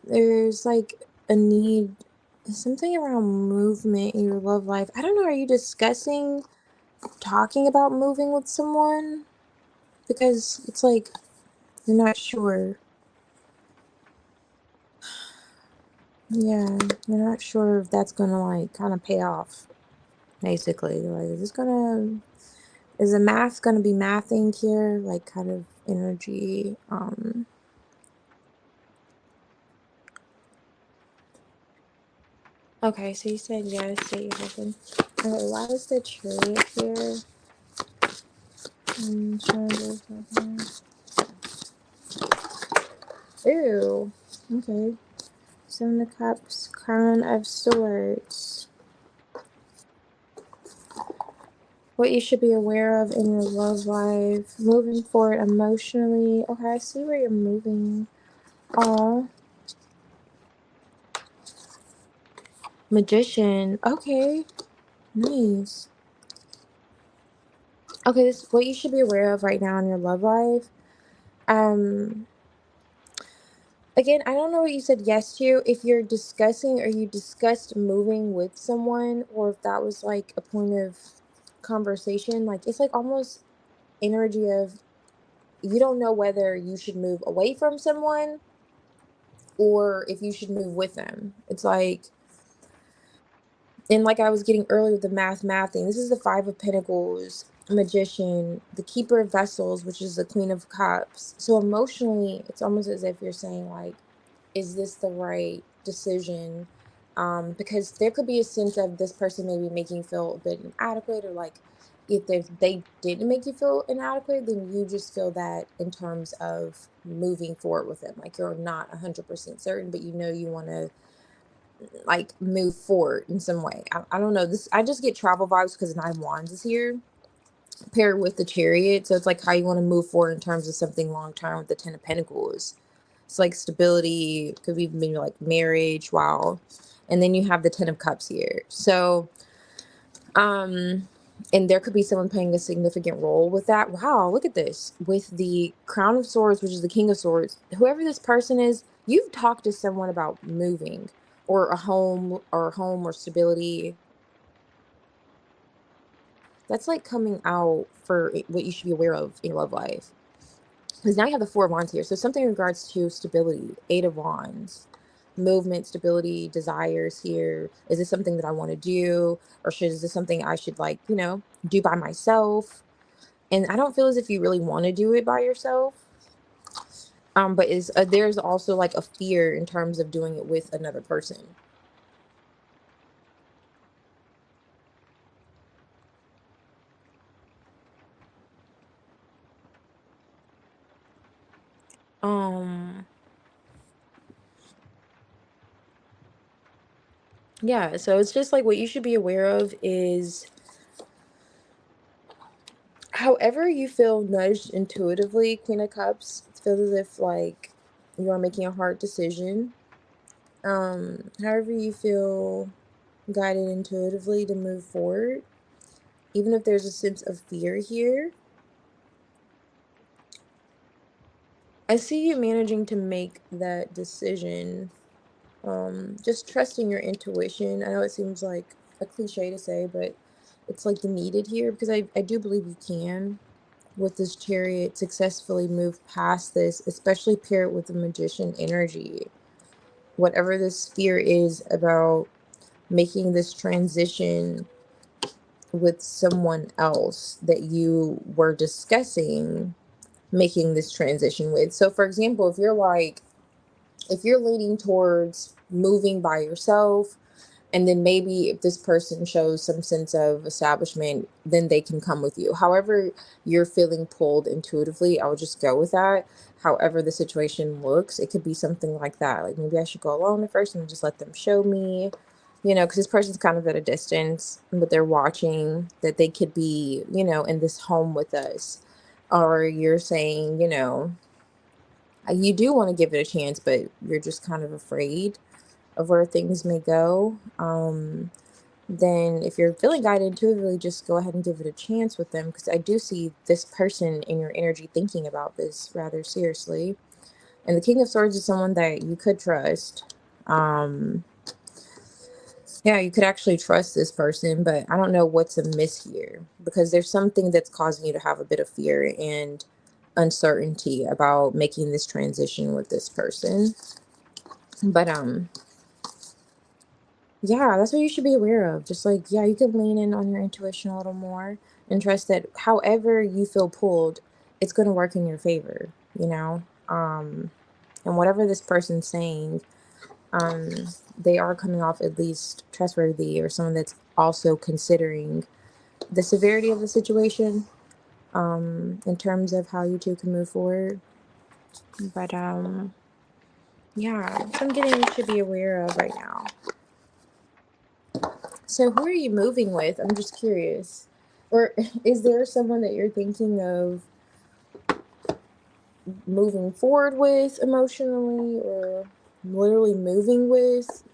there's like a need, something around movement in your love life. I don't know. Are you discussing talking about moving with someone? Because it's like you're not sure. Yeah, you're not sure if that's gonna like kind of pay off. Basically, like is this gonna Is the math going to be mathing here? Like kind of energy. Okay, so you said yes to your husband. Okay, why is the chariot here? Ooh. Okay. Seven of Cups, Crown of Swords. What you should be aware of in your love life. Moving forward emotionally. Okay, I see where you're moving. Aw. Magician. Okay. Nice. Okay, this what you should be aware of right now in your love life. Um Again, I don't know what you said yes to. If you're discussing or you discussed moving with someone, or if that was like a point of conversation, like it's like almost energy of you don't know whether you should move away from someone or if you should move with them. It's like, and like I was getting earlier with the math thing, this is the Five of Pentacles, Magician, the Keeper of Vessels, which is the Queen of Cups. So emotionally, it's almost as if you're saying like, is this the right decision? Because there could be a sense of this person maybe making you feel a bit inadequate, or like if they didn't make you feel inadequate, then you just feel that in terms of moving forward with them, like you're not 100% certain, but you know you want to like move forward in some way. I don't know this. I just get travel vibes because Nine of Wands is here paired with the Chariot, so it's like how you want to move forward in terms of something long term with the Ten of Pentacles. It's like stability, could be maybe like marriage, wow. And then you have the Ten of Cups here. So, and there could be someone playing a significant role with that. Wow, look at this. With the Crown of Swords, which is the King of Swords, whoever this person is, you've talked to someone about moving or a home or stability. That's like coming out for what you should be aware of in your love life. Because now you have the Four of Wands here. So something in regards to stability, Eight of Wands, movement, stability, desires here. Is this something that I want to do? Or is this something I should like, do by myself? And I don't feel as if you really want to do it by yourself. But there's also like a fear in terms of doing it with another person. Um, yeah, so it's just like what you should be aware of is however you feel nudged intuitively, Queen of Cups, it feels as if like you are making a hard decision. However you feel guided intuitively to move forward, even if there's a sense of fear here, I see you managing to make that decision. Just trusting your intuition. I know it seems like a cliche to say, but it's like needed here because I do believe you can, with this Chariot, successfully move past this, especially pair it with the Magician energy. Whatever this fear is about making this transition with someone else that you were discussing making this transition with. So, for example, if you're leaning towards moving by yourself, and then maybe if this person shows some sense of establishment, then they can come with you. However you're feeling pulled intuitively, I would just go with that. However the situation looks, it could be something like that. Like maybe I should go alone at first and just let them show me, because this person's kind of at a distance, but they're watching that they could be, in this home with us. Or you're saying, you do want to give it a chance, but you're just kind of afraid of where things may go. Then if you're feeling guided intuitively, just go ahead and give it a chance with them, because I do see this person in your energy thinking about this rather seriously. And the King of Swords is someone that you could trust. Yeah, you could actually trust this person, but I don't know what's amiss here, because there's something that's causing you to have a bit of fear and uncertainty about making this transition with this person. But Yeah, that's what you should be aware of. Just like, yeah, you can lean in on your intuition a little more and trust that however you feel pulled, it's going to work in your favor, you know? And whatever this person's saying, um, they are coming off at least trustworthy or someone that's also considering the severity of the situation, in terms of how you two can move forward. But yeah, so I'm getting you should be aware of right now. So who are you moving with? I'm just curious. Or is there someone that you're thinking of moving forward with emotionally or literally moving with?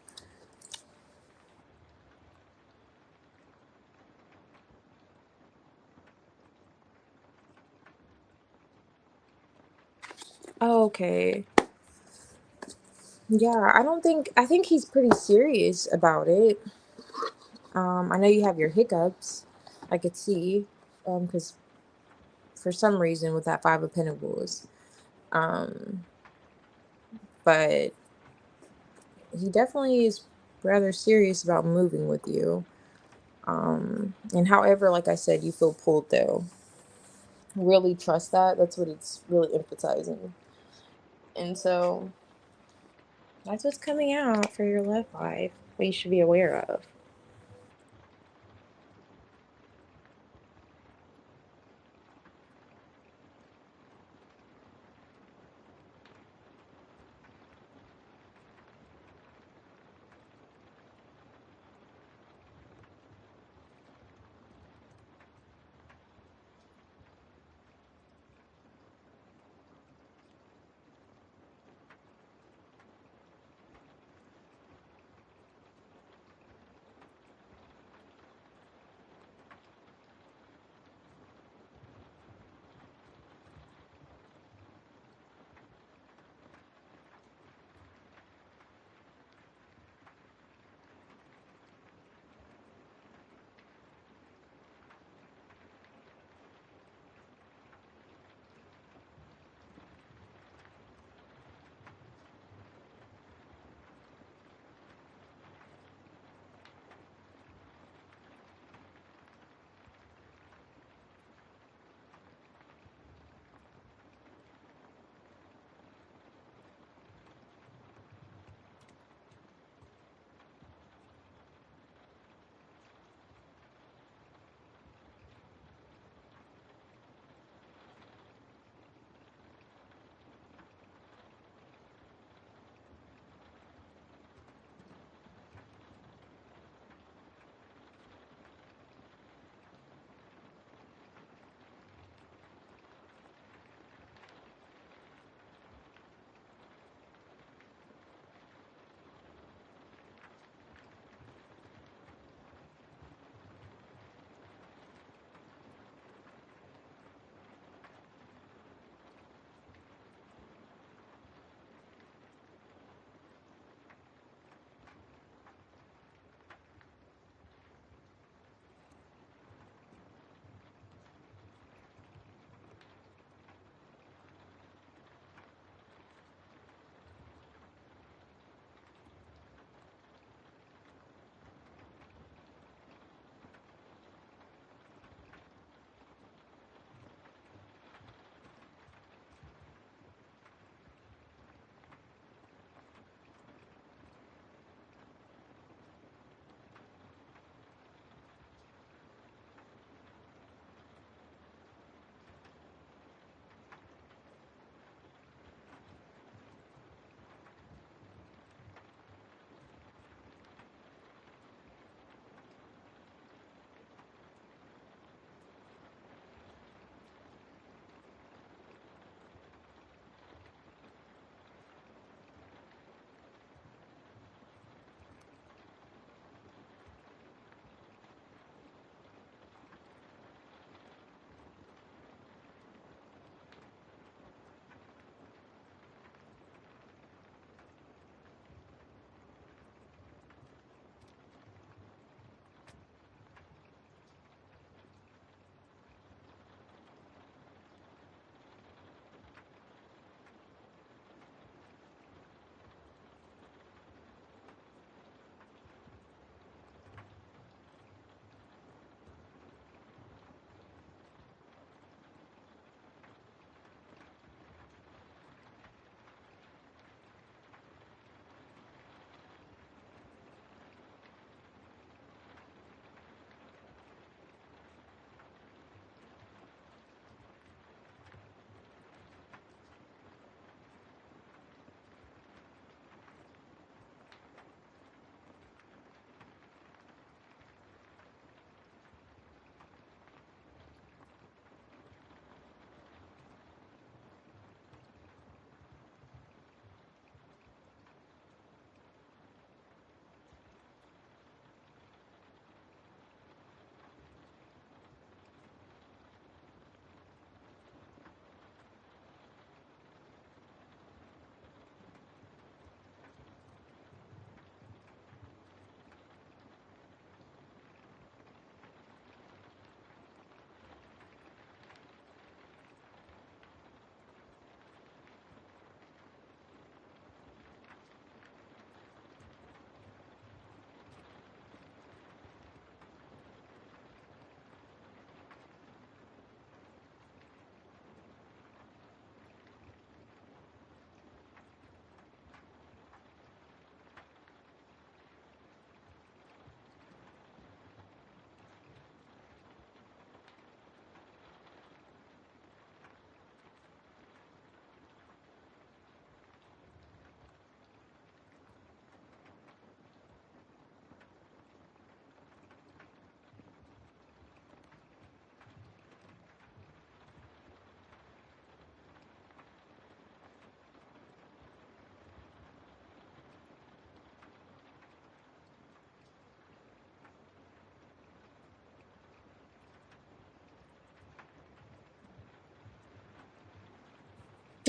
Oh, okay. Yeah, I think he's pretty serious about it. I know you have your hiccups. I could see. Because for some reason with that Five of Pentacles. Um, but he definitely is rather serious about moving with you. And however, like I said, you feel pulled though. Really trust that. That's what it's really emphasizing. And so that's what's coming out for your love life that you should be aware of.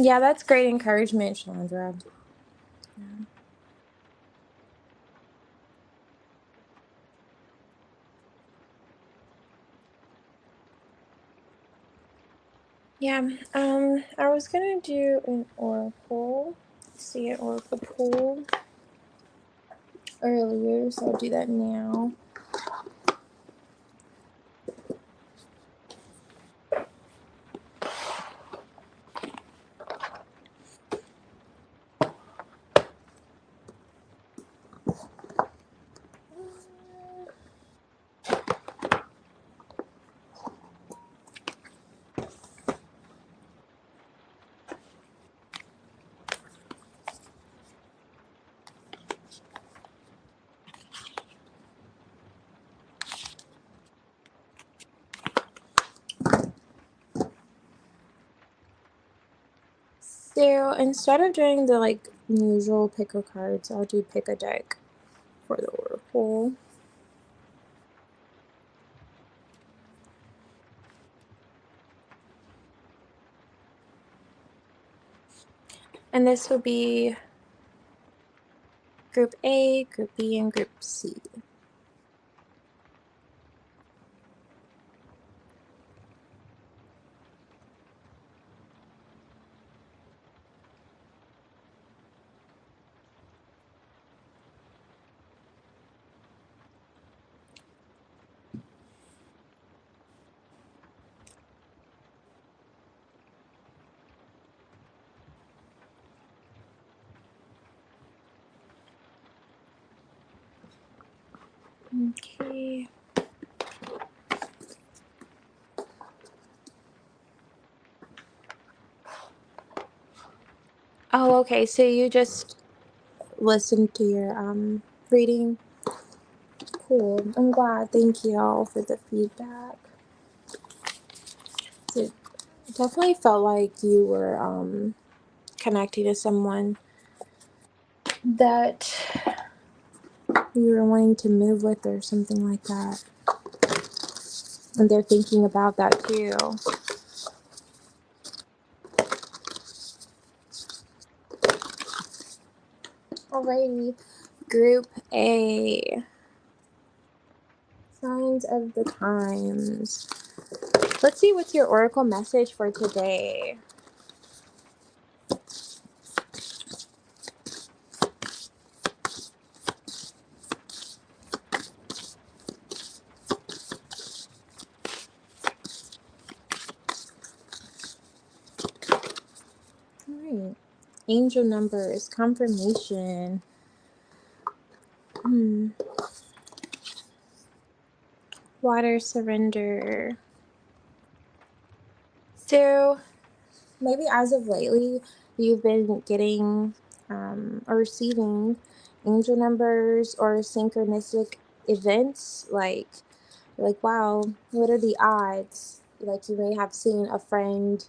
Yeah, that's great encouragement, Chandra. Yeah. Yeah, I was gonna do an oracle. See an oracle pull earlier, so I'll do that now. So instead of doing the usual pick a cards, I'll do pick a deck for the oracle. And this will be Group A, Group B, and Group C. Okay. Oh, okay. So you just listened to your reading. Cool. I'm glad. Thank you all for the feedback. It definitely felt like you were connecting to someone that you were wanting to move with or something like that. And they're thinking about that too. Alrighty. Group A. Signs of the times. Let's see what's your oracle message for today. Alright. Angel numbers. Confirmation. Water surrender. So, maybe as of lately, you've been getting or receiving angel numbers or synchronistic events. Like, wow, what are the odds? Like, you may have seen a friend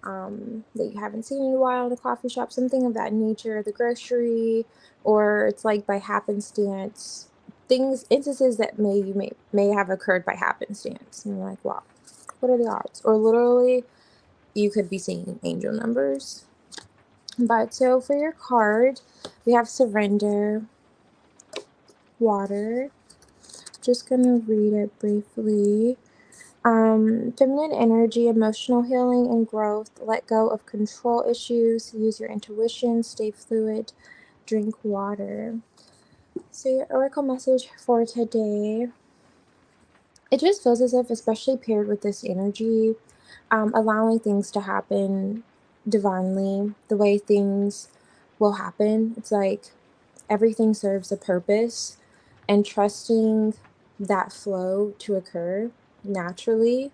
that you haven't seen in a while in a coffee shop, something of that nature, the grocery, or it's like by happenstance. Instances that may have occurred by happenstance. And you're like, wow, what are the odds? Or literally, you could be seeing angel numbers. But so for your card, we have surrender, water. Just gonna read it briefly. Feminine energy, emotional healing and growth. Let go of control issues. Use your intuition. Stay fluid. Drink water. So your oracle message for today. It just feels as if, especially paired with this energy, allowing things to happen divinely, the way things will happen. It's like everything serves a purpose, and trusting that flow to occur naturally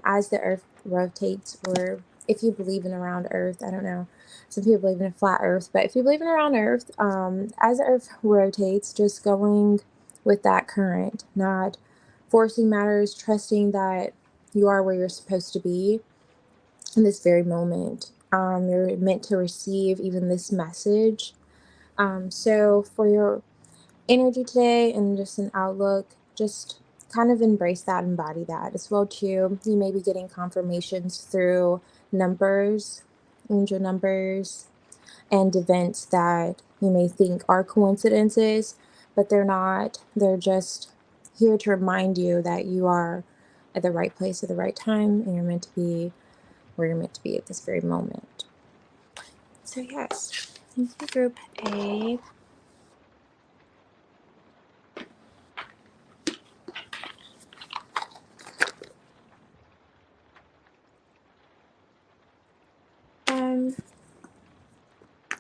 as the earth rotates, or if you believe in a round earth, I don't know. Some people believe in a flat earth, but if you believe in a round earth, as the earth rotates, just going with that current, not forcing matters, trusting that you are where you're supposed to be in this very moment. You're meant to receive even this message. So for your energy today and just an outlook, just kind of embrace that, embody that as well too. You may be getting confirmations through numbers angel numbers, and events that you may think are coincidences, but they're not. They're just here to remind you that you are at the right place at the right time, and you're meant to be where you're meant to be at this very moment. So yes, thank you, Group A.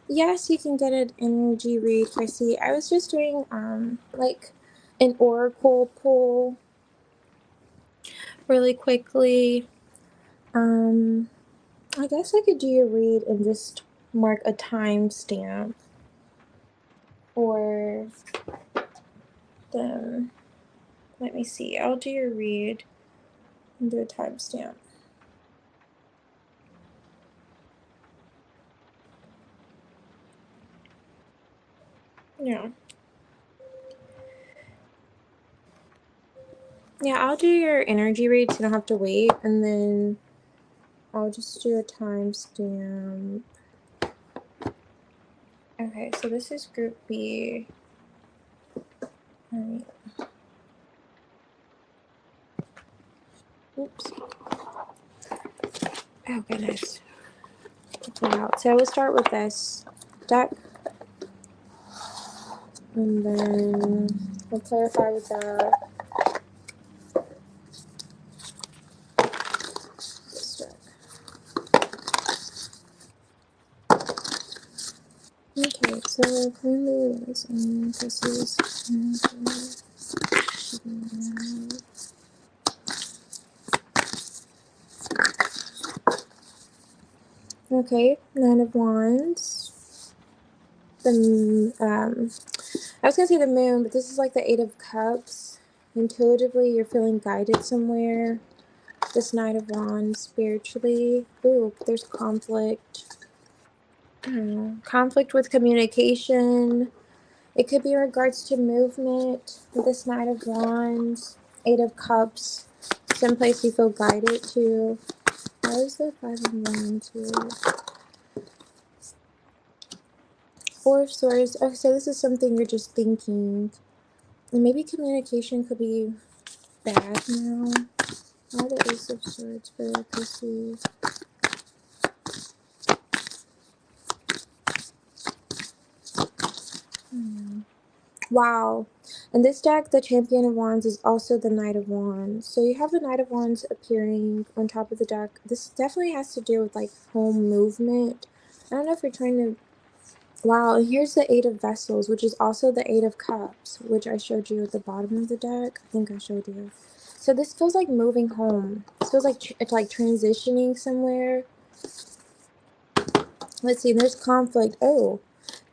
Yes, you can get an energy read. I see. I was just doing like an oracle pull really quickly. I guess I could do your read and just mark a timestamp for them. Let me see. I'll do your read and do a timestamp. Yeah. Yeah, I'll do your energy read so you don't have to wait, and then I'll just do a timestamp. Okay, so this is Group B. Alright. Oops. Oh, goodness. So we'll start with this deck, and then we'll clarify with that. This deck. Okay, so currently this and this is okay, Nine of Wands. I was gonna say the Moon, but this is like the Eight of Cups. Intuitively, you're feeling guided somewhere. This Knight of Wands, spiritually. Ooh, there's conflict. I don't know. Conflict with communication. It could be in regards to movement. With this Knight of Wands, Eight of Cups. Someplace you feel guided to. Why is the Five of Wands here? Four of Swords. Okay, so this is something you're just thinking. And maybe communication could be bad now. Why the Ace of Swords for legacy? Wow. And this deck, the Champion of Wands, is also the Knight of Wands. So you have the Knight of Wands appearing on top of the deck. This definitely has to do with like home movement. I don't know if you're trying to... Wow, and here's the Eight of Vessels, which is also the Eight of Cups, which I showed you at the bottom of the deck. I think I showed you. So this feels like moving home. This feels like it's like transitioning somewhere. Let's see, there's conflict. Oh,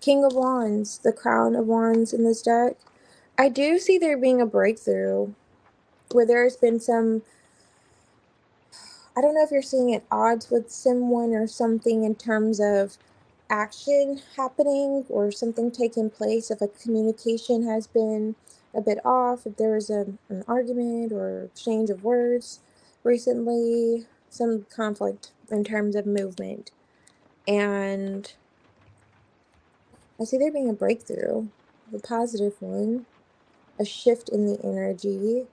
King of Wands, the Crown of Wands in this deck. I do see there being a breakthrough where there's been some... I don't know if you're seeing at odds with someone or something in terms of action happening or something taking place. If a communication has been a bit off, if there was an argument or exchange of words recently, some conflict in terms of movement. And I see there being a breakthrough, a positive one, a shift in the energy.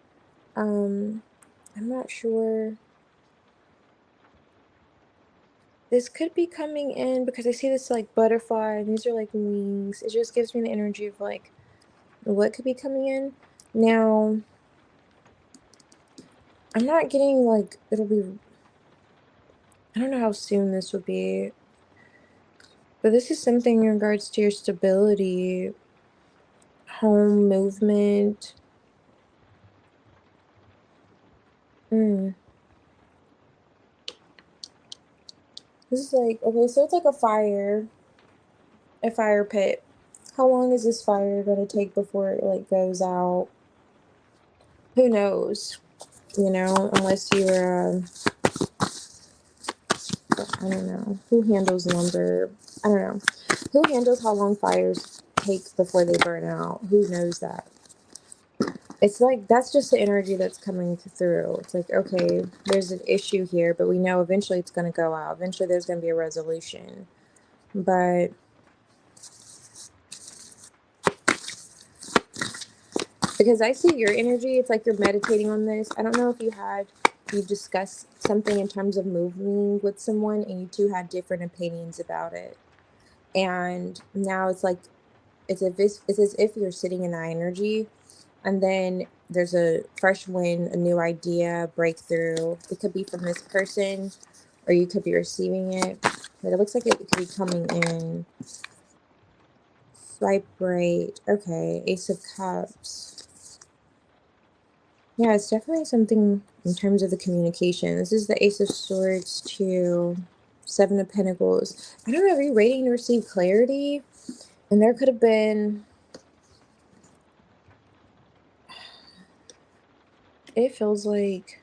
I'm not sure. This could be coming in because I see this like butterfly and these are like wings. It just gives me the energy of like what could be coming in. Now, I'm not getting like it'll be... I don't know how soon this will be. But this is something in regards to your stability, home movement. This is like, okay, so it's like a fire pit. How long is this fire going to take before it like goes out? Who knows? You know, unless you're, I don't know. Who handles lumber? I don't know. Who handles how long fires take before they burn out? Who knows that? It's like that's just the energy that's coming through. It's like, okay, there's an issue here, but we know eventually it's going to go out. Eventually there's going to be a resolution. But because I see your energy, it's like you're meditating on this. I don't know if you discussed something in terms of moving with someone and you two had different opinions about it. And now it's like it's as if you're sitting in that energy, and then there's a fresh wind, a new idea, breakthrough. It could be from this person, or you could be receiving it. But it looks like it could be coming in. Swipe right. Okay, Ace of Cups. Yeah, it's definitely something in terms of the communication. This is the Ace of Swords to Seven of Pentacles. I don't know, are you waiting to receive clarity? And there could have been, it feels like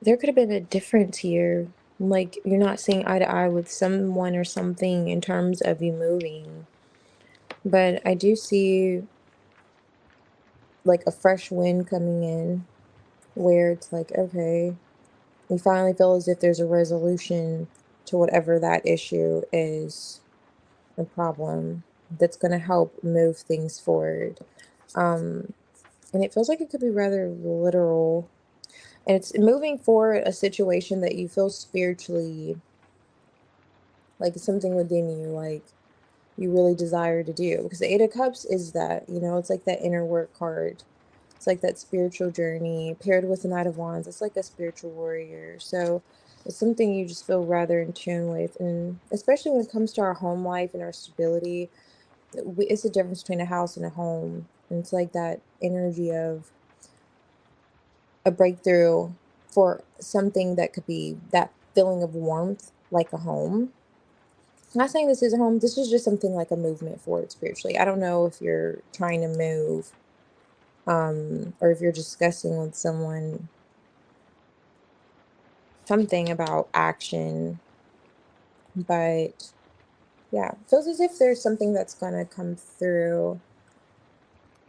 there could have been a difference here. Like you're not seeing eye to eye with someone or something in terms of you moving. But I do see like a fresh wind coming in where it's like, okay, you finally feel as if there's a resolution to whatever that issue is, a problem that's going to help move things forward. Um, and it feels like it could be rather literal. And it's moving forward a situation that you feel spiritually like something within you, like you really desire to do. Because the Eight of Cups is that, it's like that inner work card. It's like that spiritual journey paired with the Knight of Wands. It's like a spiritual warrior. So it's something you just feel rather in tune with. And especially when it comes to our home life and our stability, it's the difference between a house and a home. And it's like that energy of a breakthrough for something that could be that feeling of warmth, like a home. I'm not saying this is a home. This is just something like a movement forward spiritually. I don't know if you're trying to move, or if you're discussing with someone something about action, but yeah, feels as if there's something that's gonna come through.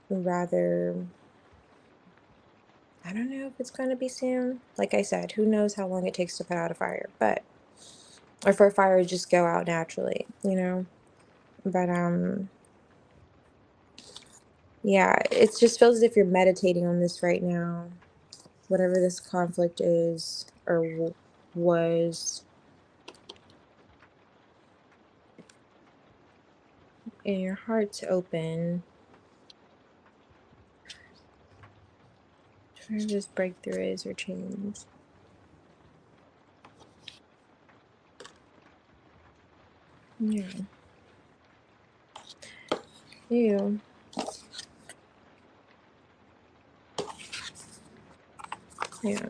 Rather, I don't know if it's gonna be soon. Like I said, who knows how long it takes to put out a fire, but or for a fire to just go out naturally. But yeah, it just feels as if you're meditating on this right now. Whatever this conflict is or was, and your heart's open for this breakthrough is or change. Yeah. Ew. Yeah.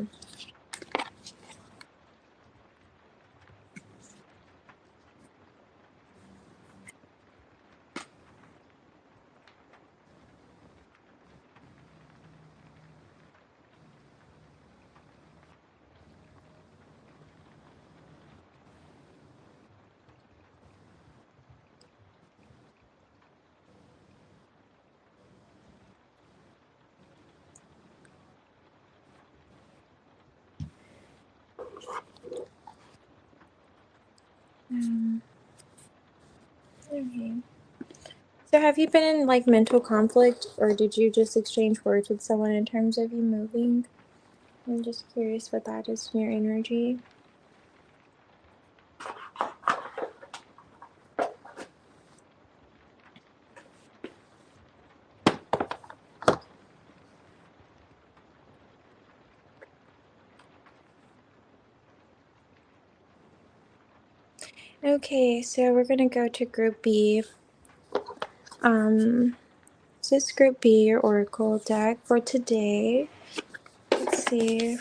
Okay. So have you been in like mental conflict, or did you just exchange words with someone in terms of you moving? I'm just curious what that is in your energy. Okay, so we're gonna go to Group B. This is Group B, your Oracle deck for today. Let's see.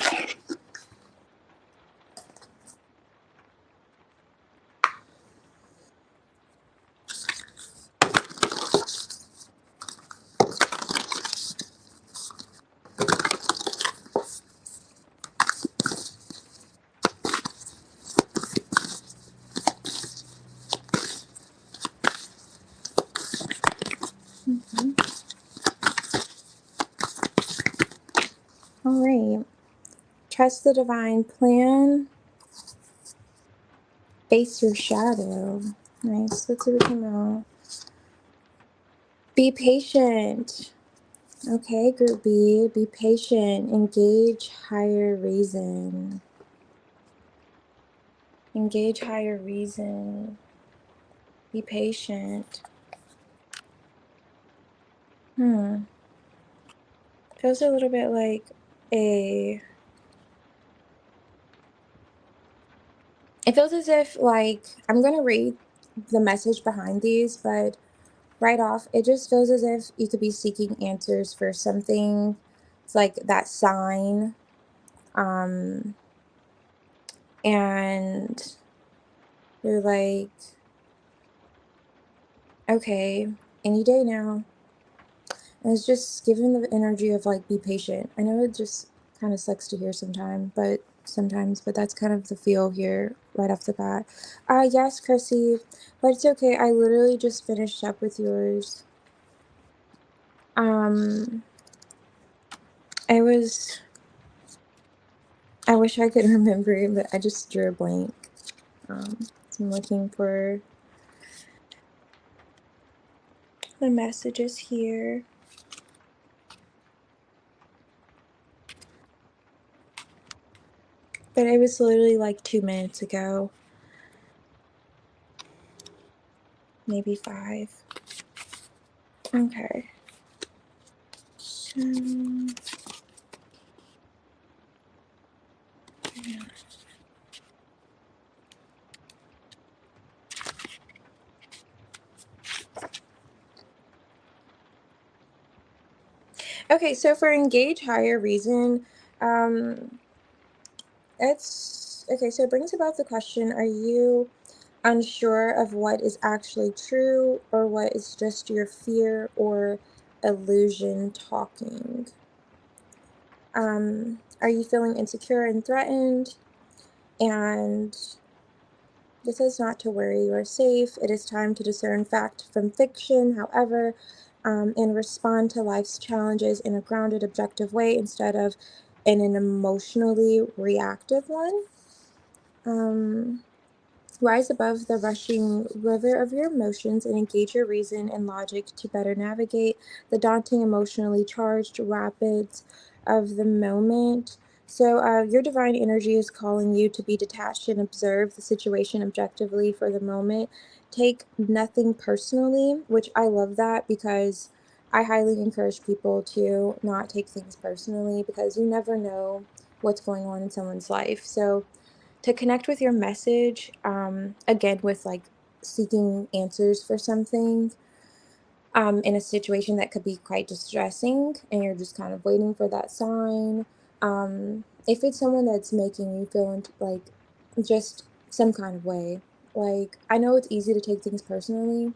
All right. Trust the divine plan. Face your shadow. Nice. Let's see what came out. Be patient. Okay, group B. Be patient. Engage higher reason. Engage higher reason. Be patient. Feels a little bit like a. It feels as if, like, I'm going to read the message behind these, but right off, it just feels as if you could be seeking answers for something. It's like that sign. Um, and you're like, okay, any day now. And it's just giving the energy of like, be patient. I know it just kind of sucks to hear sometimes, but that's kind of the feel here right off the bat. Yes, Chrissy, but it's okay. I literally just finished up with yours. Um, I wish I could remember it, but I just drew a blank. So I'm looking for the messages here. But it was literally like 2 minutes ago. Maybe 5. Okay. So, yeah. Okay, so for engage higher reason, um, it's okay. So it brings about the question: are you unsure of what is actually true, or what is just your fear or illusion talking? Are you feeling insecure and threatened? And this is not to worry, you are safe. It is time to discern fact from fiction, however, and respond to life's challenges in a grounded, objective way instead of in an emotionally reactive one. Um, Rise above the rushing river of your emotions and engage your reason and logic to better navigate the daunting, emotionally charged rapids of the moment. So, your divine energy is calling you to be detached and observe the situation objectively for the moment. Take nothing personally, which I love that because I highly encourage people to not take things personally because you never know what's going on in someone's life. So, to connect with your message, again, with like seeking answers for something in a situation that could be quite distressing, and you're just kind of waiting for that sign. If it's someone that's making you feel like just some kind of way, like I know it's easy to take things personally,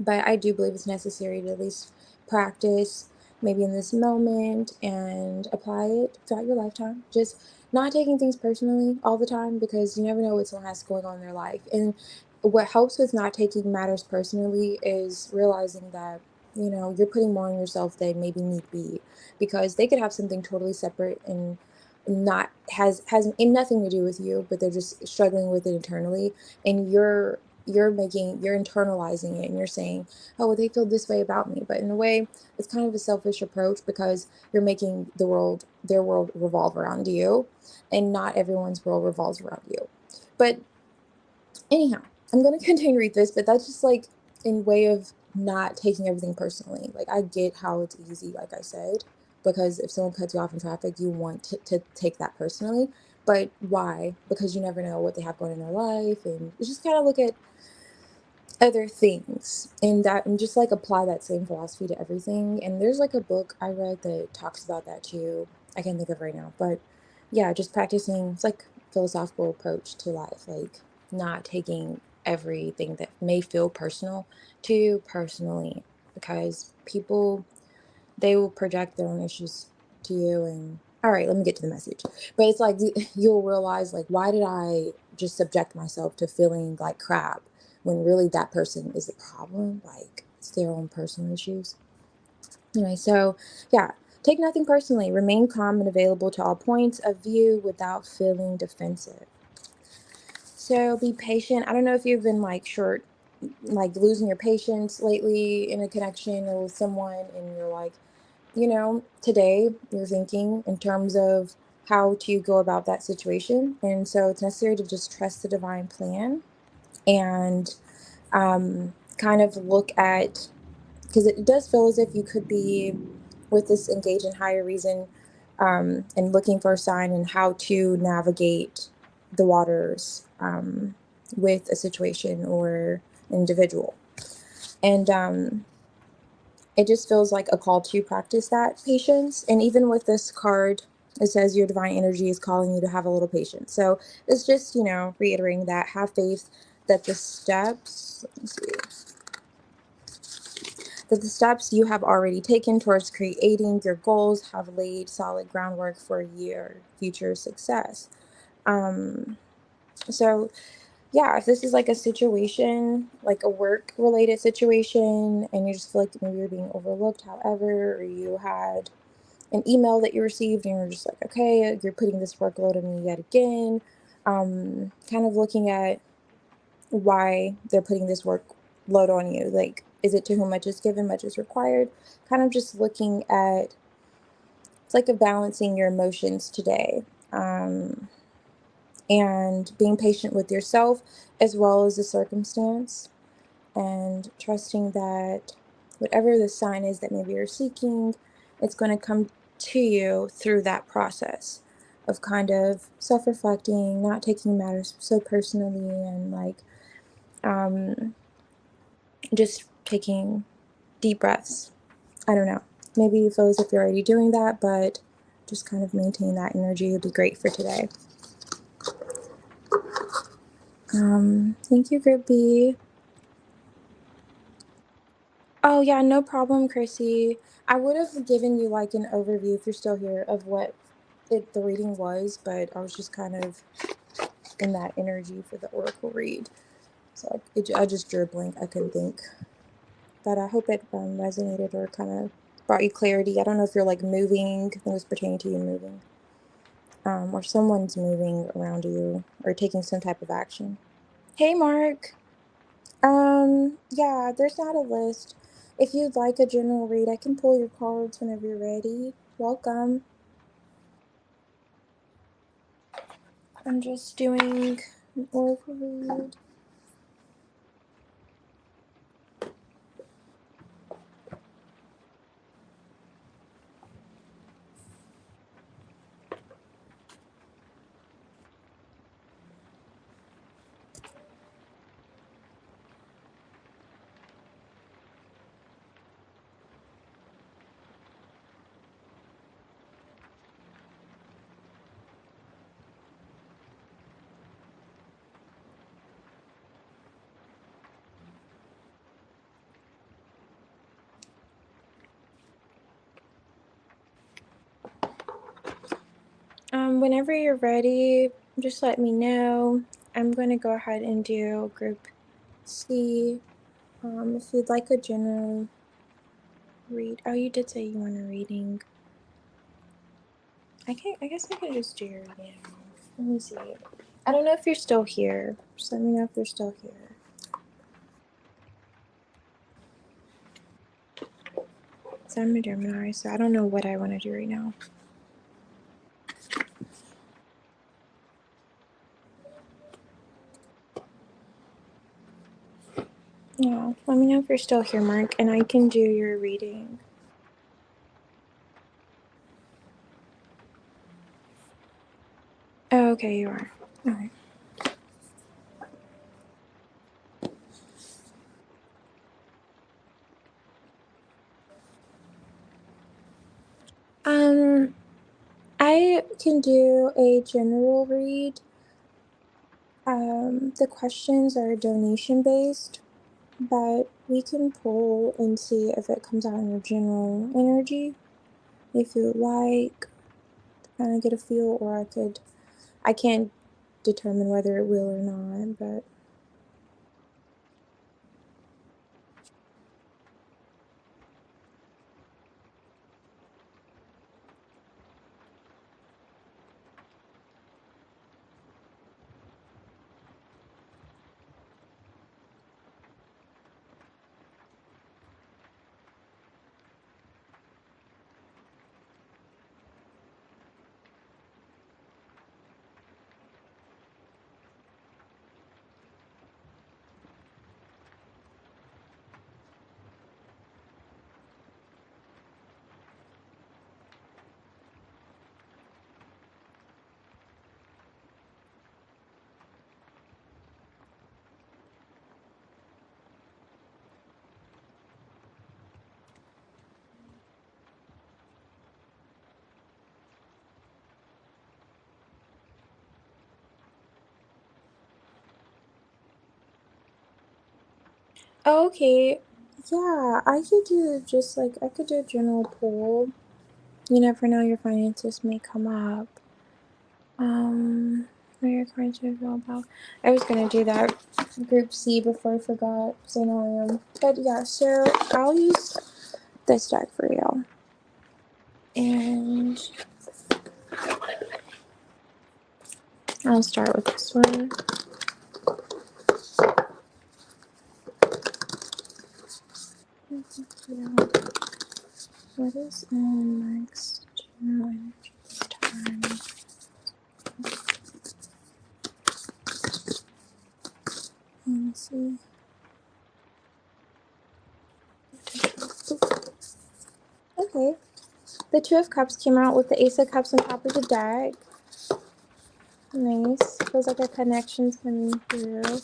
but I do believe it's necessary to at least practice maybe in this moment and apply it throughout your lifetime. Just not taking things personally all the time because you never know what someone has going on in their life. And what helps with not taking matters personally is realizing that, you're putting more on yourself than maybe need be because they could have something totally separate and not has nothing to do with you, but they're just struggling with it internally, and you're internalizing it and you're saying, oh, well, they feel this way about me, but in a way it's kind of a selfish approach because you're making their world revolve around you, and not everyone's world revolves around you. But anyhow, I'm going to continue to read this, but that's just like in way of not taking everything personally. Like, I get how it's easy, like I said, because if someone cuts you off in traffic, you want to take that personally. But why? Because you never know what they have going in their life, and you just kind of look at other things and just like apply that same philosophy to everything. And there's like a book I read that talks about that too. I can't think of right now, but yeah, just practicing. It's like philosophical approach to life, like not taking everything that may feel personal too personally, because people, they will project their own issues to you. And all right, let me get to the message. But it's like you'll realize, like, why did I just subject myself to feeling like crap when really that person is the problem? Like, it's their own personal issues. Anyway, so yeah, Take nothing personally. Remain calm and available to all points of view without feeling defensive. So be patient. I don't know if you've been like short, like losing your patience lately in a connection or with someone, and you're like, today you're thinking in terms of how to go about that situation. And so it's necessary to just trust the divine plan and kind of look at, because it does feel as if you could be with this engage in higher reason, and looking for a sign and how to navigate the waters, with a situation or individual. And it just feels like a call to practice that patience. And even with this card, it says your divine energy is calling you to have a little patience. So it's just, reiterating that, have faith that the steps, let me see, that the steps you have already taken towards creating your goals have laid solid groundwork for your future success. Um, so yeah, if this is like a situation, like a work related situation, and you just feel like maybe you're being overlooked, however, or you had an email that you received and you're just like, okay, you're putting this workload on me yet again, kind of looking at why they're putting this workload on you. Like, is it to whom much is given, much is required? Kind of just looking at, it's like a balancing your emotions today. Um, and being patient with yourself as well as the circumstance, and trusting that whatever the sign is that maybe you're seeking, it's going to come to you through that process of kind of self-reflecting, not taking matters so personally, and like, um, just taking deep breaths. I don't know. Maybe you feel as if you're already doing that, but just kind of maintain that energy would be great for today. Thank you, Group B. Oh yeah, no problem, Chrissy. I would have given you like an overview if you're still here of what the reading was, but I was just kind of in that energy for the oracle read, so I just drew a blank. I couldn't think, but I hope it resonated or kind of brought you clarity. I don't know if you're like moving. I think it was pertaining to you moving, or someone's moving around you or taking some type of action. Hey, Mark. Yeah, there's not a list. If you'd like a general read, I can pull your cards whenever you're ready. Welcome. I'm just doing an oracle read. Whenever you're ready, just let me know. I'm going to go ahead and do group C. If you'd like a general read. Oh, you did say you want a reading. I guess I could just do your reading. Let me see. I don't know if you're still here. Just let me know if you're still here. So I'm a Gemini, so I don't know what I want to do right now. Yeah, let me know if you're still here, Mark, and I can do your reading. Oh, okay, you are. Alright. Um, I can do a general read. The questions are donation based, but we can pull and see if it comes out in your general energy if you like, to kind of get a feel, or I can't determine whether it will or not, but Okay. Yeah, I could do just like, I could do a general poll. You never know, your finances may come up. What are your current feel about? I was gonna do that group C before I forgot, because I know I am. But yeah, so I'll use this deck for you. And I'll start with this one. What is in Mark's general energy this time? Let me see. Okay. The Two of Cups came out with the Ace of Cups on top of the deck. Nice. Feels like a connection's coming through.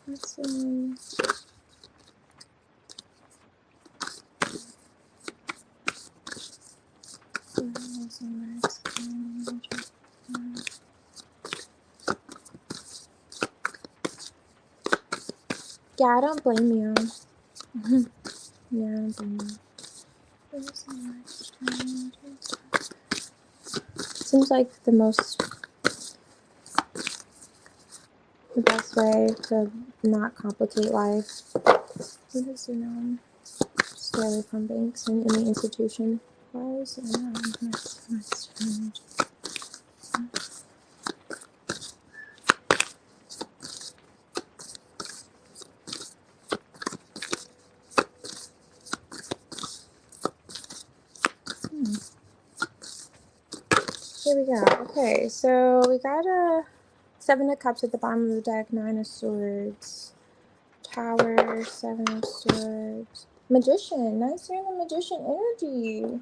Let's see. Yeah, I don't blame you. Yeah, I don't blame you. Seems like the best way to not complicate life. What is stay away from banks and any institution. Why is Here we go. Okay, so we got a Seven of Cups at the bottom of the deck, Nine of Swords, Tower, Seven of Swords, Magician. Nice hearing the Magician energy.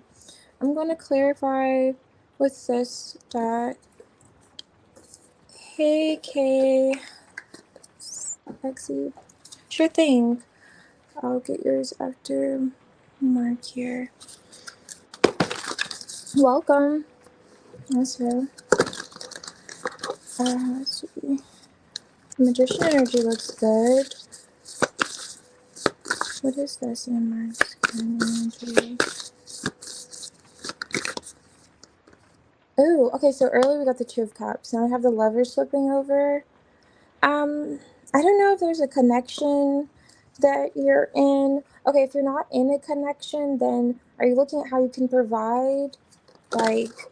I'm going to clarify with this deck. Hey, Kay. Lexi. Sure thing. I'll get yours after Mark here. Welcome. Also, let's see. Magician energy looks good. What is this in Mark's energy? Oh, okay, so earlier we got the Two of Cups. Now we have the Lovers flipping over. I don't know if there's a connection that you're in. Okay, if you're not in a connection, then are you looking at how you can provide, like,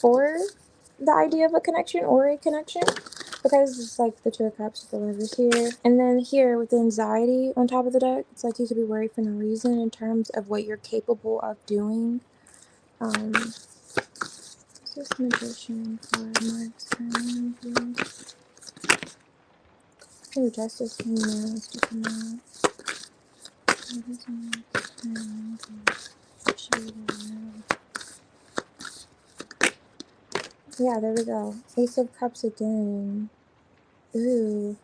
for the idea of a connection or a connection? Because it's like the Two of Cups with the Lovers here. And then here with the anxiety on top of the deck, it's like you could be worried for no reason in terms of what you're capable of doing. This Magician for Mark's energy. Oh, Justice King knows to come out. Yeah, there we go. Ace of Cups again. Ooh.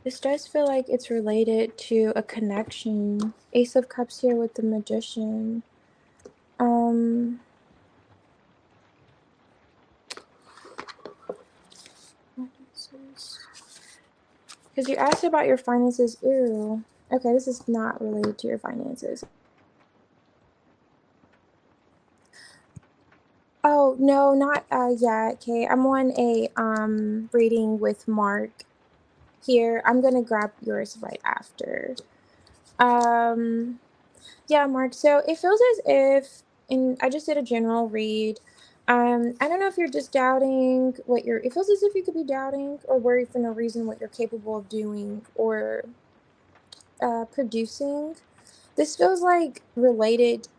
This does feel like it's related to a connection. Ace of Cups here with the Magician. What is this? Because you asked about your finances. Ooh. Okay, this is not related to your finances. Oh, no, not yet. Okay, I'm on a reading with Mark here. I'm gonna grab yours right after. Yeah, Mark. So it feels as if, and I just did a general read. I don't know if you're just doubting what you're. It feels as if you could be doubting or worried for no reason what you're capable of doing or producing. This feels like related.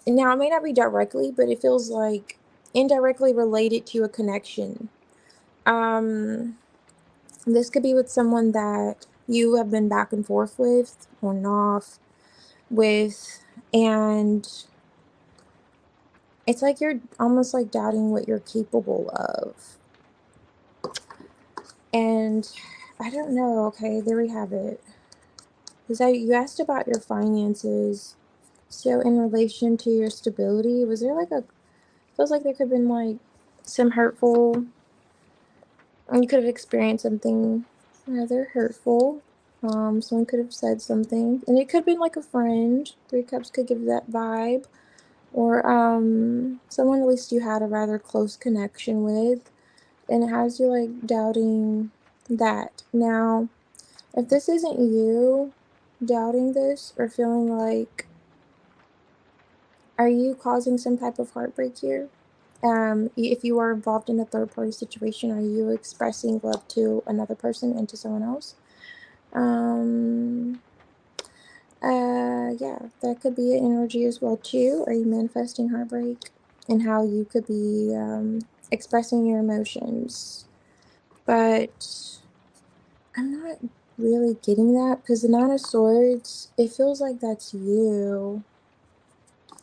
Now, it may not be directly, but it feels like indirectly related to a connection. This could be with someone that you have been back and forth with, on and off with, and it's like you're almost like doubting what you're capable of. And I don't know. Okay, there we have it. Because you asked about your finances. So in relation to your stability, was there like feels like there could have been like some hurtful, you could have experienced something rather hurtful. Someone could have said something, and it could have been like a friend. Three Cups could give that vibe, or someone at least you had a rather close connection with, and it has you like doubting that. Now, if this isn't you doubting this or feeling like, are you causing some type of heartbreak here? If you are involved in a third party situation, are you expressing love to another person and to someone else? Um, yeah, that could be an energy as well too. Are you manifesting heartbreak and how you could be expressing your emotions? But I'm not really getting that because the Nine of Swords, it feels like that's you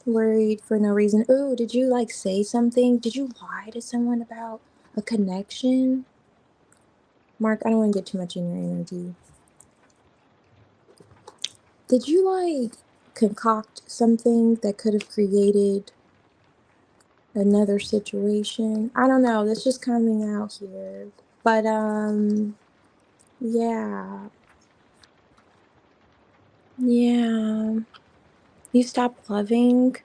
worried for no reason. Ooh, did you like say something? Did you lie to someone about a connection? Mark, I don't want to get too much in your energy. Did you like concoct something that could have created another situation? I don't know. That's just coming out here. But yeah. Yeah. You stopped loving.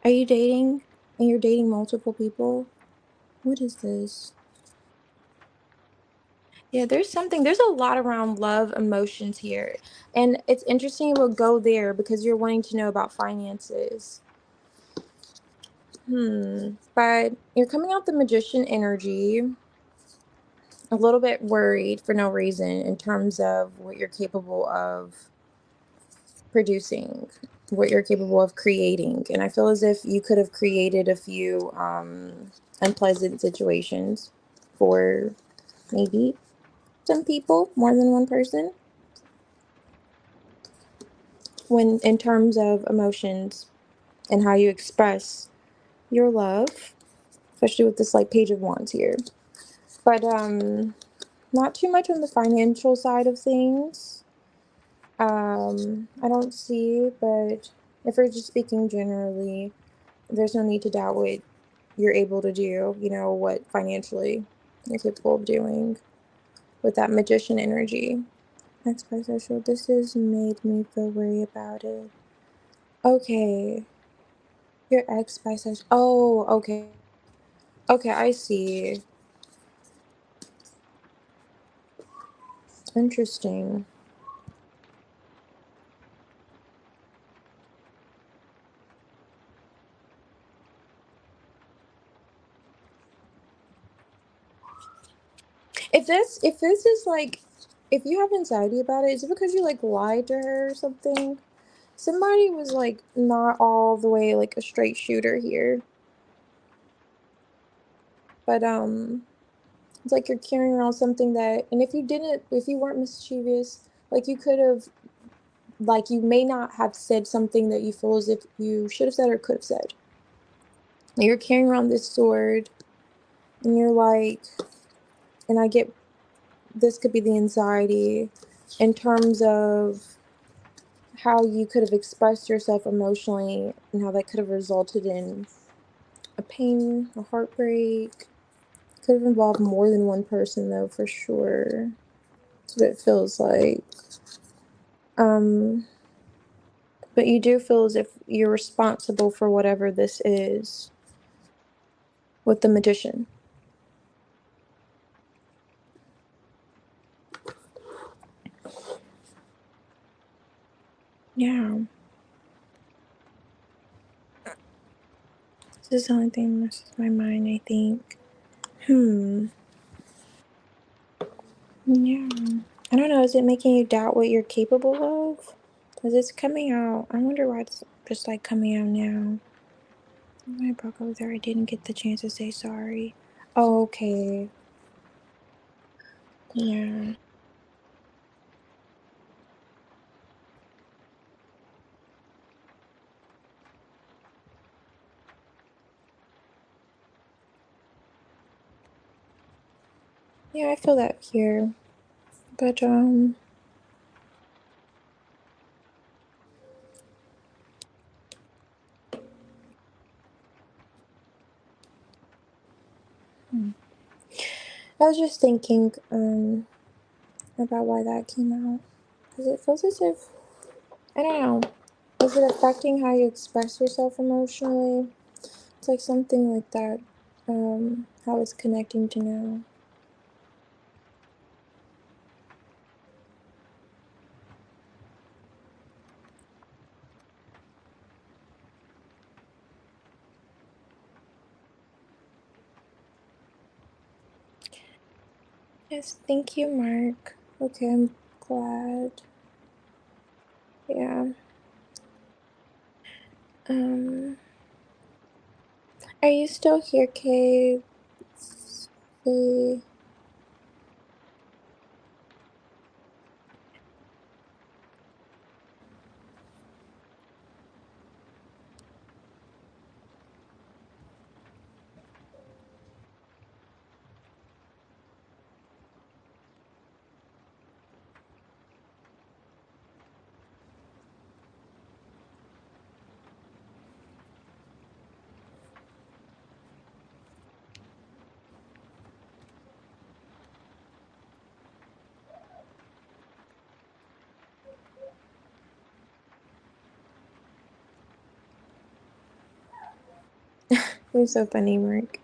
Are you dating? And you're dating multiple people? What is this? Yeah, there's a lot around love emotions here. And it's interesting we'll go there because you're wanting to know about finances. But you're coming out the magician energy, a little bit worried for no reason in terms of what you're capable of producing, what you're capable of creating. And I feel as if you could have created a few unpleasant situations for maybe some people, more than one person, when in terms of emotions and how you express your love, especially with this like Page of Wands here. But not too much on the financial side of things. I don't see, but if we're just speaking generally, there's no need to doubt what you're able to do, what financially you're capable of doing with that magician energy. Ex bisexual, this has made me feel worried about it. Okay, your ex bisexual. Oh, okay. Okay, I see. Interesting. If this is like, if you have anxiety about it, is it because you like lied to her or something? Somebody was like not all the way like a straight shooter here, but it's like you're carrying around something that, and if you weren't mischievous, like you could have, like you may not have said something that you feel as if you should have said or could have said. And you're carrying around this sword, and you're like, and I get this could be the anxiety in terms of how you could have expressed yourself emotionally and how that could have resulted in a pain, a heartbreak. Could have involved more than one person though, for sure. That's what it feels like. Um, but you do feel as if you're responsible for whatever this is with the magician. Yeah. This is the only thing that messes my mind, I think. Hmm. Yeah. I don't know, is it making you doubt what you're capable of? Because it's coming out. I wonder why it's just like coming out now. When I broke up with her, I didn't get the chance to say sorry. Oh, okay. Yeah. Yeah, I feel that here. But, I was just thinking about why that came out. Because it feels as if, I don't know, is it affecting how you express yourself emotionally? It's like something like that, how it's connecting to now. Yes, thank you, Mark. Okay, I'm glad. Yeah. Um, are you still here, Kay? You're so funny, Mark.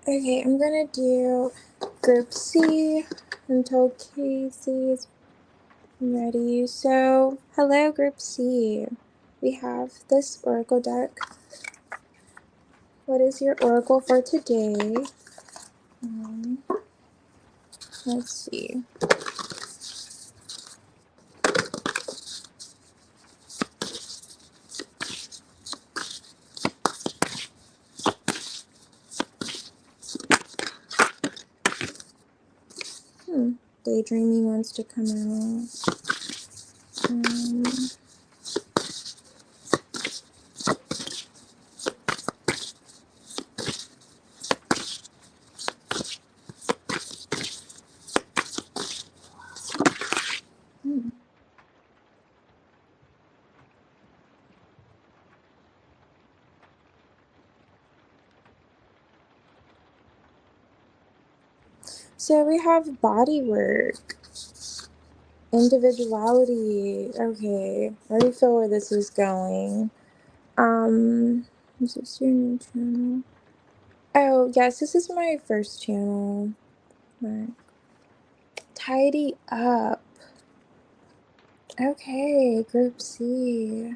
Okay, I'm gonna do group C until Casey is ready. So, hello, group C. We have this oracle deck. What is your oracle for today? Um, let's see. Daydreaming wants to come out. Um, hmm. So we have body work, individuality. Okay, I already feel where this is going. Is this your new channel? Oh, yes, this is my first channel. Right. Tidy up. Okay, group C.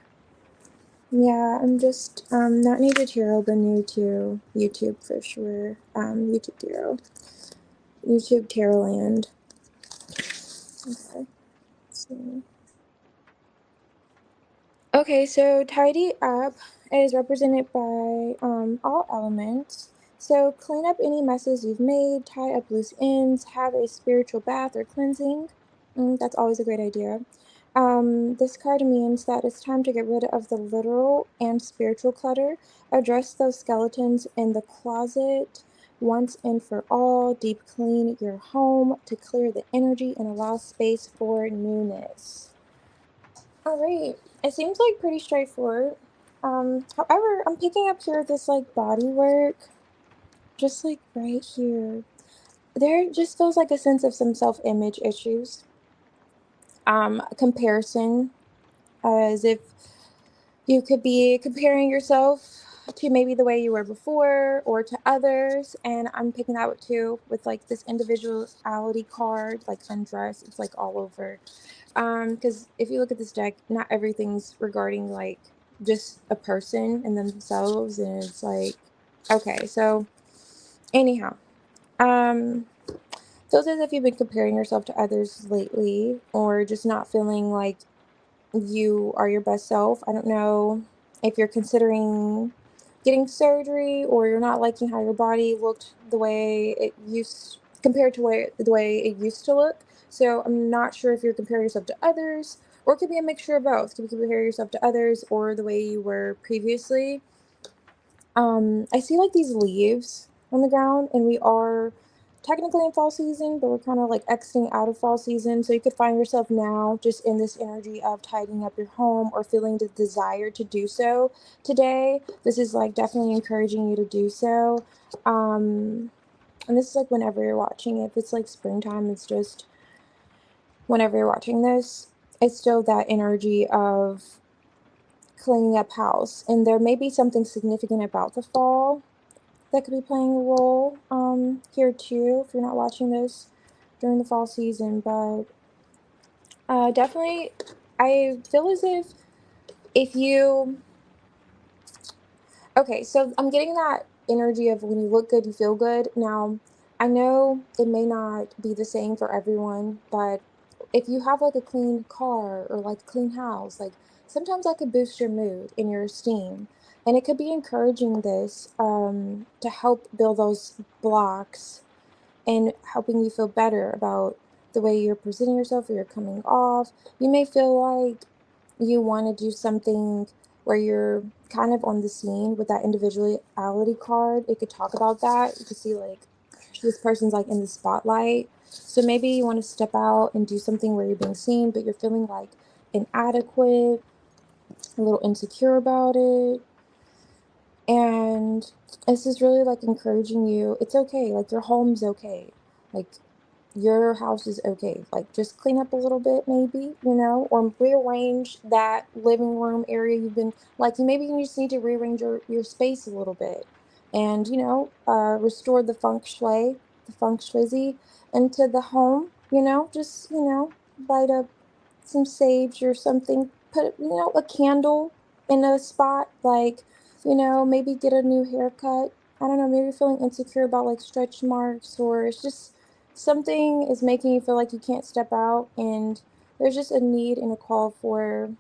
Yeah, I'm just not new to tarot, but new to YouTube for sure. YouTube Tarot Land. Okay, let's see. Okay, so tidy up is represented by all elements. So clean up any messes you've made, tie up loose ends, have a spiritual bath or cleansing. That's always a great idea. This card means that it's time to get rid of the literal and spiritual clutter. Address those skeletons in the closet once and for all. Deep clean your home to clear the energy and allow space for newness. All right. It seems like pretty straightforward. However, I'm picking up here this like body work, just like right here. There just feels like a sense of some self-image issues. Comparison, as if you could be comparing yourself to maybe the way you were before or to others. And I'm picking that up too with like this individuality card, like undress. It's like all over. Because if you look at this deck, not everything's regarding like just a person and themselves, and it's like, okay, so anyhow, um, feels as if you've been comparing yourself to others lately, or just not feeling like you are your best self. I don't know if you're considering getting surgery, or you're not liking how your body looked the way it used compared to the way it used to look. So I'm not sure if you're comparing yourself to others, or it could be a mixture of both. Could be compare yourself to others or the way you were previously. I see like these leaves on the ground, and we are technically in fall season, but we're kind of like exiting out of fall season. So you could find yourself now just in this energy of tidying up your home or feeling the desire to do so today. This is like definitely encouraging you to do so. And this is like whenever you're watching it. If it's like springtime, it's just whenever you're watching this, it's still that energy of cleaning up house. And there may be something significant about the fall that could be playing a role here too if you're not watching this during the fall season. But definitely, I feel as if you okay, so I'm getting that energy of when you look good, you feel good. Now, I know it may not be the same for everyone, but if you have like a clean car or like a clean house, like sometimes that could boost your mood and your esteem. And it could be encouraging this to help build those blocks and helping you feel better about the way you're presenting yourself or you're coming off. You may feel like you want to do something where you're kind of on the scene with that individuality card. It could talk about that. You could see like this person's like in the spotlight. So maybe you want to step out and do something where you're being seen, but you're feeling like inadequate, a little insecure about it. And this is really like encouraging you. It's okay. Like your home's okay. Like your house is okay. Like just clean up a little bit, maybe, or rearrange that living room area you've been like. Maybe you just need to rearrange your space a little bit, and restore the feng shui into the home. Just light up some sage or something. Put a candle in a spot, like maybe get a new haircut. I don't know. Maybe you're feeling insecure about like stretch marks, or it's just something is making you feel like you can't step out, and there's just a need and a call for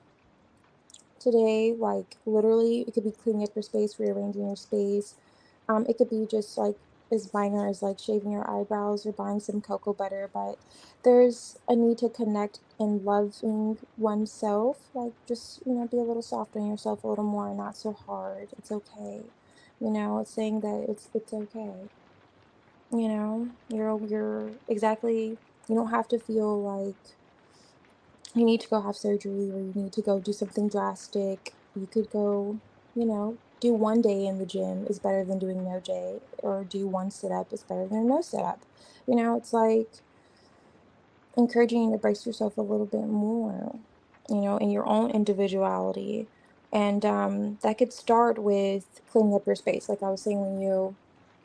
today. Like literally, it could be cleaning up your space, rearranging your space. It could be just like as minor as like shaving your eyebrows or buying some cocoa butter, but there's a need to connect and loving oneself. Like just be a little softer on yourself a little more, not so hard. It's okay. It's saying that it's okay. You're exactly. You don't have to feel like you need to go have surgery or you need to go do something drastic. You could go, do one day in the gym is better than doing no day, or do one sit up is better than no sit up. It's like encouraging you to brace yourself a little bit more, in your own individuality. And that could start with cleaning up your space. Like I was saying, when you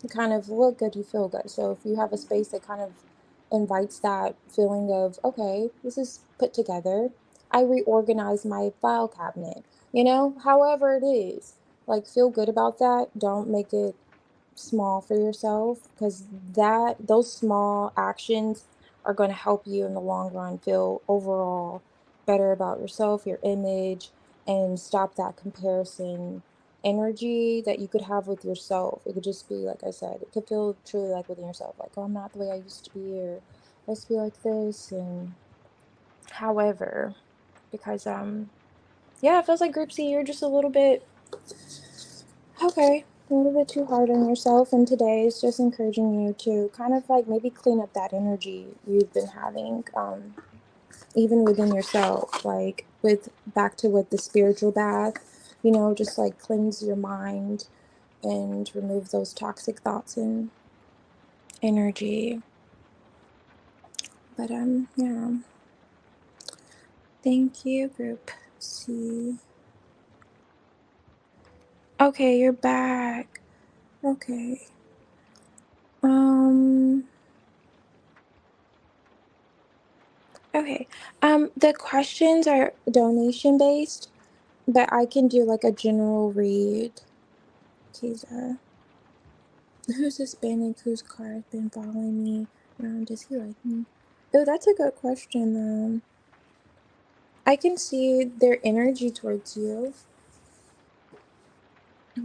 kind of look good, you feel good. So if you have a space that kind of invites that feeling of, okay, this is put together. I reorganized my file cabinet, however it is. Like feel good about that. Don't make it small for yourself, because those small actions are going to help you in the long run feel overall better about yourself, your image, and stop that comparison energy that you could have with yourself. It could just be like I said, it could feel truly like within yourself, like, oh, I'm not the way I used to be, or I used to be like this. And however, because yeah, it feels like group C, you're just a little bit okay, a little bit too hard on yourself, and today is just encouraging you to kind of like maybe clean up that energy you've been having, even within yourself, like back to with the spiritual bath, just like cleanse your mind and remove those toxic thoughts and energy. But yeah, thank you, group C. Okay, you're back. Okay. Um. Okay. Okay. The questions are donation based, but I can do like a general read. Kiza. Who's Hispanic whose car has been following me around? Does he like me? Oh, that's a good question though. I can see their energy towards you.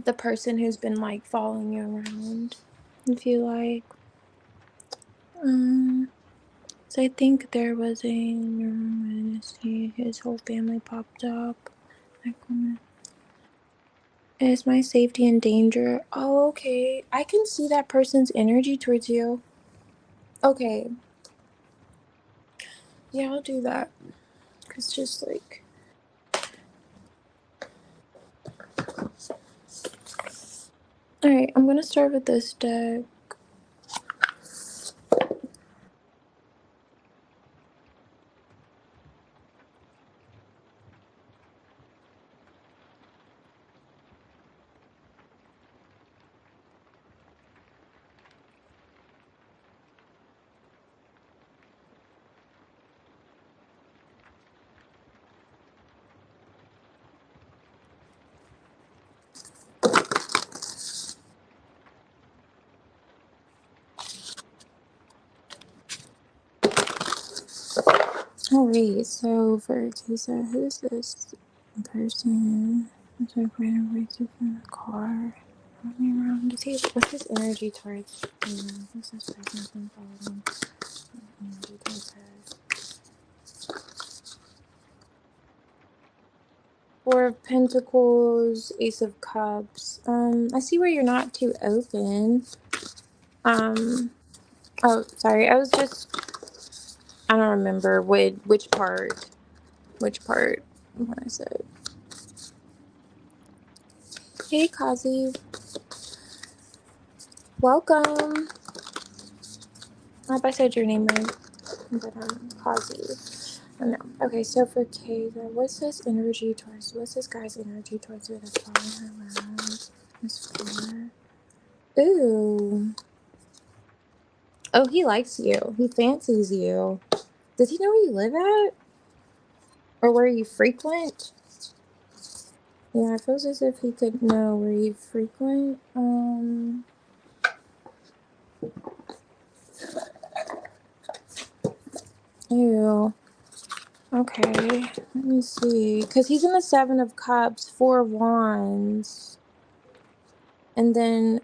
The person who's been like following you around. If you like. So I think there was a see his whole family popped up. Is my safety in danger? Oh, okay. I can see that person's energy towards you. Okay. Yeah, I'll do that. Cause just like. Alright, I'm gonna start with this deck. Alright, so for Kisa, who's this person? It's like right away from the car. Running around. Does he, what's his energy towards you? What's this person been following? Energy towards her. Four of Pentacles, Ace of Cups. I see where you're not too open. Oh, sorry. I was just, I don't remember which part when I said. Hey, Kazi. Welcome. I hope I said your name right. But, Kazi. Oh, no. Okay, so for Kayla, what's this guy's energy towards her that's following her around? Miss Four. Ooh. Oh, he likes you. He fancies you. Does he know where you live at? Or where you frequent? Yeah, it feels as if he could know where you frequent. Ew. Okay, let me see. Because he's in the Seven of Cups, Four of Wands. And then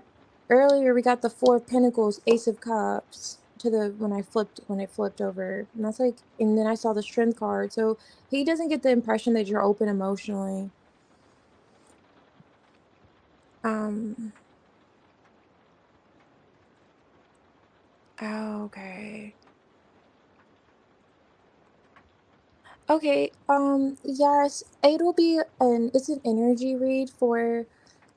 earlier we got the Four of Pentacles, Ace of Cups to the when it flipped over. And that's like, and then I saw the Strength card. So he doesn't get the impression that you're open emotionally. Okay. Okay, yes, it's an energy read for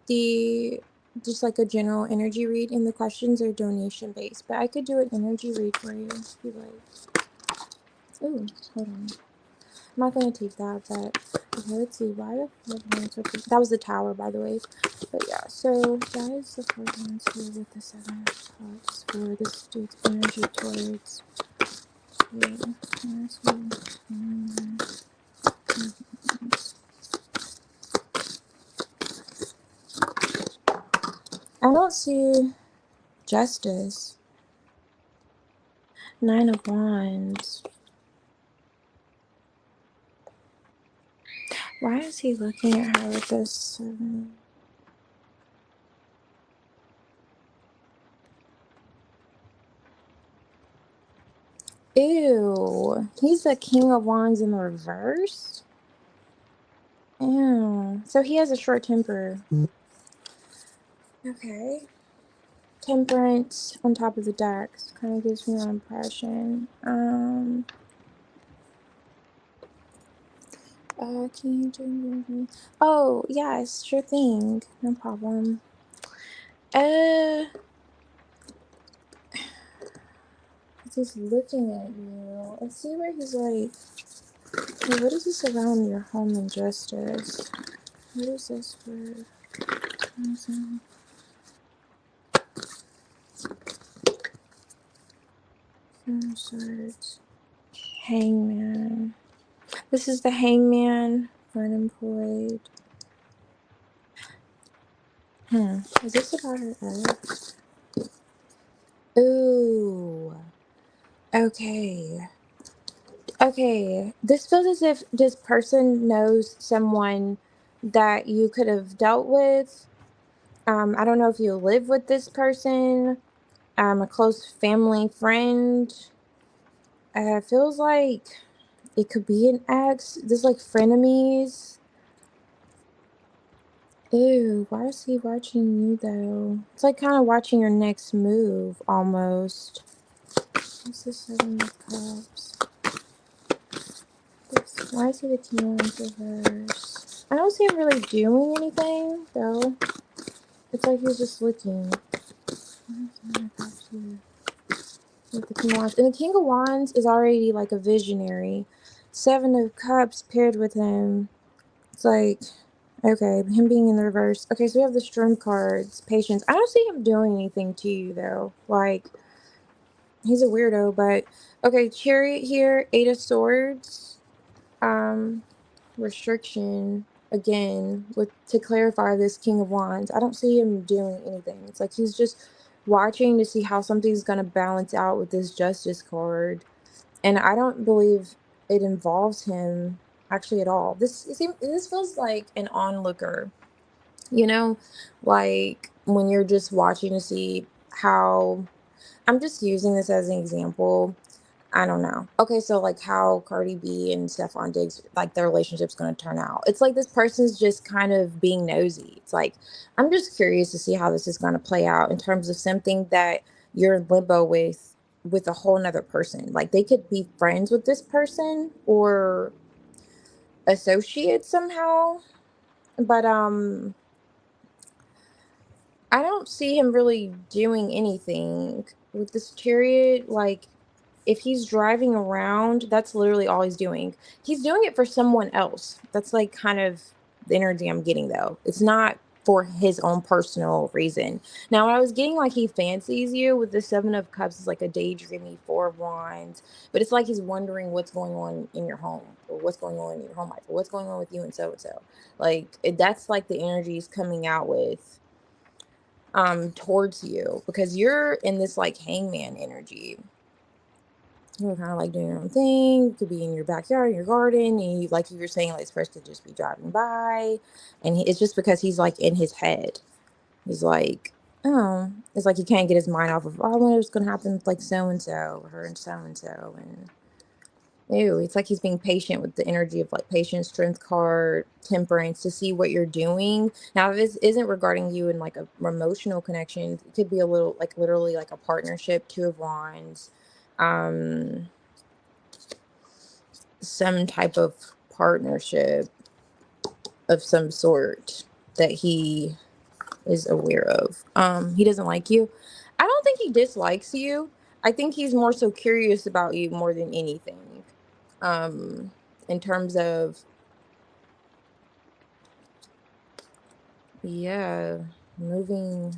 the, just like a general energy read, and the questions are donation based, but I could do an energy read for you if you like. Oh, hold on. I'm not gonna take that, but okay, let's see. Why the fuck am I talking? That was the Tower, by the way. But yeah, so that is the first answer with the Seven of Cups for this dude's energy towards you. I don't see justice. Nine of Wands. Why is he looking at her with this? Ew. He's the King of Wands in the reverse? Ew. So he has a short temper. Okay. Temperance on top of the decks kind of gives me that impression. Can you do anything? Oh, yes, sure thing. No problem. He's just looking at you. I see where he's like, hey, what is this around your home and justice? What is this for? Swords. Hangman. This is the hangman. Unemployed. Is this about her ex? Ooh. Okay. Okay. This feels as if this person knows someone that you could have dealt with. I don't know if you live with this person. A close family friend. Feels like it could be an ex. There's like frenemies. Ew, why is he watching you though? It's like kind of watching your next move almost. What's the 7 of Cups? Why is he the King of Reverse? I don't see him really doing anything though. It's like he's just looking. With the King of Wands. And the King of Wands is already like a visionary. 7 of Cups paired with him. It's like, okay, him being in the reverse. Okay, so we have the Strength cards, Patience. I don't see him doing anything to you though. Like, he's a weirdo, but okay, Chariot here, 8 of Swords. Restriction again with to clarify this King of Wands. I don't see him doing anything. It's like he's just watching to see how something's gonna balance out with this Justice card. And I don't believe it involves him actually at all. This feels like an onlooker, you know, like when you're just watching to see how. I'm just using this as an example. I don't know. Okay, so like how Cardi B and Stephon Diggs, like their relationship's going to turn out. It's like this person's just kind of being nosy. It's like, I'm just curious to see how this is going to play out in terms of something that you're in limbo with a whole nother person. Like they could be friends with this person or associates somehow. But I don't see him really doing anything with this Chariot. Like, if he's driving around, that's literally all he's doing. He's doing it for someone else. That's like kind of the energy I'm getting, though. It's not for his own personal reason. Now, I was getting like he fancies you with the 7 of Cups is like a daydreamy 4 of Wands, but it's like he's wondering what's going on in your home or what's going on in your home life or what's going on with you and so and so. Like, that's like the energy he's coming out with towards you because you're in this like hangman energy. You're kind of like doing your own thing. You could be in your backyard, in your garden, and you, like you were saying, like this person could just be driving by, and it's just because he's like in his head. He's like, oh, it's like he can't get his mind off of, oh, I wonder what's gonna happen with like so and so, her and so, and ew, it's like he's being patient with the energy of like patience, strength card, temperance to see what you're doing. Now, if this isn't regarding you in like a emotional connection, it could be a little like literally like a partnership, 2 of Wands, um, some type of partnership of some sort that he is aware of. He doesn't like you. I don't think he dislikes you. I think he's more so curious about you more than anything. Um, in terms of, yeah, moving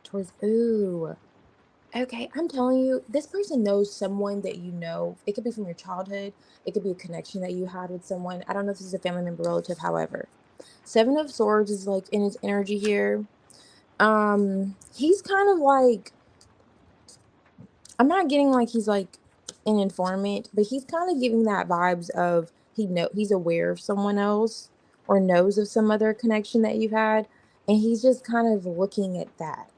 towards, ooh. Okay, I'm telling you, this person knows someone that you know. It could be from your childhood. It could be a connection that you had with someone. I don't know if this is a family member, relative, however. 7 of Swords is like in his energy here. He's kind of like, I'm not getting like he's like an informant, but he's kind of giving that vibes of he's aware of someone else or knows of some other connection that you've had, and he's just kind of looking at that.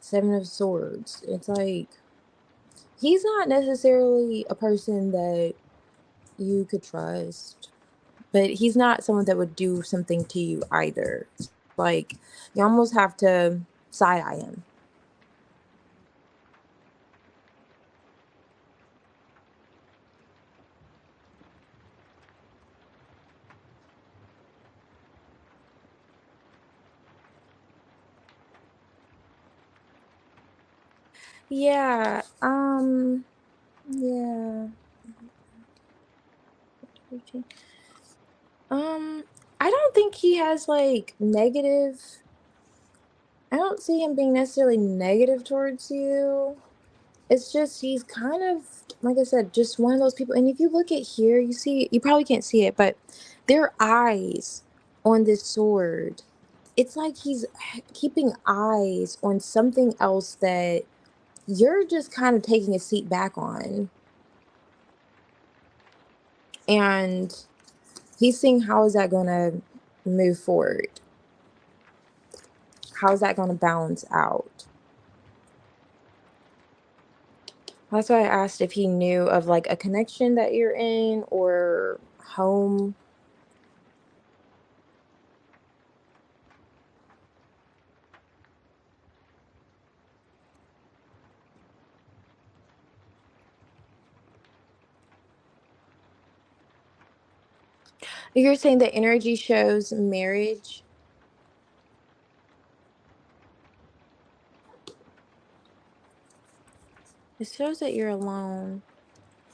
7 of Swords. It's like he's not necessarily a person that you could trust, but he's not someone that would do something to you either. It's like you almost have to side eye him. Yeah. Yeah. Um, I don't think he has like negative. I don't see him being necessarily negative towards you. It's just he's kind of, like I said, just one of those people. And if you look at here, you see, you probably can't see it, but their eyes on this sword, it's like he's keeping eyes on something else that you're just kind of taking a seat back on. And he's seeing how is that going to move forward? How is that going to balance out? That's why I asked if he knew of like a connection that you're in or home. You're saying that energy shows marriage. It shows that you're alone.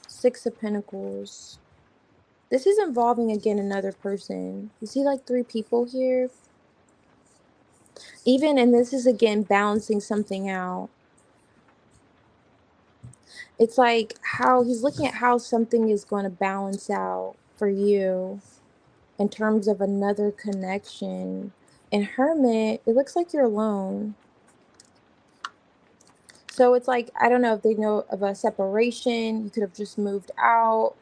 Six of Pentacles. This is involving again another person. You see like three people here? Even, and this is again balancing something out. It's like how he's looking at how something is going to balance out for you in terms of another connection. And Hermit, it looks like you're alone. So it's like, I don't know if they know of a separation. You could have just moved out.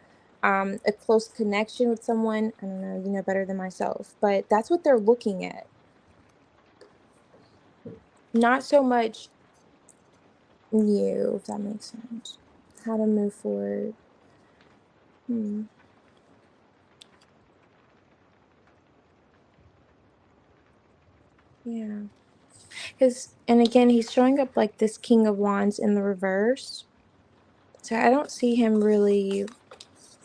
A close connection with someone. I don't know, you know better than myself. But that's what they're looking at. Not so much you, if that makes sense. How to move forward. Hmm. Yeah. Because, and again, he's showing up like this King of Wands in the reverse. So I don't see him really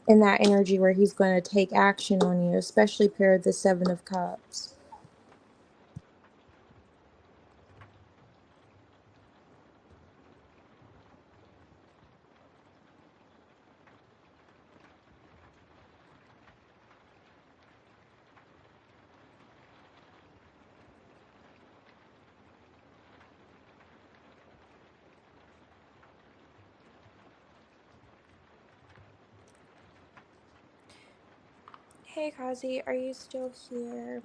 in that energy where he's going to take action on you, especially paired the Seven of Cups. Hey, Kazi, are you still here?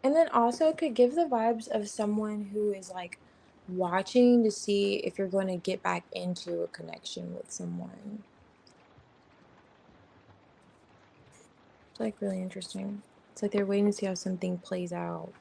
And then also could give the vibes of someone who is like watching to see if you're going to get back into a connection with someone. It's like really interesting. It's like they're waiting to see how something plays out.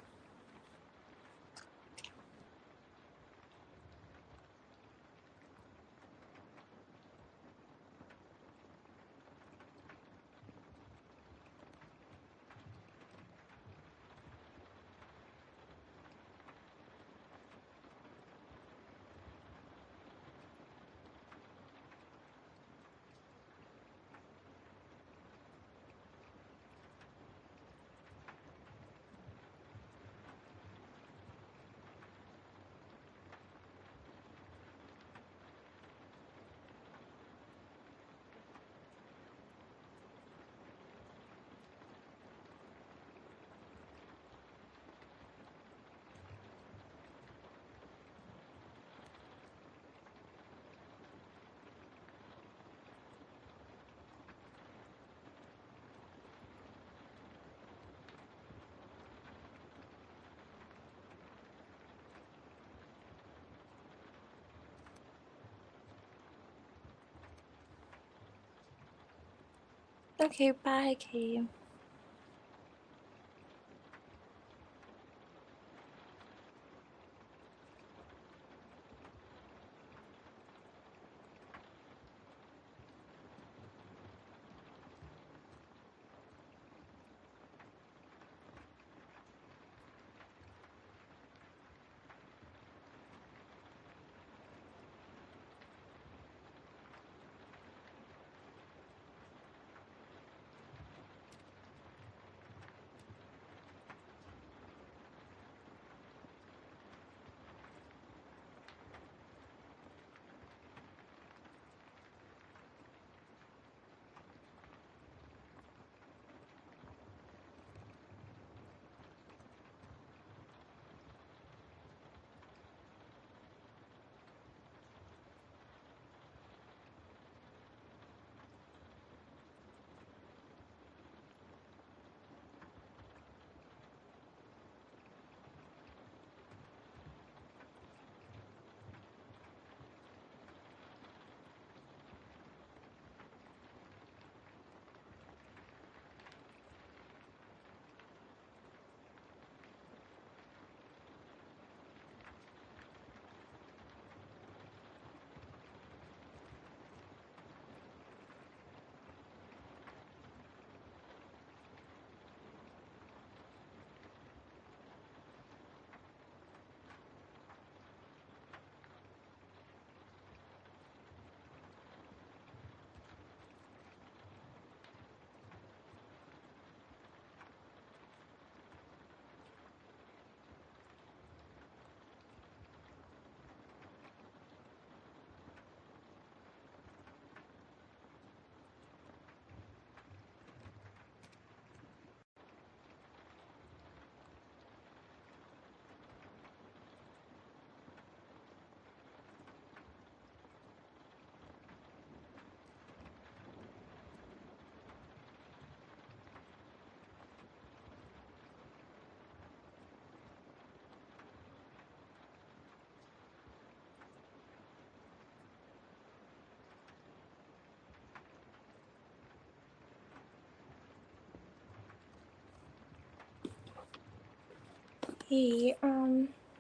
Okay, bye, Kay. Hey,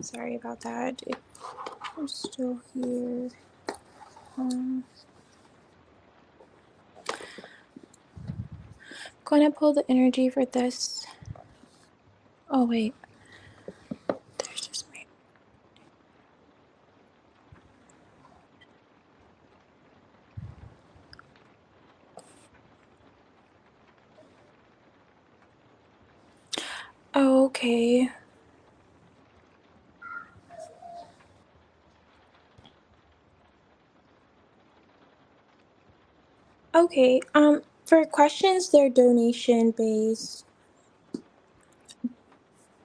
sorry about that. I'm still here. Going to pull the energy for this. Oh, wait. There's just my... Oh, okay. Okay, for questions, they're donation based,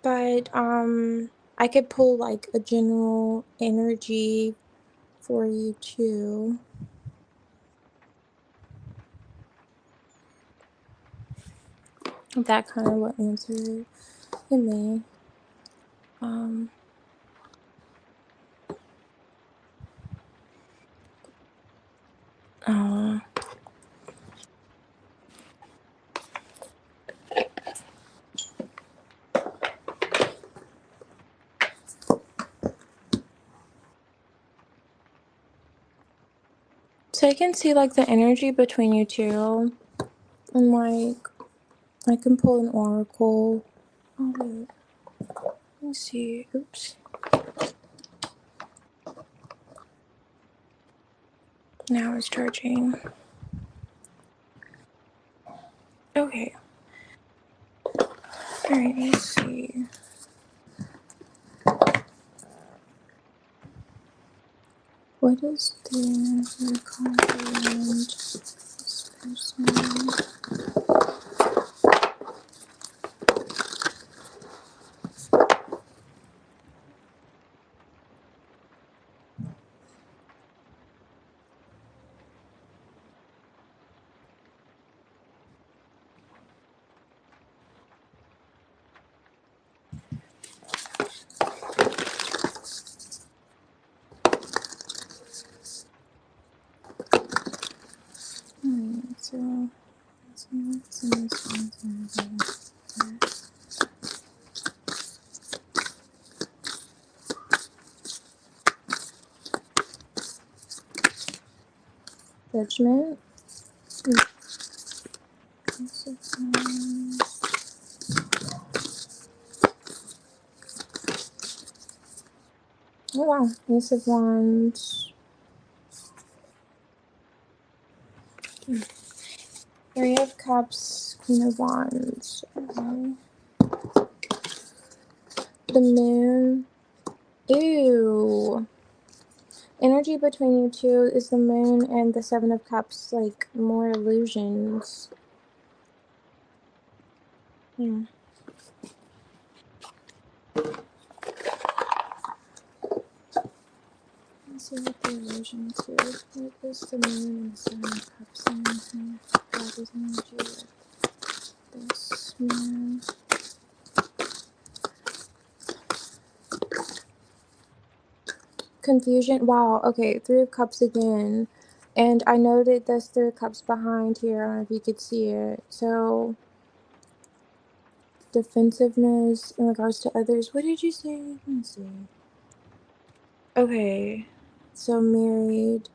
but, I could pull, like, a general energy for you, too. That kind of will answer it. It may. Uh, so I can see, like, the energy between you two, and, like, I can pull an oracle. Oh, wait. Let me see. Oops. Now it's charging. Okay. Alright, let's see. What is the compliment this person? So what's in this one? Judgment. Oh wow, Ace of Wands. Three of Cups, Queen of Wands. Okay. The Moon. Ew. Energy between you two is the Moon and the Seven of Cups, like more illusions. Yeah. Let's see what the illusions do. What is the Moon and the Seven of Cups in here? What is energy with this Moon? Confusion. Wow. Okay. Three of Cups again. And I noted this Three of Cups behind here. I don't know if you could see it. So, defensiveness in regards to others. What did you say? Let me see. Okay. So, married.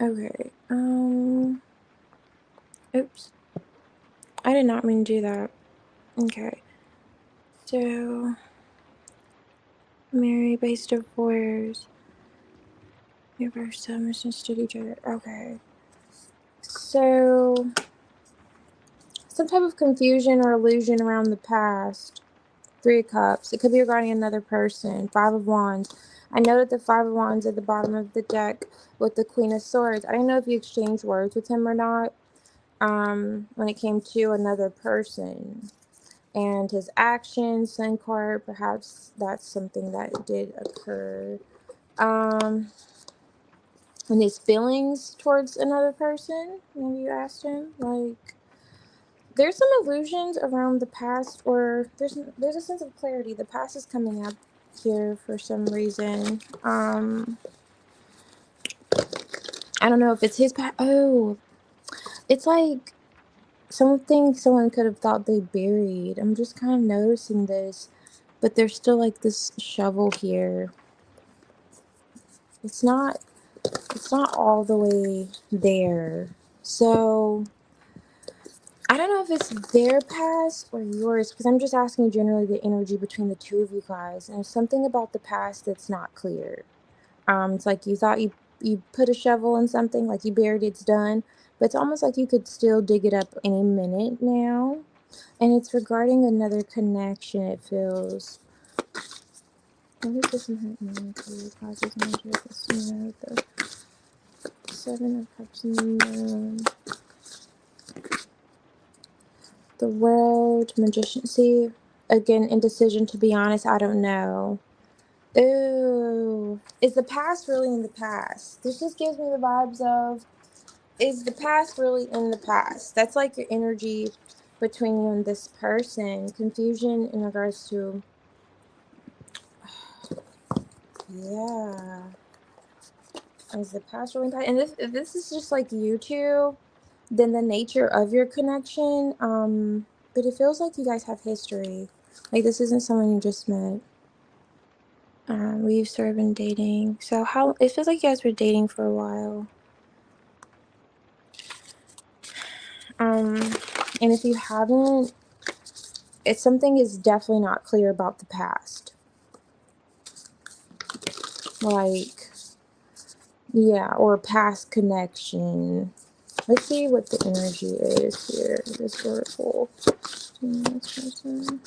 Okay. Oops. I did not mean to do that. Okay. So, married, base divorce. Versa, misunderstood each other. Okay. So, some type of confusion or illusion around the past. Three of Cups. It could be regarding another person. Five of Wands. I noted the Five of Wands at the bottom of the deck with the Queen of Swords. I didn't know if you exchanged words with him or not. When it came to another person and his actions, Sun card, perhaps that's something that did occur. And his feelings towards another person. Maybe you asked him, like, there's some illusions around the past, or there's a sense of clarity. The past is coming up here for some reason. I don't know if it's his past. Oh, it's like something someone could have thought they buried. I'm just kind of noticing this. but there's still like this shovel here. It's not all the way there. So I don't know if it's their past or yours, because I'm just asking generally the energy between the two of you guys. And there's something about the past that's not clear. It's like you thought you put a shovel in something, like you buried it's done, but it's almost like you could still dig it up any minute now. And it's regarding another connection, it feels. What is this in her energy? Causes energy of the Seven of Cups and the Moon. The World, Magician. See, again, indecision, to be honest, I don't know. Ooh. Is the past really in the past? This just gives me the vibes of, is the past really in the past? That's like your energy between you and this person. Confusion in regards to, yeah. Is the past really in the past? And if this is just like you two, then the nature of your connection, but it feels like you guys have history. Like this isn't someone you just met. We've sort of been dating. So how, it feels like you guys were dating for a while. And if you haven't, it's something is definitely not clear about the past. Like, yeah, or a past connection. Let's see what the energy is here. This oracle. This person.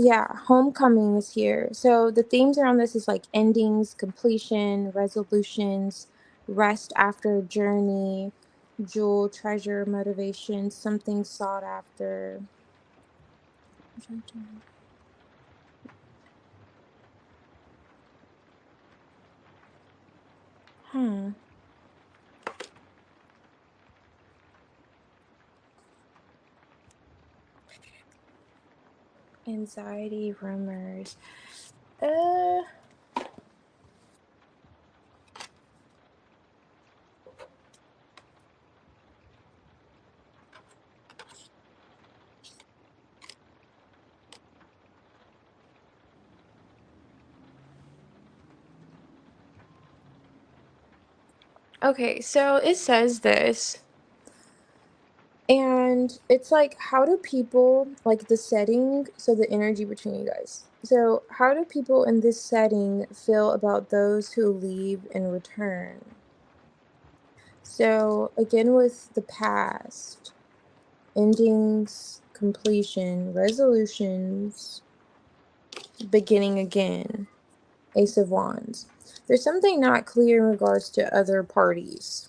Yeah, homecoming is here. So the themes around this is like endings, completion, resolutions, rest after a journey, jewel, treasure, motivation, something sought after. Hmm. Anxiety, rumors. Uh. Okay, so it says this. And it's like, how do people, like the setting, so the energy between you guys. So, how do people in this setting feel about those who leave and return? So, again, with the past, endings, completion, resolutions, beginning again, Ace of Wands. There's something not clear in regards to other parties.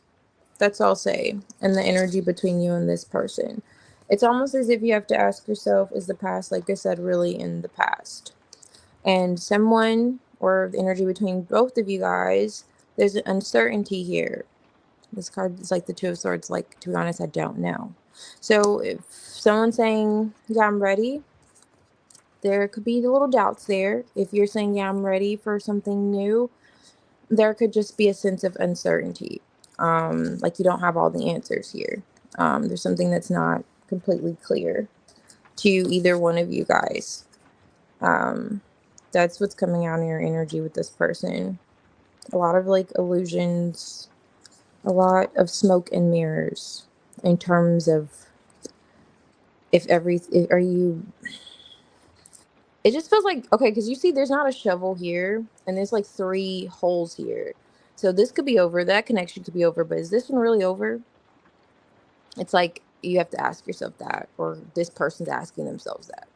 That's all I'll say. And the energy between you and this person. It's almost as if you have to ask yourself, is the past, like I said, really in the past? And someone, or the energy between both of you guys, there's an uncertainty here. This card is like the Two of Swords. Like, to be honest, I don't know. So if someone's saying, yeah, I'm ready, there could be little doubts there. If you're saying, yeah, I'm ready for something new, there could just be a sense of uncertainty. Like you don't have all the answers here. There's something that's not completely clear to either one of you guys. Um, that's what's coming out in your energy with this person. A lot of like illusions, a lot of smoke and mirrors in terms of are you, it just feels like, okay, because you see there's not a shovel here and there's like three holes here. So this could be over, that connection could be over, but is this one really over? It's like you have to ask yourself that, or this person's asking themselves that.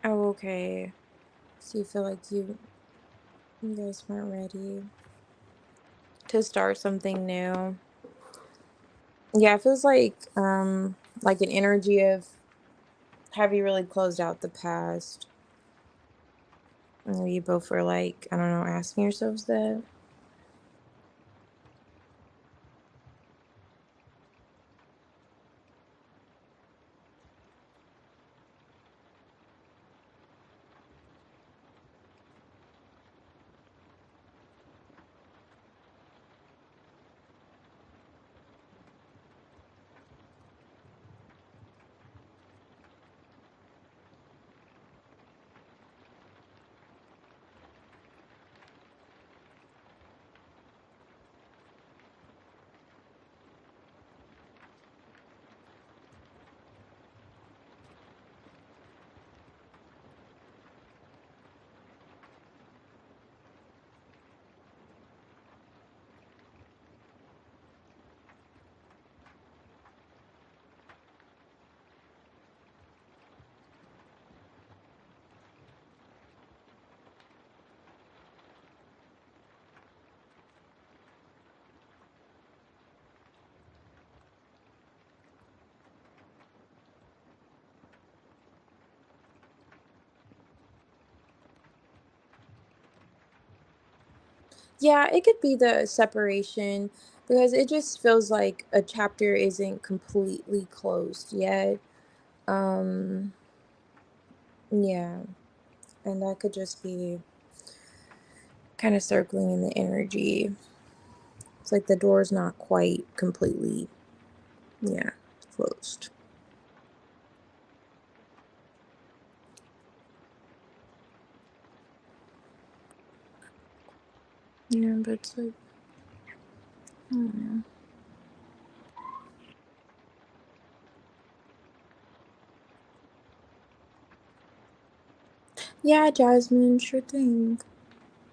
Oh, okay. So you feel like you, You guys weren't ready to start something new. Yeah, it feels like an energy of, have you really closed out the past? And you both were like, I don't know, asking yourselves that. Yeah, it could be the separation because it just feels like a chapter isn't completely closed yet. Um, yeah, and that could just be kind of circling in the energy. It's like the door's not quite completely, yeah, closed. Yeah, but it's like, I don't know. Yeah, Jasmine, sure thing.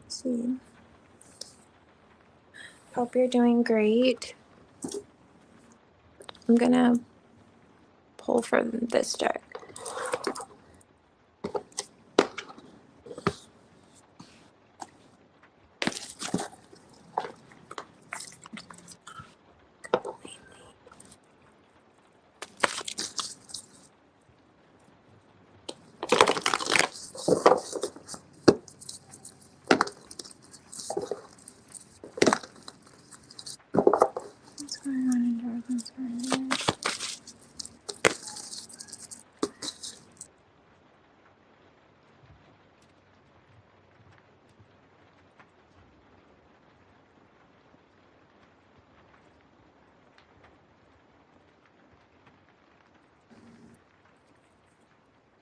Let's see. Hope you're doing great. I'm gonna pull from this deck. What's going on in Jasmine's heart?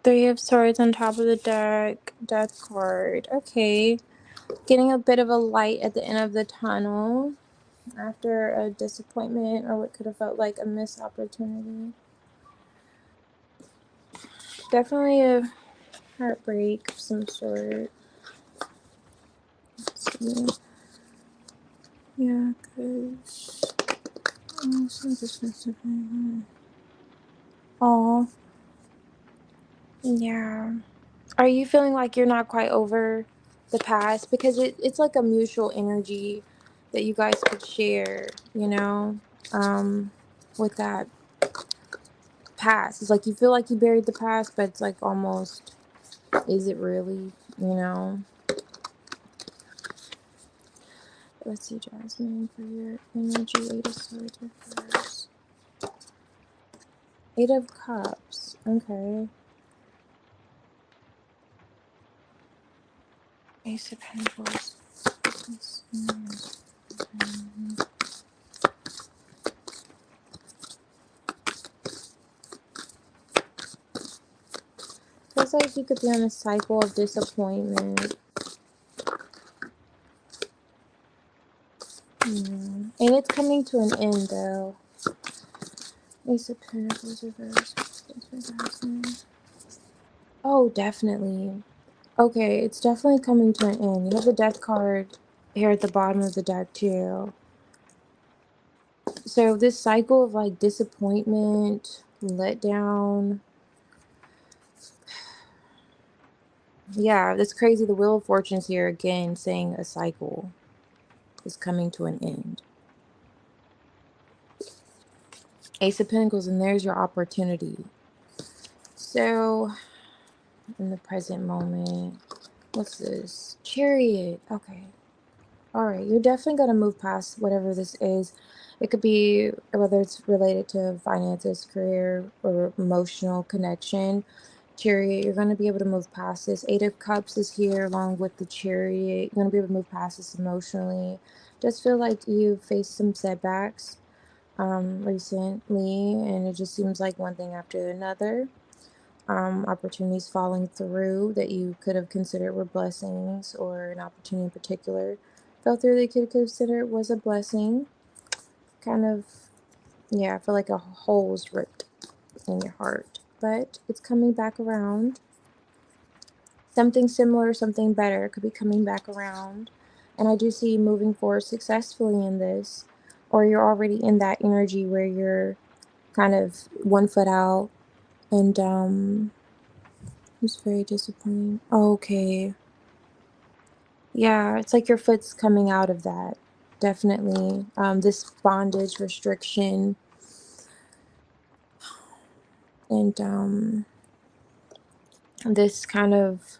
Three of Swords on top of the deck. Death card. Okay. Getting a bit of a light at the end of the tunnel after a disappointment or what could have felt like a missed opportunity. Definitely a heartbreak of some sort. Let's see. Yeah, because. Oh, some dismissive. Oh, yeah. Are you feeling like you're not quite over the past? Because it's like a mutual energy that you guys could share, um, with that past. It's like you feel like you buried the past, but it's like almost, is it really, you know? Let's see, Jasmine, for your energy. Eight of Swords reverse. Eight of Cups. Okay. Ace of Pentacles. Let's see. Feels like you could be on a cycle of disappointment. And it's coming to an end, though. Ace of Pentacles reverse. Oh, definitely. Okay, it's definitely coming to an end. You have the Death card here at the bottom of the deck, too. So this cycle of, like, disappointment, letdown, Yeah, that's crazy. The Wheel of Fortune's here again, saying a cycle is coming to an end. Ace of Pentacles, and there's your opportunity. So, in the present moment, what's this? Chariot. Okay. All right. You're definitely going to move past whatever this is. It could be whether it's related to finances, career, or emotional connection. Chariot, you're going to be able to move past this. Eight of Cups is here along with the Chariot. You're going to be able to move past this emotionally. Does feel like you faced some setbacks recently, and it just seems like one thing after another. Opportunities falling through that you could have considered were blessings, or an opportunity in particular fell through that you could consider it was a blessing. Kind of, yeah, I feel like a hole was ripped in your heart, but it's coming back around. Something similar, something better could be coming back around. And I do see you moving forward successfully in this, or you're already in that energy where you're kind of one foot out. And it's very disappointing. Okay. Yeah, it's like your foot's coming out of that. Definitely. This bondage restriction, and this kind of,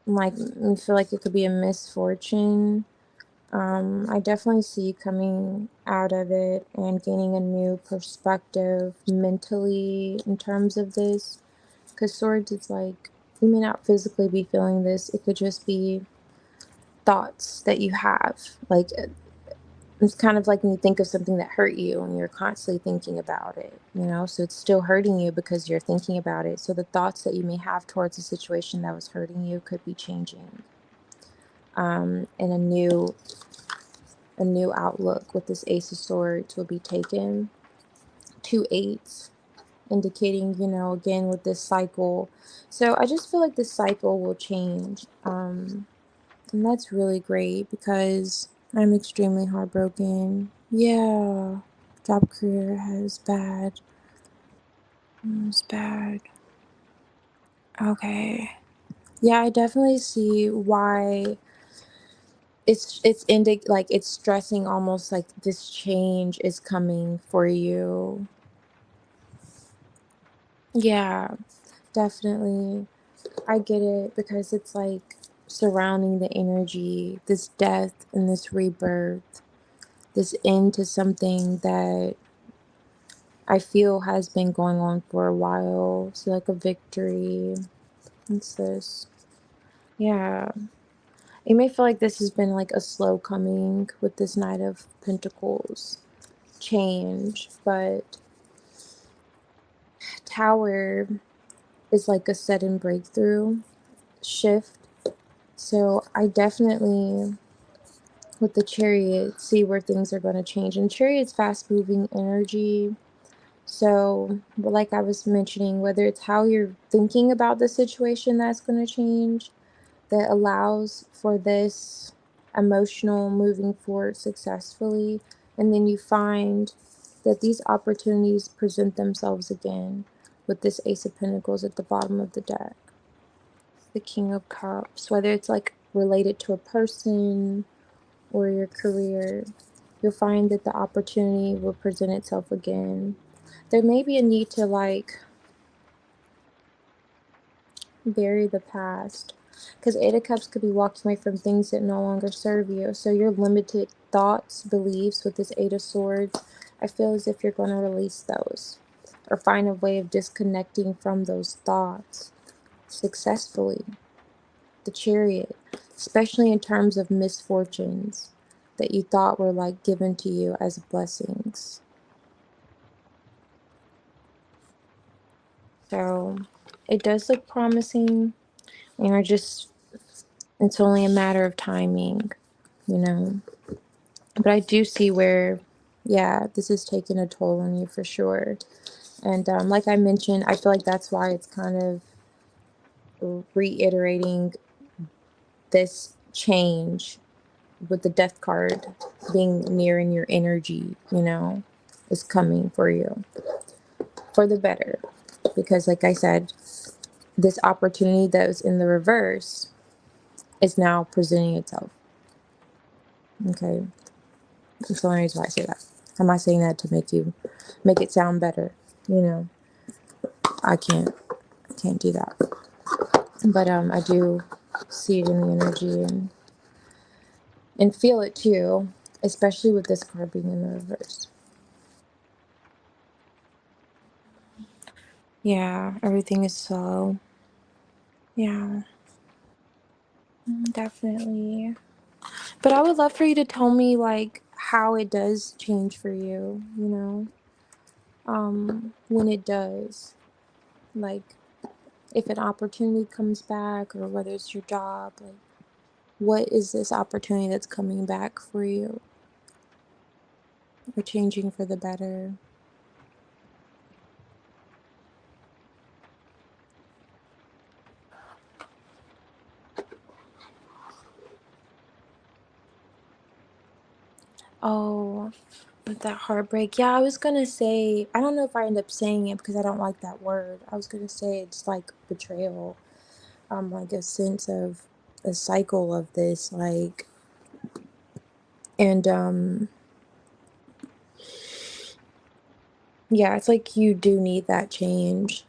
like, I feel like it could be a misfortune. I definitely see you coming out of it and gaining a new perspective mentally in terms of this. Because swords, it's like you may not physically be feeling this. It could just be thoughts that you have. Like, it's kind of like when you think of something that hurt you and you're constantly thinking about it, so it's still hurting you because you're thinking about it. So the thoughts that you may have towards a situation that was hurting you could be changing. And a new outlook with this Ace of Swords will be taken. 2 8s, indicating, again with this cycle. So I just feel like this cycle will change. And that's really great because I'm extremely heartbroken. Yeah. Job career has bad. It's bad. Okay. Yeah, I definitely see why like it's stressing, almost like this change is coming for you. Yeah, definitely. I get it because it's like surrounding the energy, this death and this rebirth, this end to something that I feel has been going on for a while. So like a victory. What's this? Yeah. You may feel like this has been like a slow coming with this Knight of Pentacles change, but Tower is like a sudden breakthrough shift. So I definitely, with the Chariot, see where things are going to change. And Chariot's fast moving energy. So, but like I was mentioning, whether it's how you're thinking about the situation that's going to change, that allows for this emotional moving forward successfully. And then you find that these opportunities present themselves again with this Ace of Pentacles at the bottom of the deck. The King of Cups, whether it's like related to a person or your career, you'll find that the opportunity will present itself again. There may be a need to like bury the past, because Eight of Cups could be walking away from things that no longer serve you. So your limited thoughts, beliefs with this Eight of Swords, I feel as if you're going to release those or find a way of disconnecting from those thoughts successfully. The Chariot, especially in terms of misfortunes that you thought were like given to you as blessings. So it does look promising, and it's only a matter of timing, you know. But I do see where, yeah, this is taking a toll on you for sure. And like I mentioned, I feel like that's why it's kind of reiterating this change with the death card being near in your energy, is coming for you for the better. Because like I said, this opportunity that was in the reverse is now presenting itself. Okay. That's the only reason why I say that. I'm not saying that to make it sound better. You know, I can't do that. But I do see it in the energy and feel it too, especially with this card being in the reverse. Yeah, everything is slow. Yeah, definitely. But I would love for you to tell me like how it does change for you, when it does. Like if an opportunity comes back or whether it's your job, like what is this opportunity that's coming back for you or changing for the better? Oh, with that heartbreak. Yeah, I was gonna say, I don't know if I end up saying it because I don't like that word. I was gonna say it's like betrayal. Like a sense of a cycle of this, like, and yeah, it's like you do need that change.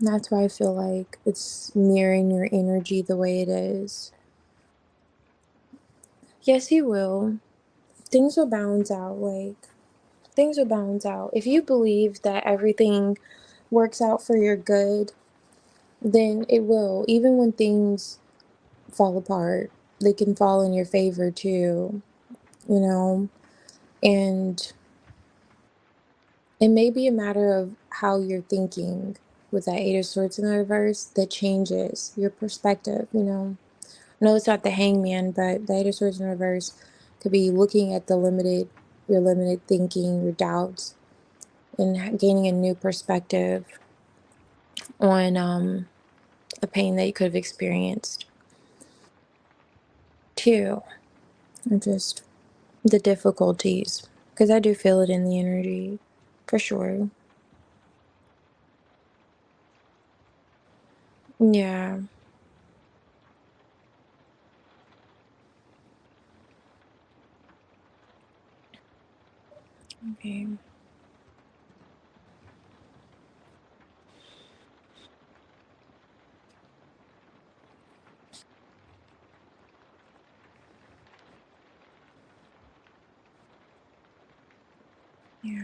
That's why I feel like it's mirroring your energy the way it is. Yes, you will. Things will balance out, like, things will balance out. If you believe that everything works out for your good, then it will. Even when things fall apart, they can fall in your favor too, you know? And it may be a matter of how you're thinking with that Eight of Swords in the reverse that changes your perspective, you know? No, it's not the hangman, but the Eight of Swords in reverse could be looking at your limited thinking, your doubts, and gaining a new perspective on a pain that you could have experienced too, and just the difficulties, because I do feel it in the energy, for sure. Yeah. Okay. Yeah.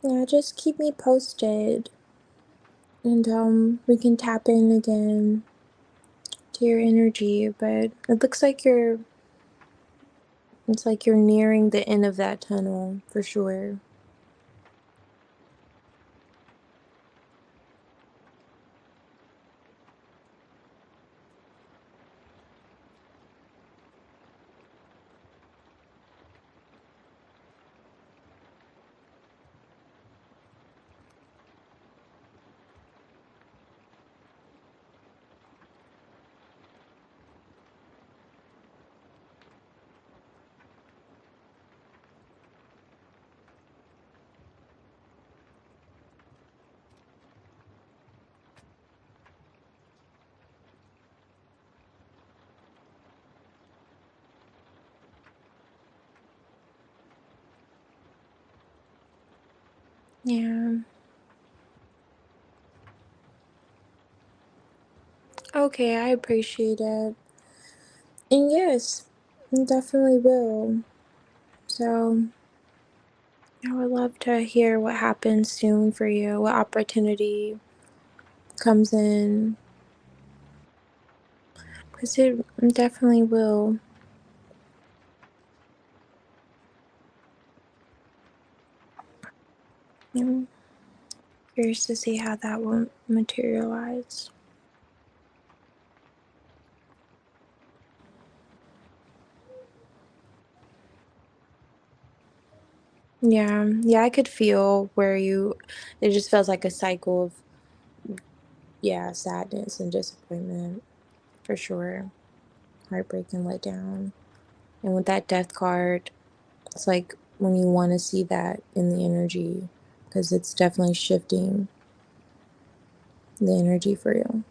Yeah, just keep me posted, and we can tap in again to your energy, but it looks like it's like you're nearing the end of that tunnel for sure. Yeah. Okay, I appreciate it. And yes, I definitely will. So I would love to hear what happens soon for you, what opportunity comes in. Because it definitely will. I'm curious to see how that will materialize. Yeah, I could feel where it just feels like a cycle of, yeah, sadness and disappointment, for sure. Heartbreak and letdown. And with that death card, it's like when you want to see that in the energy, because it's definitely shifting the energy for you.